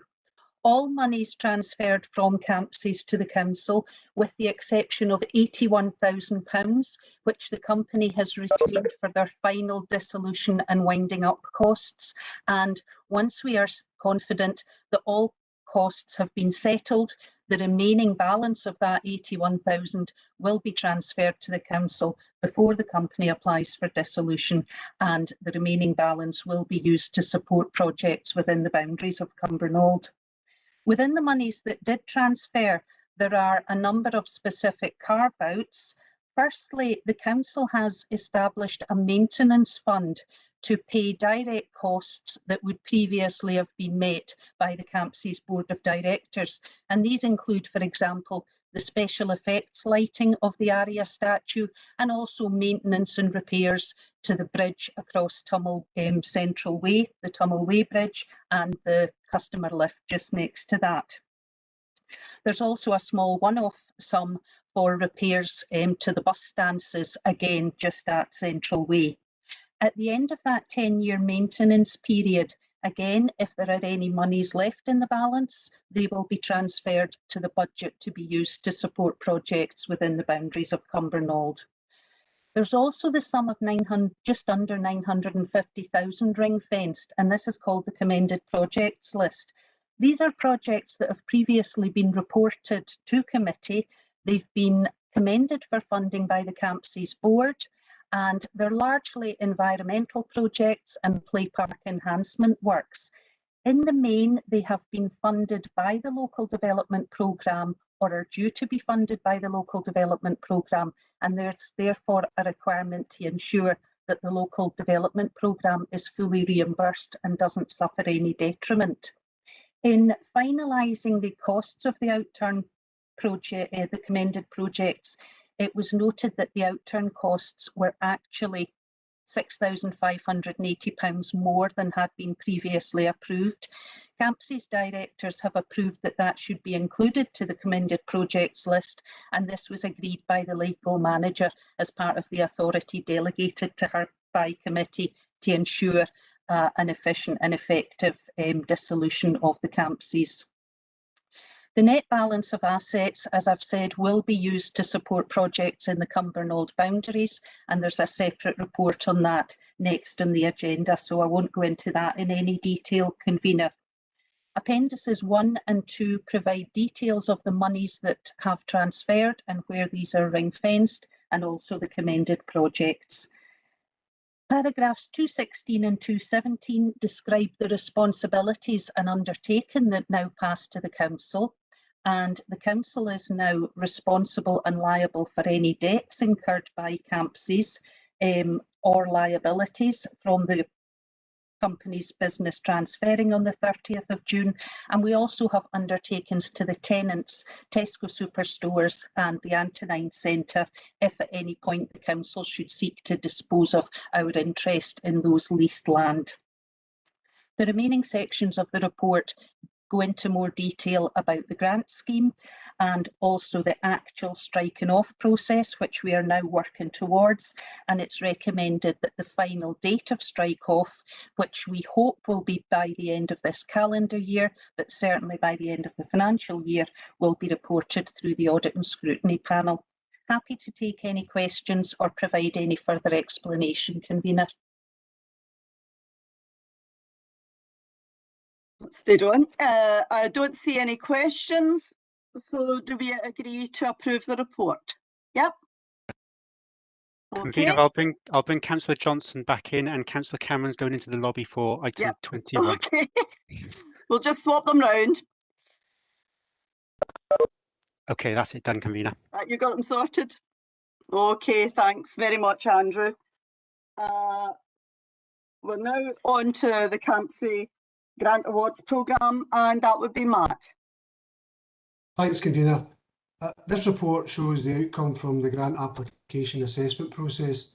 All monies transferred from Campsies to the council, with the exception of £81,000, which the company has retained for their final dissolution and winding up costs. And once we are confident that all costs have been settled, the remaining balance of that 81,000 will be transferred to the council before the company applies for dissolution, and the remaining balance will be used to support projects within the boundaries of Cumbernauld. Within the monies that did transfer, there are a number of specific carve-outs. Firstly, the council has established a maintenance fund to pay direct costs that would previously have been met by the Campsies Board of Directors. And these include, for example, the special effects lighting of the ARIA statue, and also maintenance and repairs to the bridge across Tummel Central Way, the Tummel Way Bridge, and the customer lift just next to that. There's also a small one-off sum for repairs to the bus stances, again, just at Central Way. At the end of that 10-year maintenance period, again, if there are any monies left in the balance, they will be transferred to the budget to be used to support projects within the boundaries of Cumbernauld. There's also the sum of just under 950,000 ring-fenced, and this is called the commended projects list. These are projects that have previously been reported to committee. They've been commended for funding by the Campsies board, and they're largely environmental projects and play park enhancement works. In the main, they have been funded by the local development programme or are due to be funded by the local development programme, and there's therefore a requirement to ensure that the local development programme is fully reimbursed and doesn't suffer any detriment. In finalising the costs of the outturn project, the commended projects, it was noted that the outturn costs were actually £6,580 more than had been previously approved. Campsies directors have approved that that should be included to the commended projects list, and this was agreed by the legal manager as part of the authority delegated to her by committee to ensure an efficient and effective dissolution of the Campsies. The net balance of assets, as I've said, will be used to support projects in the Cumbernauld boundaries, and there's a separate report on that next on the agenda, so I won't go into that in any detail, Convener. Appendices 1 and 2 provide details of the monies that have transferred and where these are ring-fenced, and also the commended projects. Paragraphs 216 and 217 describe the responsibilities and undertaking that now pass to the Council, and the Council is now responsible and liable for any debts incurred by Campsies or liabilities from the company's business transferring on the 30th of June, and we also have undertakings to the tenants, Tesco Superstores and the Antonine Centre, if at any point the Council should seek to dispose of our interest in those leased land. The remaining sections of the report go into more detail about the grant scheme and also the actual striking off process, which we are now working towards, and it's recommended that the final date of strike off, which we hope will be by the end of this calendar year, but certainly by the end of the financial year, will be reported through the Audit and Scrutiny Panel. Happy to take any questions or provide any further explanation, Convener. Stay on. I don't see any questions. So do we agree to approve the report? Yep. Okay. Convener, I'll bring Councillor Johnson back in, and Councillor Cameron's going into the lobby for item 21. Okay. We'll just swap them round. Okay, that's it done, Convener. You got them sorted? Okay, thanks very much, Andrew. We're now on to the Campsie Grant Awards Programme, and that would be Matt. Thanks, Convener. This report shows the outcome from the grant application assessment process,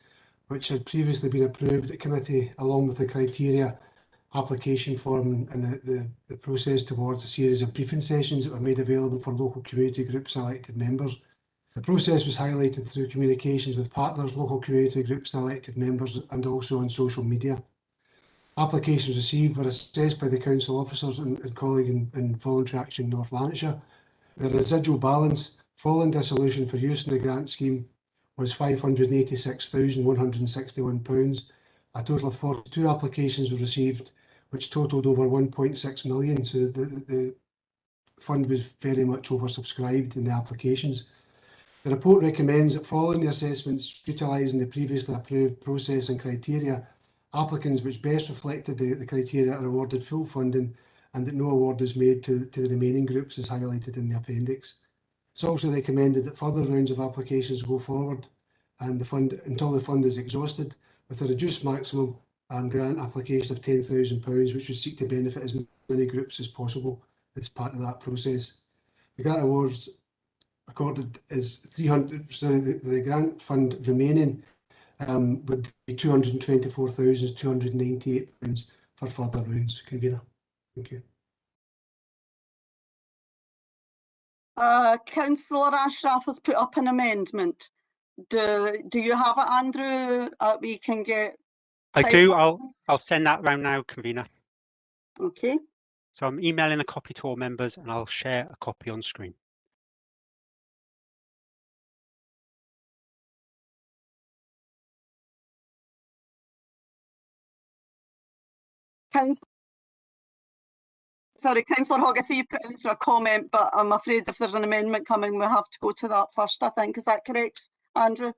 which had previously been approved at committee, along with the criteria, application form and the process towards a series of briefing sessions that were made available for local community groups and elected members. The process was highlighted through communications with partners, local community groups and elected members, and also on social media. Applications received were assessed by the council officers and colleague in Voluntary Action North Lanarkshire. The residual balance following dissolution for use in the grant scheme was £586,161. A total of 42 applications were received, which totalled over 1.6 million. So the fund was very much oversubscribed in the applications. The report recommends that following the assessments utilising the previously approved process and criteria, applicants which best reflected the criteria are awarded full funding, and that no award is made to the remaining groups as highlighted in the appendix. It's also recommended that further rounds of applications go forward and until the fund is exhausted, with a reduced maximum grant application of £10,000, which would seek to benefit as many groups as possible as part of that process. The grant awards recorded is the grant fund remaining would be £224,298 for further rounds. Convener. Thank you. Councillor Ashraf has put up an amendment. Do you have it, Andrew? We can get. I type do. on this? I'll send that round now, convener. Okay. So I'm emailing a copy to all members, and I'll share a copy on screen. Sorry, Councillor Hogg, I see you put in for a comment, but I'm afraid if there's an amendment coming, we'll have to go to that first, I think. Is that correct, Andrew?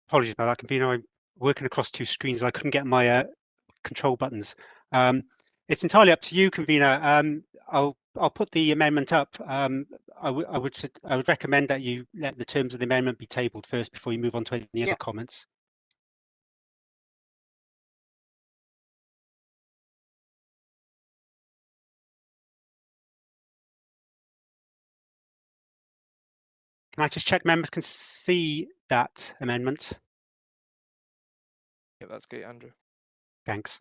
Apologies about that, convener. I'm working across two screens. I couldn't get my control buttons. It's entirely up to you, convener. I'll put the amendment up. I would recommend that you let the terms of the amendment be tabled first before you move on to any other comments. Can I just check members can see that amendment? Yeah, that's great, Andrew. Thanks.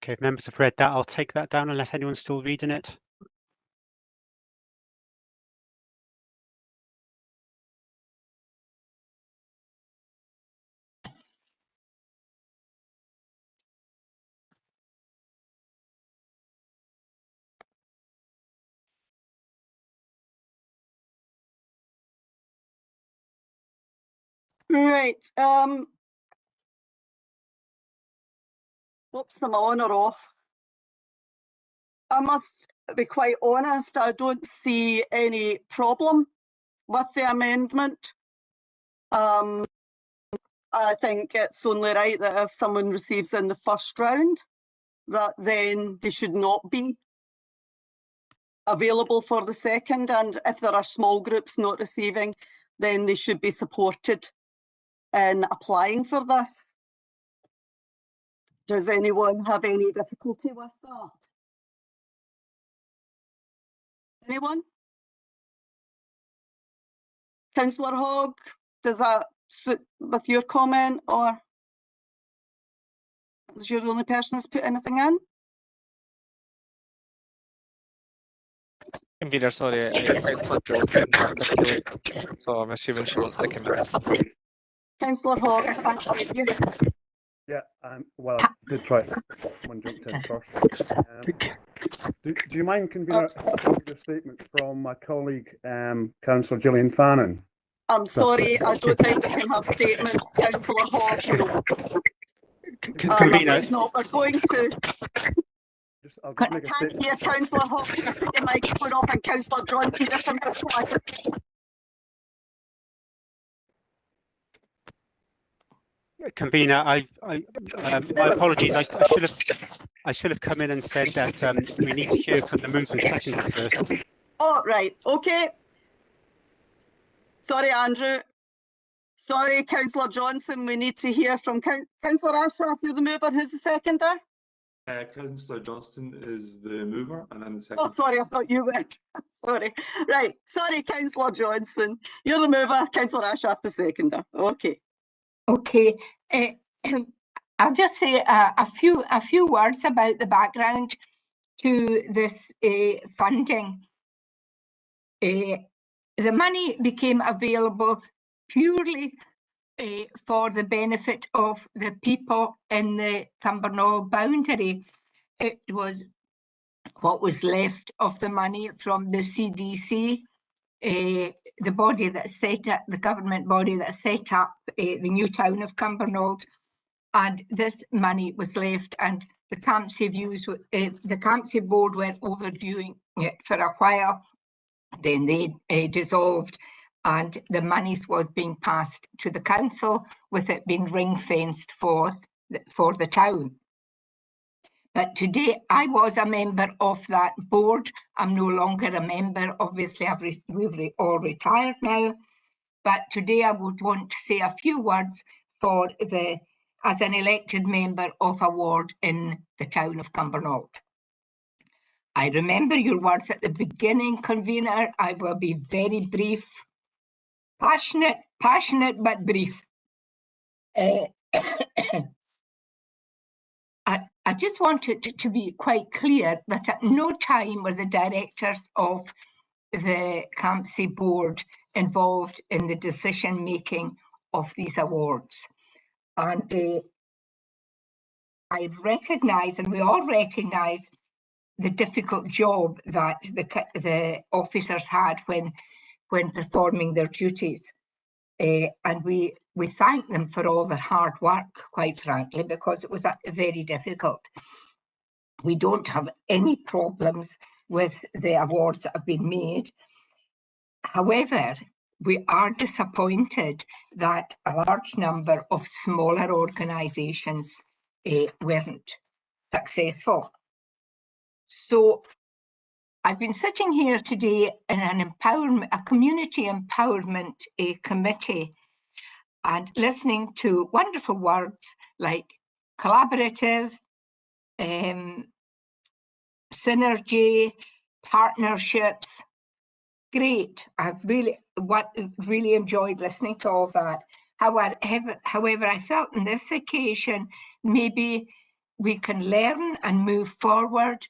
Okay, if members have read that, I'll take that down unless anyone's still reading it. Right. Whoops, am I on or off? I must be quite honest, I don't see any problem with the amendment. I think it's only right that if someone receives in the first round, that then they should not be available for the second, and if there are small groups not receiving, then they should be supported in applying for this. Does anyone have any difficulty with that? Anyone? Councillor Hogg, does that suit with your comment, or is you the only person that's put anything in? Convener, sorry, Councillor Johnson articulate, so I'm assuming she wants to come in. Councillor Hogg, I can't hear you. Yeah, well, I did try. Someone jumped in first. Do you mind, convener, a statement from my colleague, Councillor Gillian Fannin? I'm sorry, I don't think we can have statements, Councillor Hogg. No. No, we're going to. I'll I can't hear Councillor Hogg. Can you put your microphone off, and Councillor Johnson just a minute? Convener, my apologies. I should have come in and said that we need to hear from the movement seconder first. Oh, right. Okay. Sorry, Andrew. Sorry, Councillor Johnson. We need to hear from Councillor Ashraf. You're the mover. Who's the seconder? Councillor Johnston is the mover, and I'm the second. Oh, sorry, I thought you were. Sorry. Right. Sorry, Councillor Johnson. You're the mover. Councillor Ashraf, the seconder. Okay. Okay. I'll just say a few words about the background to this funding. The money became available purely for the benefit of the people in the Cumbernauld boundary. It was what was left of the money from the CDC, the body that set up, the government body that set up the new town of Cumbernauld, and this money was left, and the Campsie the Campsie board were overviewing it for a while. Then they dissolved, and the monies were being passed to the council, with it being ring fenced for the town. But today I was a member of that board. I'm no longer a member. Obviously, we've all retired now. But today I would want to say a few words as an elected member of a ward in the town of Cumbernauld. I remember your words at the beginning, convener. I will be very brief. Passionate, but brief. I just wanted to be quite clear that at no time were the directors of the Campsie board involved in the decision making of these awards. And I recognise, and we all recognise, the difficult job that the officers had when performing their duties. And we thank them for all their hard work, quite frankly, because it was very difficult. We don't have any problems with the awards that have been made. However, we are disappointed that a large number of smaller organisations weren't successful. So I've been sitting here today in a community empowerment committee, and listening to wonderful words like collaborative, synergy, partnerships. Great. I've really enjoyed listening to all that. However, I felt on this occasion, maybe we can learn and move forward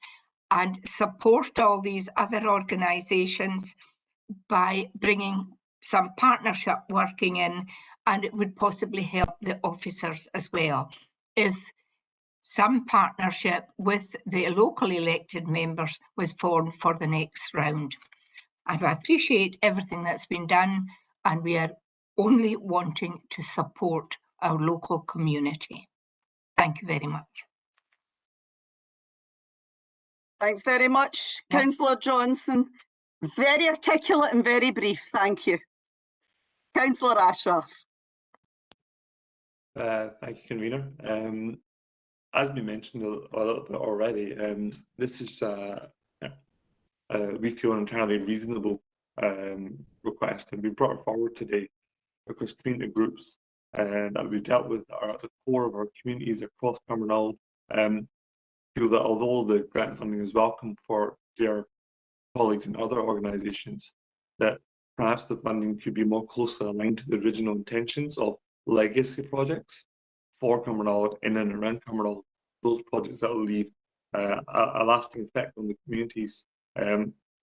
and support all these other organisations by bringing some partnership working in, and it would possibly help the officers as well if some partnership with the locally elected members was formed for the next round. And I appreciate everything that's been done, and we are only wanting to support our local community. Thank you very much. Thanks very much, Councillor Johnson. Very articulate and very brief. Thank you. Councillor Ashraf. Thank you, convener. As we mentioned a little bit already, this is we feel an entirely reasonable request, and we brought it forward today because community groups that we've dealt with are at the core of our communities across Cumbernauld. Feel that although the grant funding is welcome for their colleagues in other organisations, that perhaps the funding could be more closely aligned to the original intentions of legacy projects for Cumbernauld, in and around Cumbernauld, those projects that will leave a lasting effect on the communities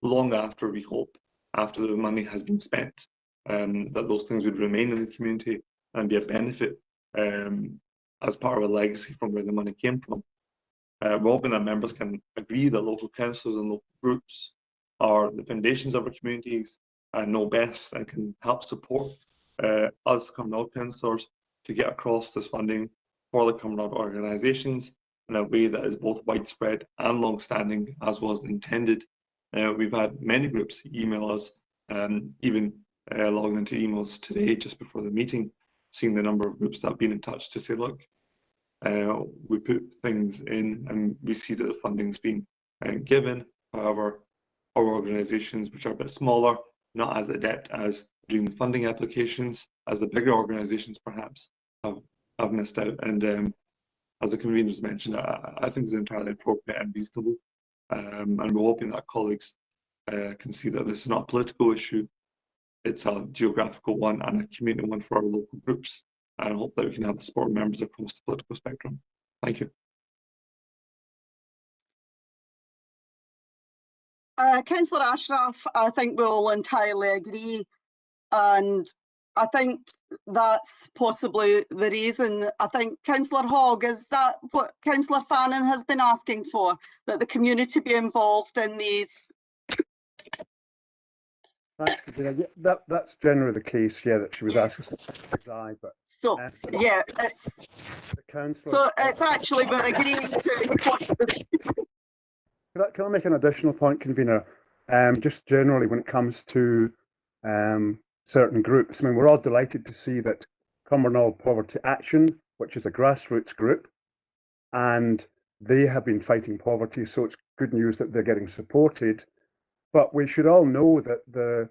long after, we hope, after the money has been spent, that those things would remain in the community and be a benefit as part of a legacy from where the money came from. We're hoping that members can agree that local councils and local groups are the foundations of our communities and know best and can help support us Cumbernauld councillors to get across this funding for the Cumbernauld organisations in a way that is both widespread and long-standing, as was intended. We've had many groups email us, even logging into emails today just before the meeting, seeing the number of groups that have been in touch to say, look, we put things in and we see that the funding's been given. However, our organisations, which are a bit smaller, not as adept as doing the funding applications as the bigger organisations perhaps, have missed out. And as the conveners mentioned, I think it's entirely appropriate and reasonable. And we're hoping that colleagues can see that this is not a political issue, it's a geographical one and a community one for our local groups. And I hope that we can have the support of members across the political spectrum. Thank you. Councillor Ashraf, I think we all entirely agree, and I think that's possibly the reason. I think Councillor Hogg, is that what Councillor Fannin has been asking for, that the community be involved in these? Thanks, Katrina. Yeah, that's generally the case, yeah, that she was asking. But so, yeah, it's the councillor. So it's actually we're agreeing to. Can I make an additional point, convener? Just generally when it comes to certain groups, I mean, we're all delighted to see that Cumbernauld Poverty Action, which is a grassroots group, and they have been fighting poverty, so it's good news that they're getting supported. But we should all know that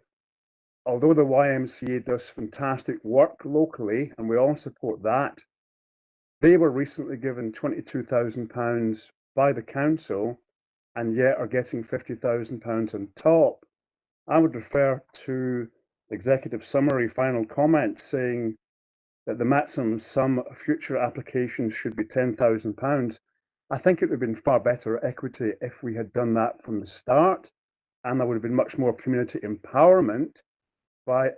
although the YMCA does fantastic work locally, and we all support that, they were recently given £22,000 by the council, and yet are getting £50,000 on top. I would refer to the executive summary final comments saying that the maximum sum of future applications should be £10,000. I think it would have been far better equity if we had done that from the start, and there would have been much more community empowerment by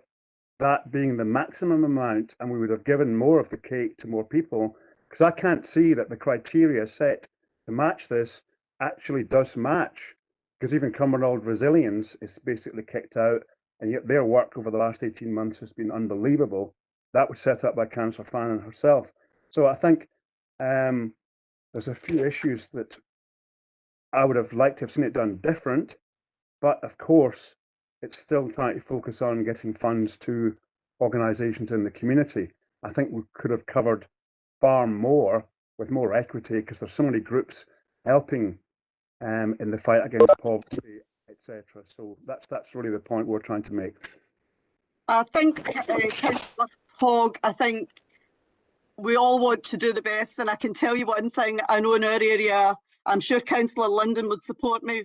that being the maximum amount, and we would have given more of the cake to more people, because I can't see that the criteria set to match this actually does match, because even Cumbernauld Resilience is basically kicked out, and yet their work over the last 18 months has been unbelievable. That was set up by Councillor Fannin herself. So I think there's a few issues that I would have liked to have seen it done different, but of course, it's still trying to focus on getting funds to organisations in the community. I think we could have covered far more with more equity, because there's so many groups helping in the fight against poverty, etc. So that's really the point we're trying to make. I think, Councillor Hogg, I think we all want to do the best, and I can tell you one thing, I know in our area, I'm sure Councillor Linden would support me,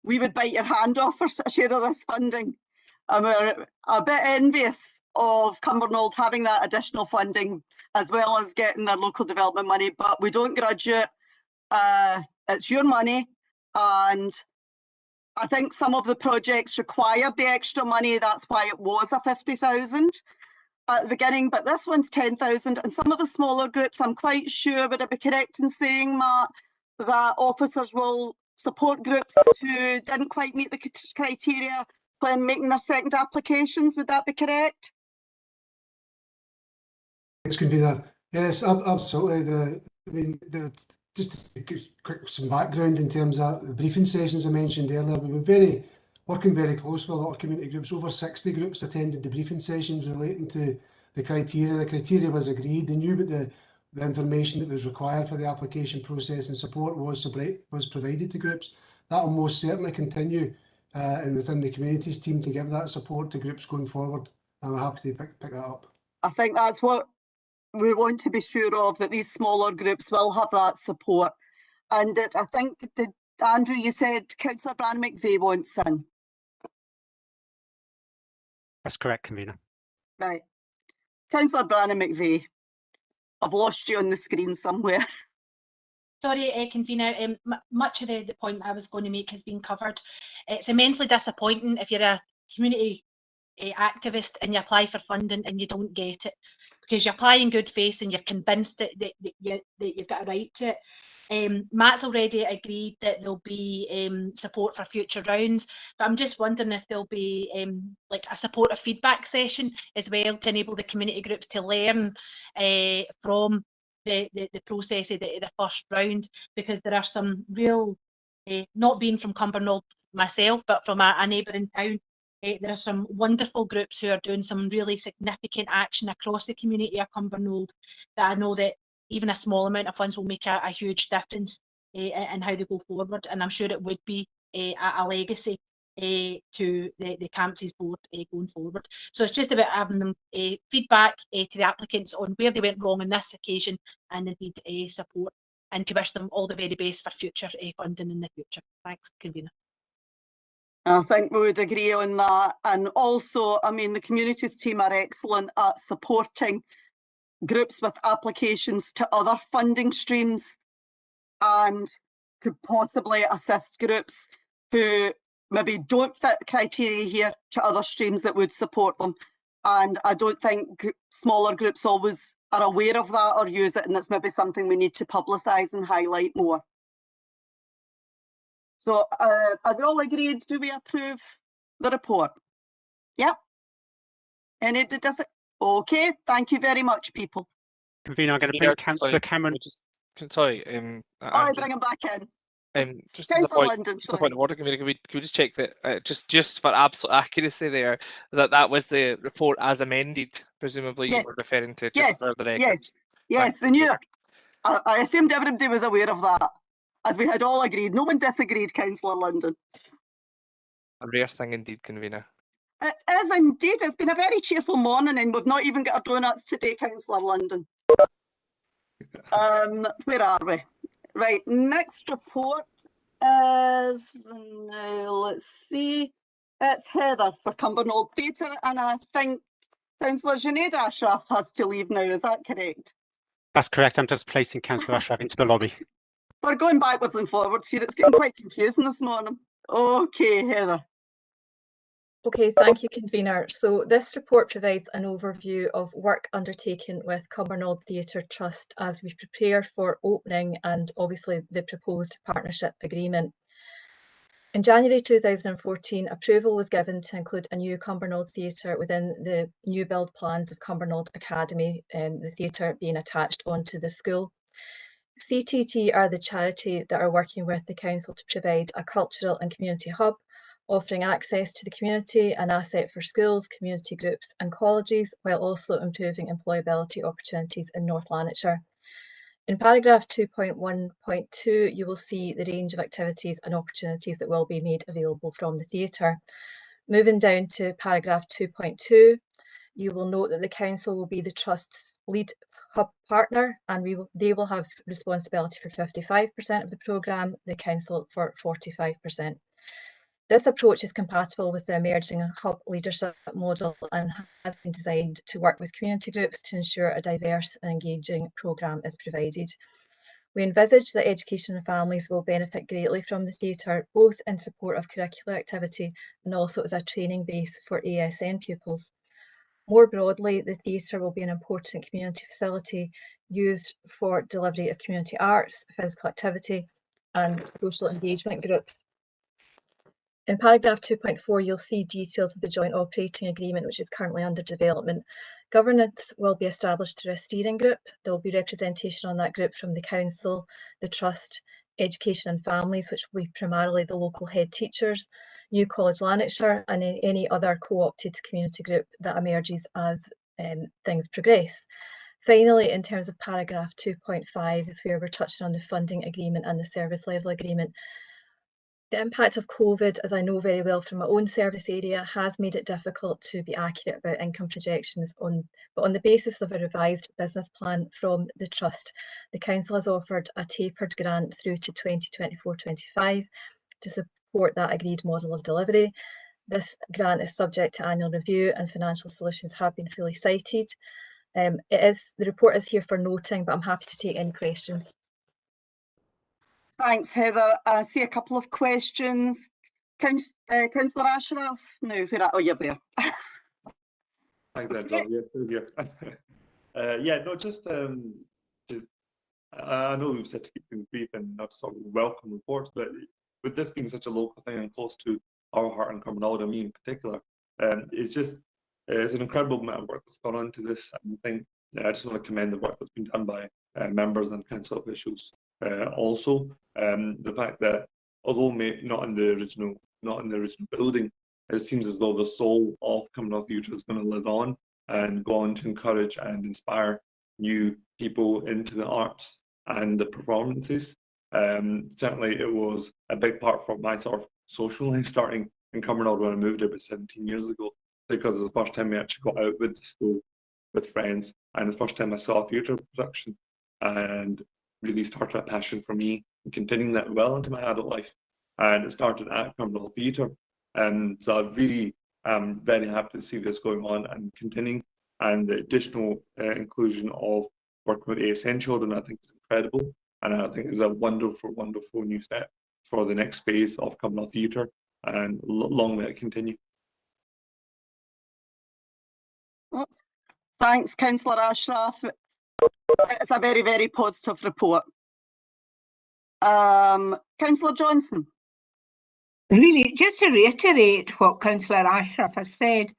we would bite your hand off for a share of this funding. And we're a bit envious of Cumbernauld having that additional funding, as well as getting their local development money, but we don't grudge it. It's your money, and I think some of the projects required the extra money. That's why it was a 50,000 at the beginning, but this one's 10,000. And some of the smaller groups, I'm quite sure, would it be correct in saying, Matt, that officers will support groups who didn't quite meet the criteria when making their second applications? Would that be correct? Thanks, convener. Yes, absolutely. Just to give quick some background in terms of the briefing sessions I mentioned earlier, we've been working very close with a lot of community groups. Over 60 groups attended the briefing sessions relating to the criteria. The criteria was agreed. They knew about the information that was required for the application process, and support was provided to groups. That will most certainly continue and within the communities team to give that support to groups going forward. I'm happy to pick that up. I think that's what we want to be sure of, that these smaller groups will have that support. And that I think, Andrew, you said Councillor Brannon McVeigh wants in. That's correct, convener. Right. Councillor Brannon McVeigh, I've lost you on the screen somewhere. Sorry, convener, much of the point I was going to make has been covered. It's immensely disappointing if you're a community activist and you apply for funding and you don't get it, because you apply in good faith and you're convinced that you've got a right to it. Matt's already agreed that there'll be support for future rounds, but I'm just wondering if there'll be like a supportive feedback session as well to enable the community groups to learn from the process of the first round, because there are some real, not being from Cumbernauld myself, but from a neighbouring town, there are some wonderful groups who are doing some really significant action across the community of Cumbernauld, that I know that even a small amount of funds will make a huge difference in how they go forward. And I'm sure it would be a legacy to the Campsies board going forward. So it's just about having them feedback to the applicants on where they went wrong on this occasion, and indeed support, and to wish them all the very best for future funding in the future. Thanks, convener. I think we would agree on that. And also, I mean, the communities team are excellent at supporting groups with applications to other funding streams, and could possibly assist groups who maybe don't fit the criteria here to other streams that would support them. and I don't think smaller groups always are aware of that or use it, and that's maybe something we need to publicise and highlight more. So are we all agreed? Do we approve the report? Yep. Anybody does it? Okay, thank you very much, people. Convener, I'm going to bring Councillor Cameron. Sorry, Bring him back in. Just as a Councillor point, Linden, just a point of order, Convener, can we just check that just for absolute accuracy there, that was the report as amended, presumably you Yes. were referring to, just Yes, for the record. yes, the new. I assumed everybody was aware of that, as we had all agreed. No one disagreed, Councillor Linden. A rare thing indeed, Convener. It is indeed. It's been a very cheerful morning, and we've not even got our donuts today, Councillor Linden. Where are we? Right, next report is, let's see, it's Heather for Cumbernauld Theatre, and I think Councillor Sinead Ashraf has to leave now, is that correct? That's correct. I'm just placing Councillor Ashraf into the lobby. We're going backwards and forwards here. It's getting quite confusing this morning. Okay, Heather. Okay, thank you, Convener. So this report provides an overview of work undertaken with Cumbernauld Theatre Trust as we prepare for opening and obviously the proposed partnership agreement. In January 2014, approval was given to include a new Cumbernauld Theatre within the new build plans of Cumbernauld Academy, the theatre being attached onto the school. CTT are the charity that are working with the council to provide a cultural and community hub, offering access to the community, an asset for schools, community groups and colleges, while also improving employability opportunities in North Lanarkshire. In paragraph 2.1.2, you will see the range of activities and opportunities that will be made available from the theatre. Moving down to paragraph 2.2, you will note that the council will be the trust's lead hub partner, and they will have responsibility for 55% of the programme, the council for 45%. This approach is compatible with the emerging hub leadership model and has been designed to work with community groups to ensure a diverse and engaging programme is provided. We envisage that education and families will benefit greatly from the theatre, both in support of curricular activity and also as a training base for ASN pupils. More broadly, the theatre will be an important community facility used for delivery of community arts, physical activity and social engagement groups. In paragraph 2.4, you'll see details of the joint operating agreement, which is currently under development. Governance will be established through a steering group. There will be representation on that group from the council, the trust, education and families, which will be primarily the local head teachers, New College Lanarkshire, and any other co-opted community group that emerges as things progress. Finally, in terms of paragraph 2.5 is where we're touching on the funding agreement and the service level agreement. The impact of COVID, as I know very well from my own service area, has made it difficult to be accurate about income projections. But on the basis of a revised business plan from the Trust, the Council has offered a tapered grant through to 2024-25 to support that agreed model of delivery. This grant is subject to annual review and financial solutions have been fully cited. The report is here for noting, but I'm happy to take any questions. Thanks, Heather. I see a couple of questions. Councillor Ashraf? No, you're there. Thanks, Angela. Yeah, no, just I know we've said to keep things brief and not sort of welcome reports, but with this being such a local thing and close to our heart and Cumbernauld and me in particular, it's an incredible amount of work that's gone on to this. And I think I just want to commend the work that's been done by members and council officials. Also, the fact that although not in the original building, it seems as though the soul of Cumbernauld Theatre is going to live on and go on to encourage and inspire new people into the arts and the performances. Certainly, it was a big part for my sort of social life starting in Cumbernauld when I moved there about 17 years ago, because it was the first time we actually got out with the school with friends, and the first time I saw a theatre production, and really started a passion for me and continuing that well into my adult life. And it started at Cumbernauld Theatre. And so I really am very happy to see this going on and continuing. And the additional inclusion of working with ASN children, I think is incredible. And I think is a wonderful, wonderful new step for the next phase of Cumbernauld Theatre. And long may it continue. Oops. Thanks, Councillor Ashraf. It's a very, very positive report. Councillor Johnson. Really, just to reiterate what Councillor Ashraf has said,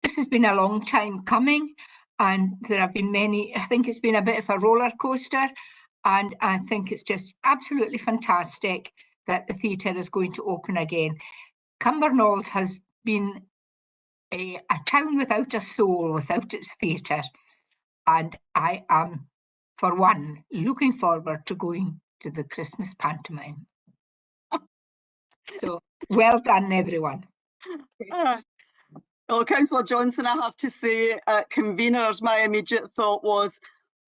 this has been a long time coming, and there have been many. I think it's been a bit of a roller coaster, and I think it's just absolutely fantastic that the theatre is going to open again. Cumbernauld has been a town without a soul, without its theatre, and I am, for one, looking forward to going to the Christmas pantomime. So well done, everyone. Well, Councillor Johnson, I have to say, conveners, my immediate thought was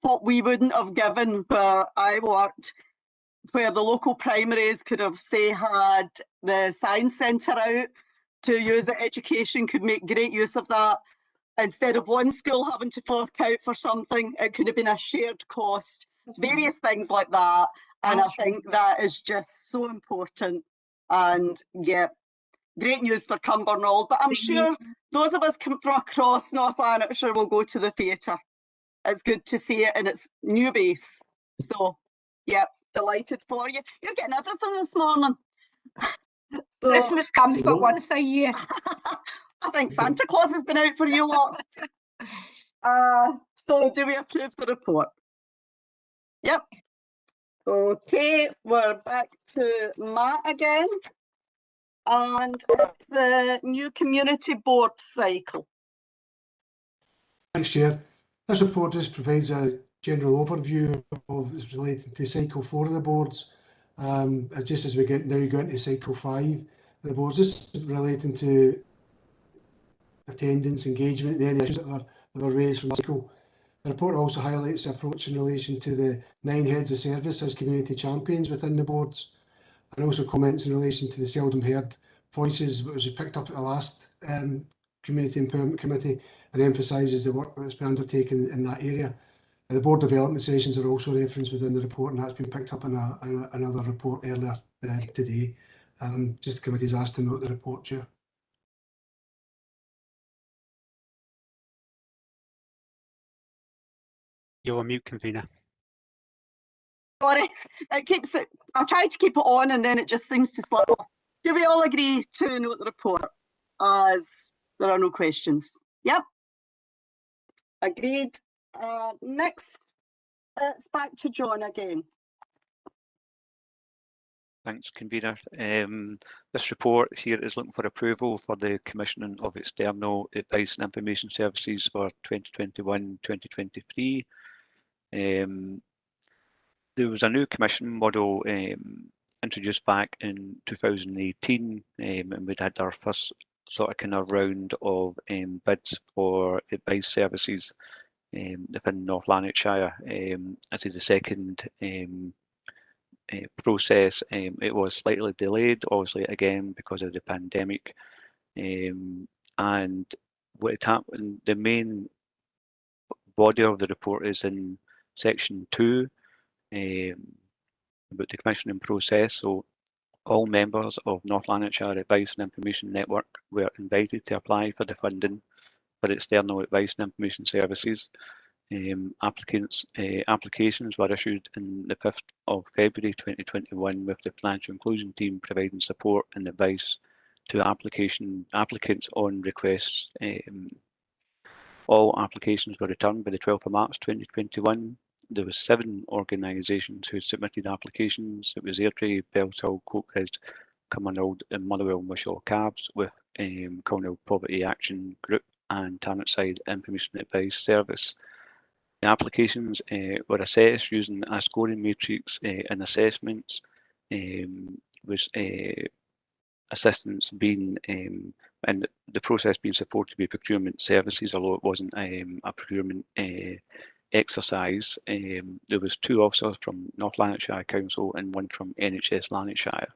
what we wouldn't have given where I worked, where the local primaries could have, say, had the science centre out to use it. Education could make great use of that. Instead of one school having to fork out for something, it could have been a shared cost, various things like that. And I think that is just so important. And yeah, great news for Cumbernauld. But I'm sure those of us from across North Lanarkshire will go to the theatre. It's good to see it in its new base. So, yeah, delighted for you. You're getting everything this morning. So, Christmas comes but once a year. I think Santa Claus has been out for you lot. So do we approve the report? Yep. Okay, we're back to Matt again. And it's a new community board cycle. Thanks, Chair. This report just provides a general overview of relating to cycle 4 of the boards. Just as we now go into cycle 5 of the boards, just relating to attendance, engagement, and any issues that were raised from the cycle. The report also highlights the approach in relation to the 9 heads of service as community champions within the boards, and also comments in relation to the seldom heard voices, which was picked up at the last Community Empowerment Committee, and emphasises the work that's been undertaken in that area. The board development sessions are also referenced within the report, and that's been picked up in another report earlier today. Just the committee's asked to note the report, Chair. You're on mute, convener. Sorry, it keeps it. I try to keep it on and then it just seems to slip off. Do we all agree to note the report as there are no questions? Yep. Agreed. Next, it's back to John again. Thanks, convener. This report here is looking for approval for the commissioning of external advice and information services for 2021-2023. There was a new commission model introduced back in 2018, and we'd had our first sort of kind of round of bids for advice services within North Lanarkshire. This is the second process. It was slightly delayed, obviously, again because of the pandemic. And what had happened, the main body of the report is in section 2 about the commissioning process. So all members of North Lanarkshire Advice and Information Network were invited to apply for the funding for external advice and information services. Applications were issued on the 5th of February 2021 with the financial inclusion team providing support and advice to applicants on requests. All applications were returned by the 12th of March 2021. There were 7 organisations who submitted applications. It was Airdrie, Beltall, Cokeridge, Cumbernauld and Motherwell Wishaw Cabs, with Cumbernauld Poverty Action Group and Tarnockside Information Advice Service. The applications were assessed using a scoring matrix and assessments, with assistance being and the process being supported by procurement services, although it wasn't a procurement exercise. There was 2 officers from North Lanarkshire Council and 1 from NHS Lanarkshire,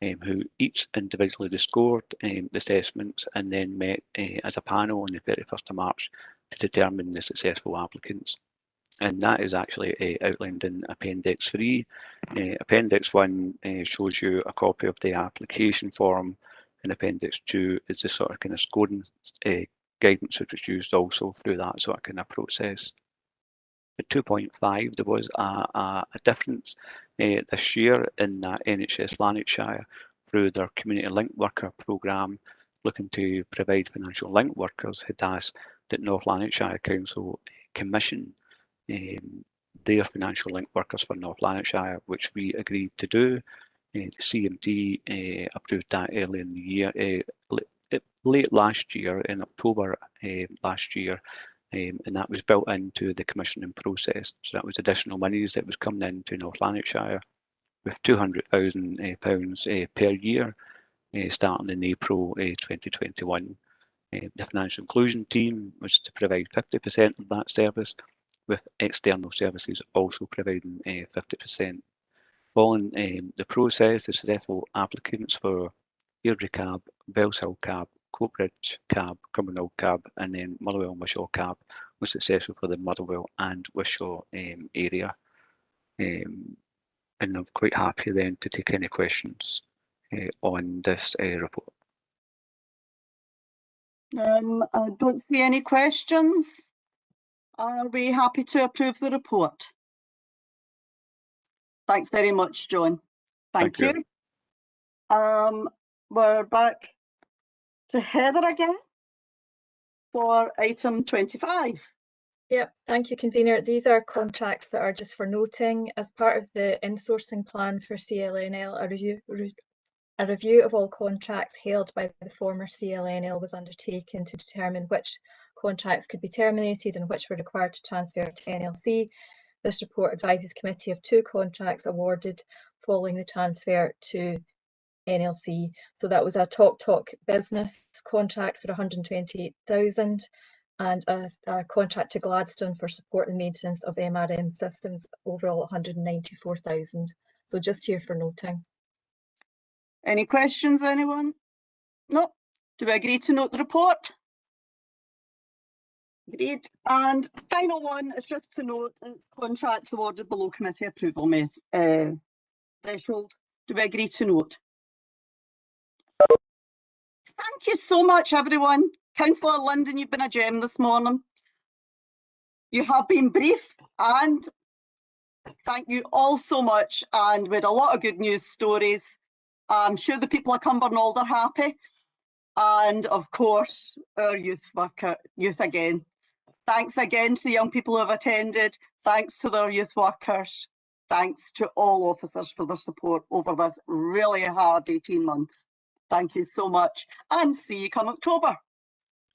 who each individually scored the assessments and then met as a panel on the 31st of March to determine the successful applicants. And that is actually outlined in Appendix 3. Appendix 1 shows you a copy of the application form, and Appendix 2 is the sort of kind of scoring guidance which was used also through that sort of kind of process. At 2.5, there was a difference this year in that NHS Lanarkshire, through their community link worker programme, looking to provide financial link workers, had asked that North Lanarkshire Council commission their financial link workers for North Lanarkshire, which we agreed to do. The CMD approved that early in the year, late last year, in October last year, and that was built into the commissioning process. So that was additional monies that was coming into North Lanarkshire, with £200,000 per year, starting in April 2021. The financial inclusion team was to provide 50% of that service, with external services also providing 50%. Following the process, the therefore applicants for Airdrie Cab, Bellshill Cab, Coatbridge Cab, Cumbernauld Cab, and then Motherwell and Wishaw Cab was successful for the Motherwell and Wishaw area. And I'm quite happy then to take any questions on this report. I don't see any questions. Are we happy to approve the report? Thanks very much, John. Thank you. We're back to Heather again for item 25. Yep, thank you, convener. These are contracts that are just for noting. As part of the insourcing plan for CLNL, a review of all contracts held by the former CLNL was undertaken to determine which contracts could be terminated and which were required to transfer to NLC. This report advises committee of 2 contracts awarded following the transfer to NLC. So that was a Talk business contract for 128,000 and a contract to Gladstone for support and maintenance of MRM systems, overall 194,000. So just here for noting. Any questions, anyone? No. Do we agree to note the report? Agreed. And final one is just to note it's contracts awarded below committee approval threshold. Do we agree to note? Thank you so much, everyone. Councillor Linden, you've been a gem this morning. You have been brief, and thank you all so much. And with a lot of good news stories, I'm sure the people of Cumbernauld are happy. And of course, our youth again. Thanks again to the young people who have attended. Thanks to their youth workers. Thanks to all officers for their support over this really hard 18 months. Thank you so much, and see you come October.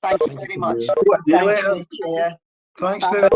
Thank you very much. Thanks, Chair. Thanks for the